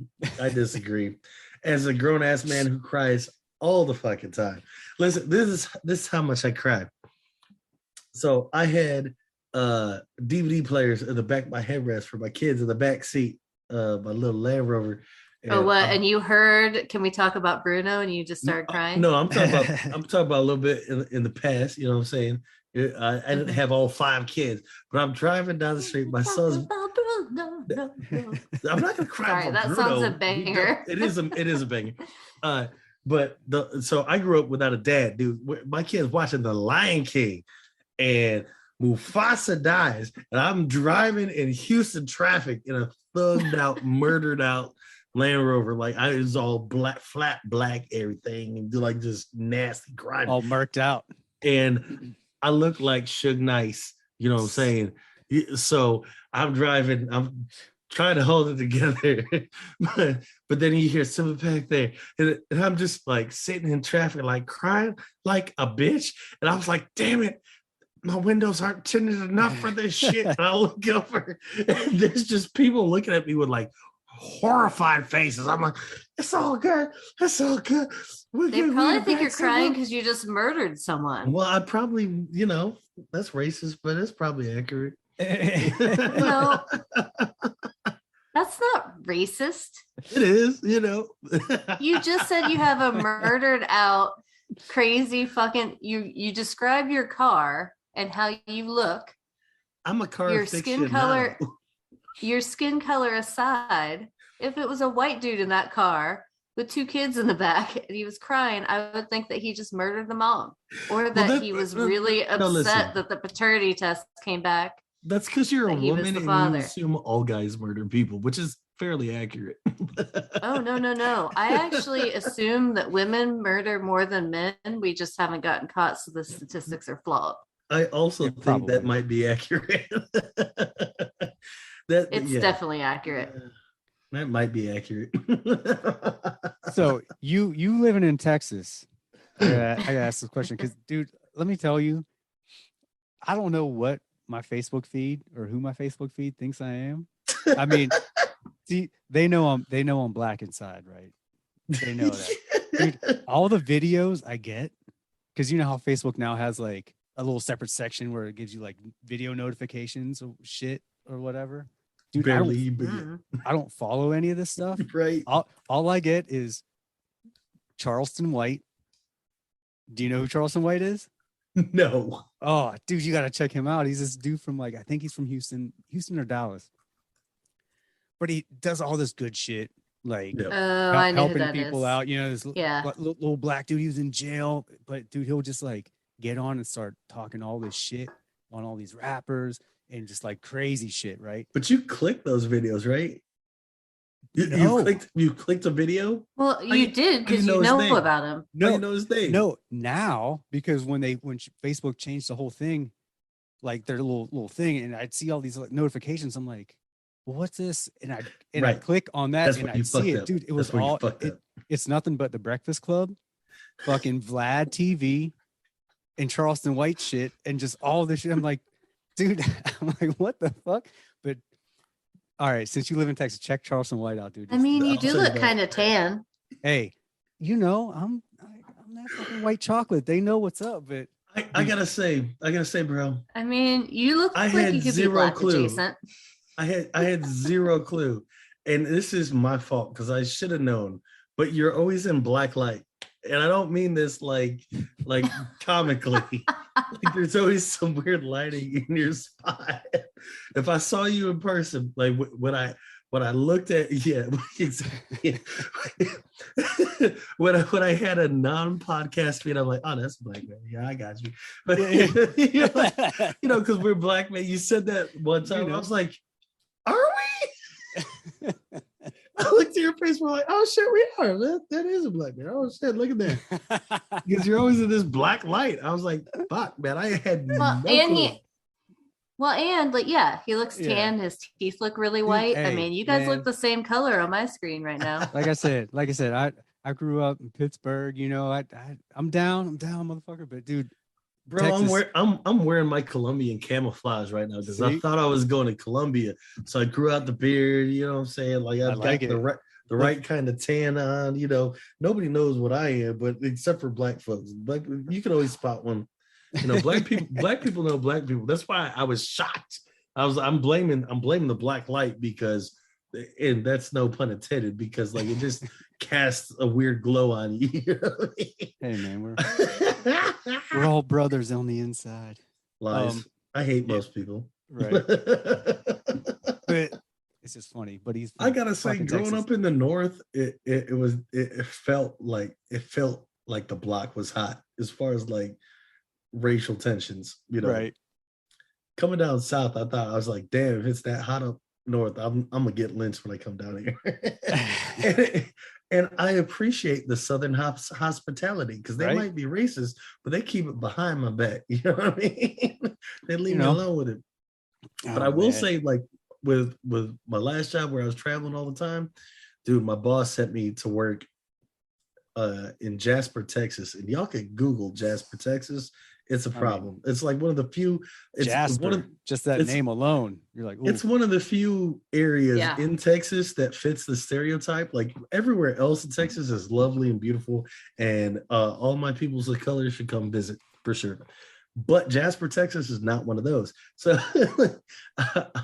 [SPEAKER 8] As a grown ass man who cries all the fucking time. Listen, this is how much I cry. So I had DVD players in the back of my headrest for my kids in the back seat, my little Land Rover.
[SPEAKER 7] Oh, what? And you heard? Can we talk about Bruno? And you just started crying.
[SPEAKER 8] No, I'm talking about a little bit in the past. You know what I'm saying? I didn't have all 5 kids, but I'm driving down the street. My son's
[SPEAKER 7] no.
[SPEAKER 8] I'm not gonna cry.
[SPEAKER 7] Sorry,
[SPEAKER 8] for
[SPEAKER 7] that
[SPEAKER 8] Bruno.
[SPEAKER 7] song's a
[SPEAKER 8] We
[SPEAKER 7] banger.
[SPEAKER 8] don't- it is a banger. But so I grew up without a dad, dude. My kid's watching The Lion King, and Mufasa dies, and I'm driving in Houston traffic in a thugged out, murdered out Land Rover. Like I was all black, flat black, everything, and like just nasty, grimy,
[SPEAKER 6] All murked out.
[SPEAKER 8] and I look like Suge Nice. You know what I'm saying? So I'm driving. I'm trying to hold it together, but then you hear Sympathetic there, and I'm just like sitting in traffic, like crying like a bitch. And I was like, "Damn it, my windows aren't tinted enough for this shit." And I look over, and there's just people looking at me with like horrified faces. I'm like, "It's all good. It's all good."
[SPEAKER 7] They probably think you're crying because you just murdered someone.
[SPEAKER 8] Well, I probably, that's racist, but it's probably accurate.
[SPEAKER 7] No, that's not racist.
[SPEAKER 8] It is,
[SPEAKER 7] You just said you have a murdered out, crazy fucking. You describe your car and how you look.
[SPEAKER 8] I'm a car
[SPEAKER 7] Your
[SPEAKER 8] fiction
[SPEAKER 7] skin color,
[SPEAKER 8] now.
[SPEAKER 7] your skin color aside, if it was a white dude in that car with 2 kids in the back and he was crying, I would think that he just murdered the mom, or that he was really upset that the paternity test came back.
[SPEAKER 8] That's because you're a
[SPEAKER 7] that he was
[SPEAKER 8] woman
[SPEAKER 7] the
[SPEAKER 8] and
[SPEAKER 7] father.
[SPEAKER 8] you assume all guys murder people, which is fairly accurate.
[SPEAKER 7] Oh, no. I actually assume that women murder more than men. We just haven't gotten caught, so the statistics are flawed.
[SPEAKER 8] I also think
[SPEAKER 6] probably.
[SPEAKER 8] that might be accurate.
[SPEAKER 7] It's definitely accurate.
[SPEAKER 8] That might be accurate.
[SPEAKER 6] So you living in Texas, I gotta ask this question because, dude, let me tell you, I don't know what my Facebook feed or who my Facebook feed thinks I am. I mean, see, they know I'm black inside, right? They know that. Dude, all the videos I get, because you know how Facebook now has like a little separate section where it gives you like video notifications or shit or whatever. Dude,
[SPEAKER 8] Barely,
[SPEAKER 6] I don't follow any of this stuff.
[SPEAKER 8] right?
[SPEAKER 6] All I get is Charleston White. Do you know who Charleston White is?
[SPEAKER 8] No.
[SPEAKER 6] Oh, dude, you gotta check him out. He's this dude from I think he's from Houston or Dallas. But he does all this good shit, like
[SPEAKER 7] I know who
[SPEAKER 6] helping
[SPEAKER 7] that
[SPEAKER 6] people
[SPEAKER 7] is.
[SPEAKER 6] out. This little black dude. He was in jail, but dude, he'll just like get on and start talking all this shit on all these rappers and just like crazy shit, right?
[SPEAKER 8] But you clicked those videos, right? You clicked a video?
[SPEAKER 7] Well, you did because you know about him.
[SPEAKER 8] No, you know his name.
[SPEAKER 6] No, now because when Facebook changed the whole thing, like their little thing, and I'd see all these like, notifications. I'm like, well, what's this? And I click on that and I see it, dude. It was all it's nothing but the Breakfast Club, fucking Vlad TV, and Charleston White shit, and just all this shit. I'm like, dude, I'm like, what the fuck? But all right, since you live in Texas, check Charleston White out, dude.
[SPEAKER 7] I mean, you do look kind of tan.
[SPEAKER 6] Hey, I'm that fucking white chocolate. They know what's up, but
[SPEAKER 8] I gotta say, bro.
[SPEAKER 7] I mean, you look like
[SPEAKER 8] had
[SPEAKER 7] you could be
[SPEAKER 8] zero
[SPEAKER 7] black
[SPEAKER 8] clue.
[SPEAKER 7] adjacent.
[SPEAKER 8] I had zero clue, and this is my fault because I should have known. But you're always in black light, and I don't mean this like comically. Like there's always some weird lighting in your spot. If I saw you in person, like when I looked at exactly. when I had a non-podcast feed, I'm like, oh, that's black man. Yeah, I got you. But because we're black man. You said that one time. I was like, are we? I looked at your face. We're like, oh shit, we are. That is a black man. Oh shit, look at that. Because you're always in this black light. I was like, fuck, man. I had no clue.
[SPEAKER 7] He looks tan. His teeth look really white.
[SPEAKER 6] Hey,
[SPEAKER 7] I mean, you guys look the same color on my screen right now.
[SPEAKER 6] Like I said, I grew up in Pittsburgh. I'm down, motherfucker. But dude,
[SPEAKER 8] bro,
[SPEAKER 6] Texas,
[SPEAKER 8] I'm wearing my Colombian camouflage right now because I thought I was going to Colombia, so I grew out the beard. You know what I'm saying? Like I've got the right kind of tan on. Nobody knows what I am, but except for black folks, you can always spot one. Black people know black people. That's why I was shocked. I'm blaming the black light because, and that's no pun intended, because like it just casts a weird glow on you.
[SPEAKER 6] Hey man, we're all brothers on the inside.
[SPEAKER 8] Lies. I hate most people.
[SPEAKER 6] Right. But it's just funny. But he's
[SPEAKER 8] I
[SPEAKER 6] from
[SPEAKER 8] gotta say,
[SPEAKER 6] fucking
[SPEAKER 8] growing
[SPEAKER 6] Texas.
[SPEAKER 8] up in the North, it felt like the block was hot as far as like racial tensions.
[SPEAKER 6] Right.
[SPEAKER 8] Coming down south, I thought I was like, damn, if it's that hot up north, I'm gonna get lynched when I come down here. and I appreciate the Southern hospitality because they
[SPEAKER 6] Right.
[SPEAKER 8] might be racist, but they keep it behind my back. You know what I mean? They leave me alone with it. But I will say, like with my last job where I was traveling all the time, dude, my boss sent me to work in Jasper, Texas, and y'all can Google Jasper, Texas. It's a problem. It's like one of the few. It's
[SPEAKER 6] Jasper,
[SPEAKER 8] one of
[SPEAKER 6] just that name alone, you're like, ooh.
[SPEAKER 8] It's one of the few areas
[SPEAKER 7] Yeah.
[SPEAKER 8] in Texas that fits the stereotype. Like everywhere else in Texas is lovely and beautiful, and all my peoples of color should come visit for sure. But Jasper, Texas is not one of those. So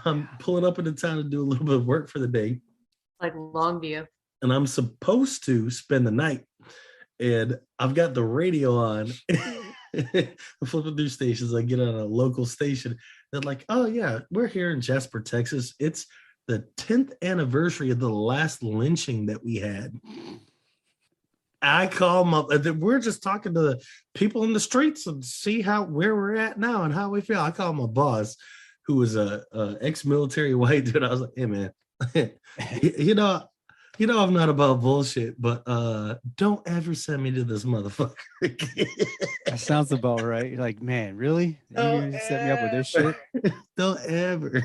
[SPEAKER 8] I'm pulling up into town to do a little bit of work for the day.
[SPEAKER 7] Like Longview.
[SPEAKER 8] And I'm supposed to spend the night. And I've got the radio on. I'm flipping through stations. I get on a local station. They're like, oh, yeah, we're here in Jasper, Texas. It's the 10th anniversary of the last lynching that we had. I call them up. We're just talking to the people in the streets and see where we're at now and how we feel. I call my boss, who was a ex-military white dude. I was like, hey, man, you know I'm not about bullshit, but don't ever send me to this motherfucker again.
[SPEAKER 6] That sounds about right. You're like, man, really? You set me up with this shit?
[SPEAKER 8] Don't ever.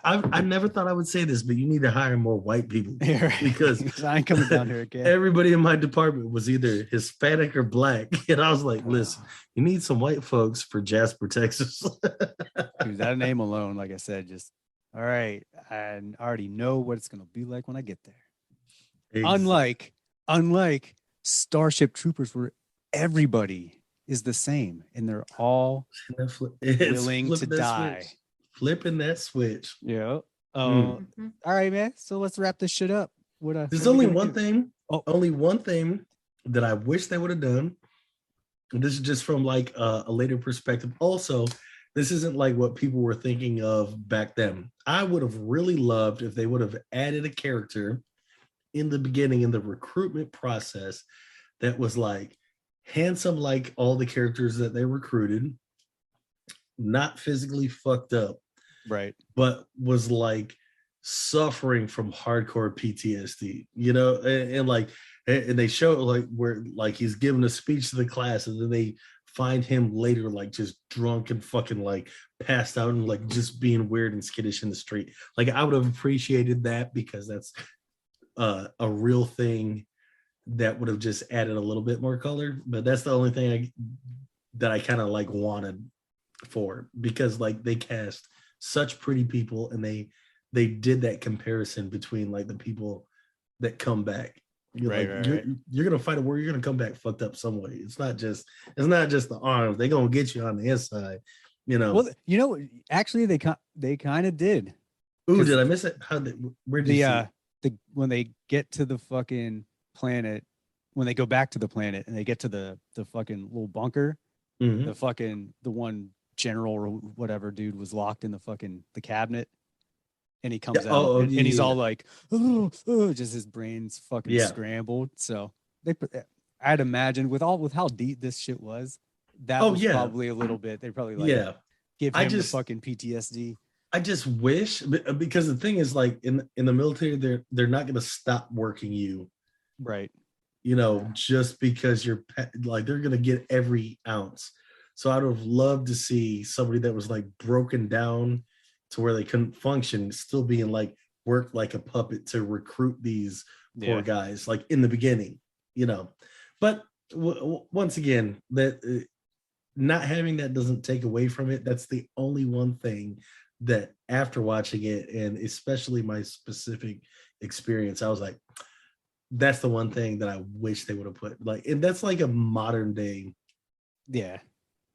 [SPEAKER 8] I never thought I would say this, but you need to hire more white people because
[SPEAKER 6] I ain't coming down here again.
[SPEAKER 8] Everybody in my department was either Hispanic or black. And I was like, listen, you need some white folks for Jasper, Texas.
[SPEAKER 6] Dude, that name alone, like I said, just all right. I already know what it's gonna be like when I get there. Exactly. Unlike Starship Troopers, where everybody is the same and they're all willing to die.
[SPEAKER 8] Flipping that switch.
[SPEAKER 6] Yeah. All right, man. So let's wrap this shit up.
[SPEAKER 8] There's only one thing. Only one thing that I wish they would have done. And this is just from like a later perspective. Also, this isn't like what people were thinking of back then. I would have really loved if they would have added a character in the beginning in the recruitment process that was like handsome, like all the characters that they recruited, not physically fucked up,
[SPEAKER 6] right?
[SPEAKER 8] But was like suffering from hardcore PTSD, and they show like where like he's giving a speech to the class, and then they find him later like just drunk and fucking like passed out and like just being weird and skittish in the street. Like I would have appreciated that because that's a real thing that would have just added a little bit more color. But that's the only thing that I kind of like wanted for, because like they cast such pretty people and they did that comparison between like the people that come back. You're gonna fight a war. You're gonna come back fucked up some way. It's not just the arms. They're gonna get you on the inside.
[SPEAKER 6] Well, actually, they kind of did.
[SPEAKER 8] Ooh, did I miss it? Where did you see?
[SPEAKER 6] When they get to the fucking planet, when they go back to the planet and they get to the fucking little bunker, the one general or whatever dude was locked in the cabinet. And he comes out and he's all like, oh, just his brain's fucking scrambled. So I'd imagine with how deep this shit was, that was probably a little bit. They probably give him the fucking PTSD.
[SPEAKER 8] I just wish, because the thing is, like in the military, they're not going to stop working you,
[SPEAKER 6] right?
[SPEAKER 8] Just because you're like they're going to get every ounce. So I would have loved to see somebody that was like broken down to where they couldn't function, still being like worked like a puppet to recruit these poor guys, like in the beginning, But once again, that not having that doesn't take away from it. That's the only one thing that after watching it, and especially my specific experience, I was like, that's the one thing that I wish they would have put like, and that's like a modern day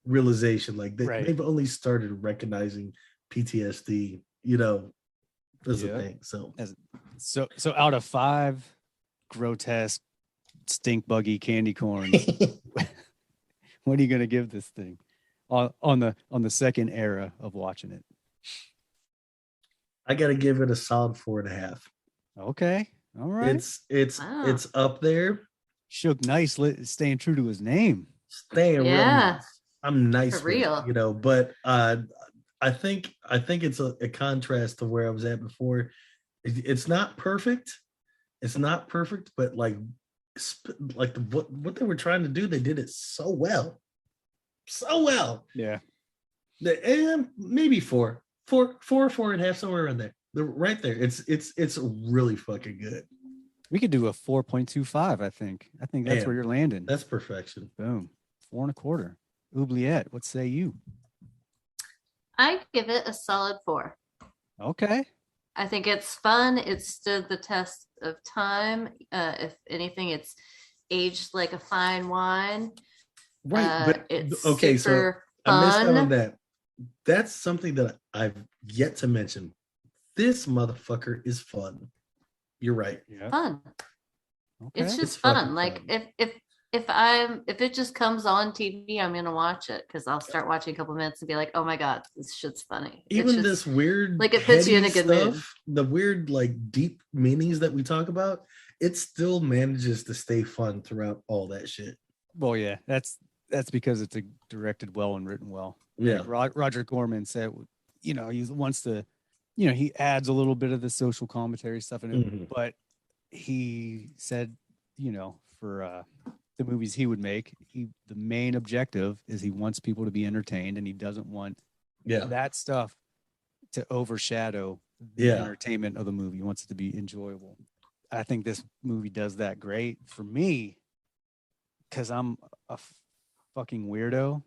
[SPEAKER 8] realization. Like they've only started recognizing PTSD, as a thing.
[SPEAKER 6] So out of 5 grotesque stink buggy candy corns, what are you gonna give this thing on the second era of watching it?
[SPEAKER 8] I gotta give it a solid 4.5.
[SPEAKER 6] Okay. All right.
[SPEAKER 7] Wow.
[SPEAKER 8] It's up there.
[SPEAKER 6] Suge Nice staying true to his name.
[SPEAKER 8] Staying real
[SPEAKER 7] Yeah.
[SPEAKER 8] nice. I'm nice
[SPEAKER 7] For
[SPEAKER 8] with it,
[SPEAKER 7] real.
[SPEAKER 8] you know, but I think it's a contrast to where I was at before. It's not perfect. It's not perfect, but like what they were trying to do, they did it so well. So well.
[SPEAKER 6] Yeah.
[SPEAKER 8] And maybe 4.5, somewhere around there. They're right there. It's really fucking good.
[SPEAKER 6] We could do a 4.25, I think. I think that's
[SPEAKER 8] Man,
[SPEAKER 6] where you're landing.
[SPEAKER 8] That's perfection.
[SPEAKER 6] Boom. 4.25. Oubliette, what say you?
[SPEAKER 7] I give it a solid 4.
[SPEAKER 6] Okay.
[SPEAKER 7] I think it's fun. It stood the test of time. If anything, it's aged like a fine wine.
[SPEAKER 8] Right. But
[SPEAKER 7] It's
[SPEAKER 8] okay, so
[SPEAKER 7] super
[SPEAKER 8] I missed out on
[SPEAKER 7] fun.
[SPEAKER 8] that. That's something that I've yet to mention. This motherfucker is fun. You're right.
[SPEAKER 6] Yeah.
[SPEAKER 7] Fun.
[SPEAKER 6] Okay.
[SPEAKER 7] It's
[SPEAKER 8] It's
[SPEAKER 7] just
[SPEAKER 8] fucking
[SPEAKER 7] fun. Like
[SPEAKER 8] fun.
[SPEAKER 7] if it just comes on TV, I'm gonna watch it because I'll start watching a couple minutes and be like, oh my god, this shit's funny. It's
[SPEAKER 8] Even
[SPEAKER 7] just-
[SPEAKER 8] this weird,
[SPEAKER 7] like, it puts you in a
[SPEAKER 8] heady
[SPEAKER 7] good mood.
[SPEAKER 8] stuff, the weird, like deep meanings that we talk about, it still manages to stay fun throughout all that shit.
[SPEAKER 6] Well, yeah, that's because it's directed well and written well.
[SPEAKER 8] Yeah.
[SPEAKER 6] Like Roger Corman said, you know, he wants to, you know, he adds a little bit of the social commentary stuff in it,
[SPEAKER 8] Mhm.
[SPEAKER 6] but he said, you know, for the movies he would make, the main objective is he wants people to be entertained, and he doesn't want
[SPEAKER 8] Yeah.
[SPEAKER 6] that stuff to overshadow the
[SPEAKER 8] Yeah.
[SPEAKER 6] entertainment of the movie. He wants it to be enjoyable. I think this movie does that great for me because I'm a fucking weirdo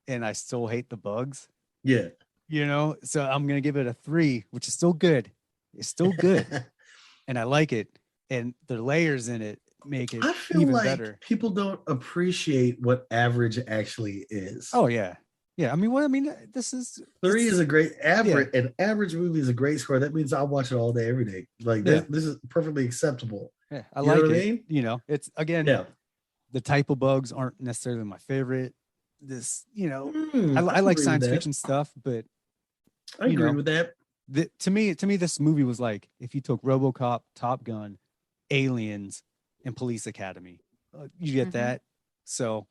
[SPEAKER 6] and I still hate the bugs,
[SPEAKER 8] Yeah.
[SPEAKER 6] you know? So I'm going to give it a 3, which is still good. It's still good. And I like it. And the layers in it make it
[SPEAKER 8] I feel
[SPEAKER 6] even
[SPEAKER 8] like
[SPEAKER 6] better.
[SPEAKER 8] people don't appreciate what average actually is.
[SPEAKER 6] Oh, yeah. Yeah. I mean, this is
[SPEAKER 8] 3 is a great average. An average movie is a great score. That means I'll watch it all day, every day. Like
[SPEAKER 6] Yeah.
[SPEAKER 8] this is perfectly acceptable.
[SPEAKER 6] Yeah, I
[SPEAKER 8] You know
[SPEAKER 6] like
[SPEAKER 8] what
[SPEAKER 6] it.
[SPEAKER 8] I mean?
[SPEAKER 6] You know, it's again,
[SPEAKER 8] Yeah.
[SPEAKER 6] the type of bugs aren't necessarily my favorite. This, you know,
[SPEAKER 8] Mm,
[SPEAKER 6] I like
[SPEAKER 8] agree
[SPEAKER 6] science
[SPEAKER 8] with that.
[SPEAKER 6] fiction stuff, but
[SPEAKER 8] I
[SPEAKER 6] you
[SPEAKER 8] agree
[SPEAKER 6] know,
[SPEAKER 8] with that.
[SPEAKER 6] to me, this movie was like if you took RoboCop, Top Gun, Aliens, and Police Academy, you get
[SPEAKER 7] Mhm.
[SPEAKER 6] that. So,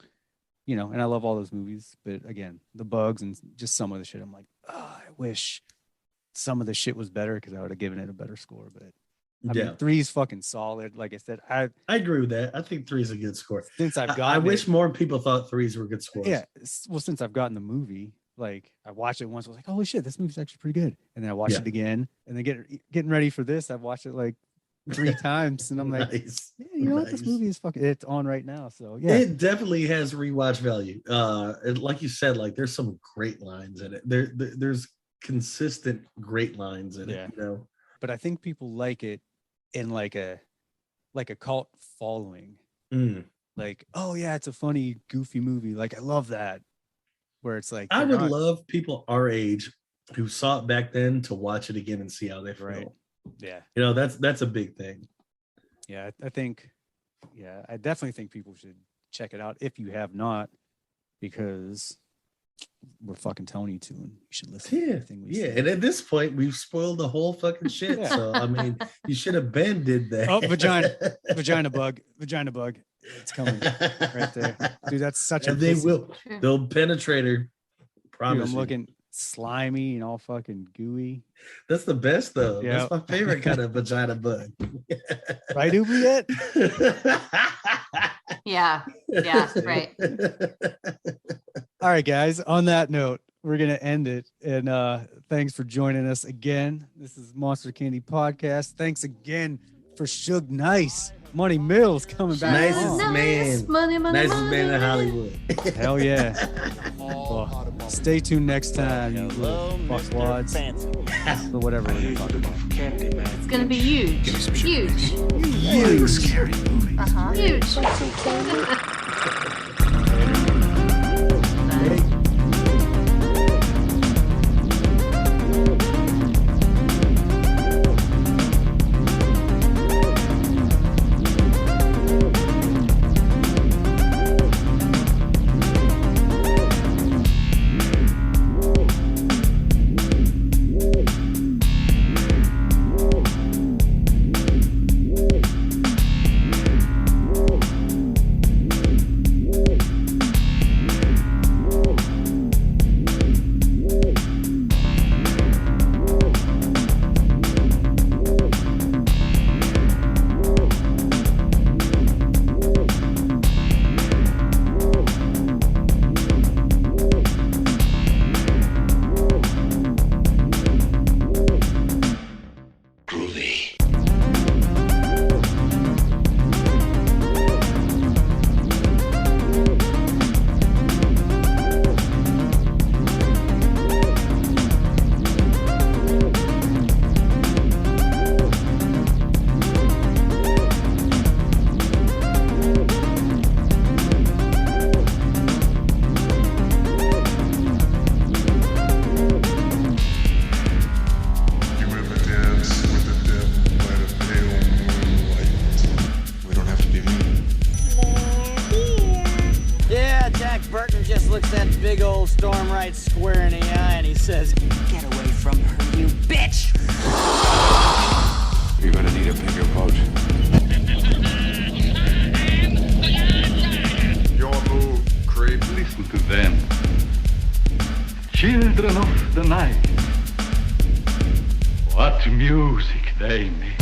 [SPEAKER 6] you know, and I love all those movies, but again, the bugs and just some of the shit, I'm like, oh, I wish some of the shit was better because I would have given it a better score. But I
[SPEAKER 8] Yeah.
[SPEAKER 6] mean, 3 is fucking solid. Like I said,
[SPEAKER 8] I agree with that. I think 3 is a good score.
[SPEAKER 6] since I've
[SPEAKER 8] I
[SPEAKER 6] gotten
[SPEAKER 8] wish
[SPEAKER 6] it,
[SPEAKER 8] more people thought 3s were good scores.
[SPEAKER 6] yeah, well, since I've gotten the movie, like I watched it once, I was like, holy shit, this movie's actually pretty good. And then I watched
[SPEAKER 8] Yeah.
[SPEAKER 6] it again, and then getting ready for this, I've watched it like 3 times, and I'm like,
[SPEAKER 8] Nice.
[SPEAKER 6] yeah, you know what, this
[SPEAKER 8] Nice.
[SPEAKER 6] movie is fucking, it's on right now. So yeah,
[SPEAKER 8] It definitely has rewatch value. And like you said, like there's some great lines in it. There's consistent great lines in
[SPEAKER 6] Yeah.
[SPEAKER 8] it. You know.
[SPEAKER 6] but I think people like it in like a cult following.
[SPEAKER 8] Mm.
[SPEAKER 6] Like, oh yeah, it's a funny, goofy movie. Like I love that. Where it's like,
[SPEAKER 8] I
[SPEAKER 6] they're
[SPEAKER 8] would
[SPEAKER 6] not-
[SPEAKER 8] love people our age who saw it back then to watch it again and see how they feel.
[SPEAKER 6] Right. Yeah.
[SPEAKER 8] You know, that's a big thing.
[SPEAKER 6] Yeah, I think, yeah, I definitely think people should check it out if you have not, because we're fucking telling you to, and you should listen to
[SPEAKER 8] Yeah,
[SPEAKER 6] everything we
[SPEAKER 8] yeah.
[SPEAKER 6] say.
[SPEAKER 8] And at this point, we've spoiled the whole fucking shit.
[SPEAKER 6] Yeah.
[SPEAKER 8] So I mean, you should have been did that.
[SPEAKER 6] Oh, vagina bug, it's coming right there, dude. That's such a
[SPEAKER 8] And they
[SPEAKER 6] pussy.
[SPEAKER 8] will.
[SPEAKER 7] True.
[SPEAKER 8] They'll penetrate her.
[SPEAKER 6] Dude,
[SPEAKER 8] Promise.
[SPEAKER 6] I'm
[SPEAKER 8] you.
[SPEAKER 6] looking slimy and all fucking gooey.
[SPEAKER 8] That's the best though.
[SPEAKER 6] Yeah.
[SPEAKER 8] That's my favorite kind of vagina bug.
[SPEAKER 6] Right, Oubliette?
[SPEAKER 7] Yeah. Yeah. Right.
[SPEAKER 6] All right, guys. On that note, we're gonna end it. And thanks for joining us again. This is Monster Candy Podcast. Thanks again for Suge Nice. Money Mills coming back.
[SPEAKER 8] Nicest
[SPEAKER 6] on.
[SPEAKER 8] man.
[SPEAKER 7] Money, money,
[SPEAKER 8] Nicest
[SPEAKER 7] money.
[SPEAKER 8] man in Hollywood.
[SPEAKER 6] Hell yeah.
[SPEAKER 2] All out
[SPEAKER 6] Well,
[SPEAKER 2] of bubble
[SPEAKER 6] stay tuned next time, you
[SPEAKER 3] Hello,
[SPEAKER 6] little
[SPEAKER 3] Mr.
[SPEAKER 6] fuckwads.
[SPEAKER 3] Fancy.
[SPEAKER 6] Or whatever
[SPEAKER 4] I
[SPEAKER 6] we're
[SPEAKER 4] hear
[SPEAKER 6] gonna
[SPEAKER 4] you
[SPEAKER 6] talk about.
[SPEAKER 4] looking for candy, man.
[SPEAKER 7] It's gonna be huge.
[SPEAKER 5] Give me some sugar,
[SPEAKER 7] Huge.
[SPEAKER 5] Scary movie.
[SPEAKER 7] Huge.
[SPEAKER 1] Want some candy?
[SPEAKER 9] Burton just looks that big old Storm right square in the eye and he says, "Get away from her, you bitch!"
[SPEAKER 5] You're gonna need a bigger boat.
[SPEAKER 2] Your move, creep.
[SPEAKER 10] Listen to them. Children of the night. What music they make.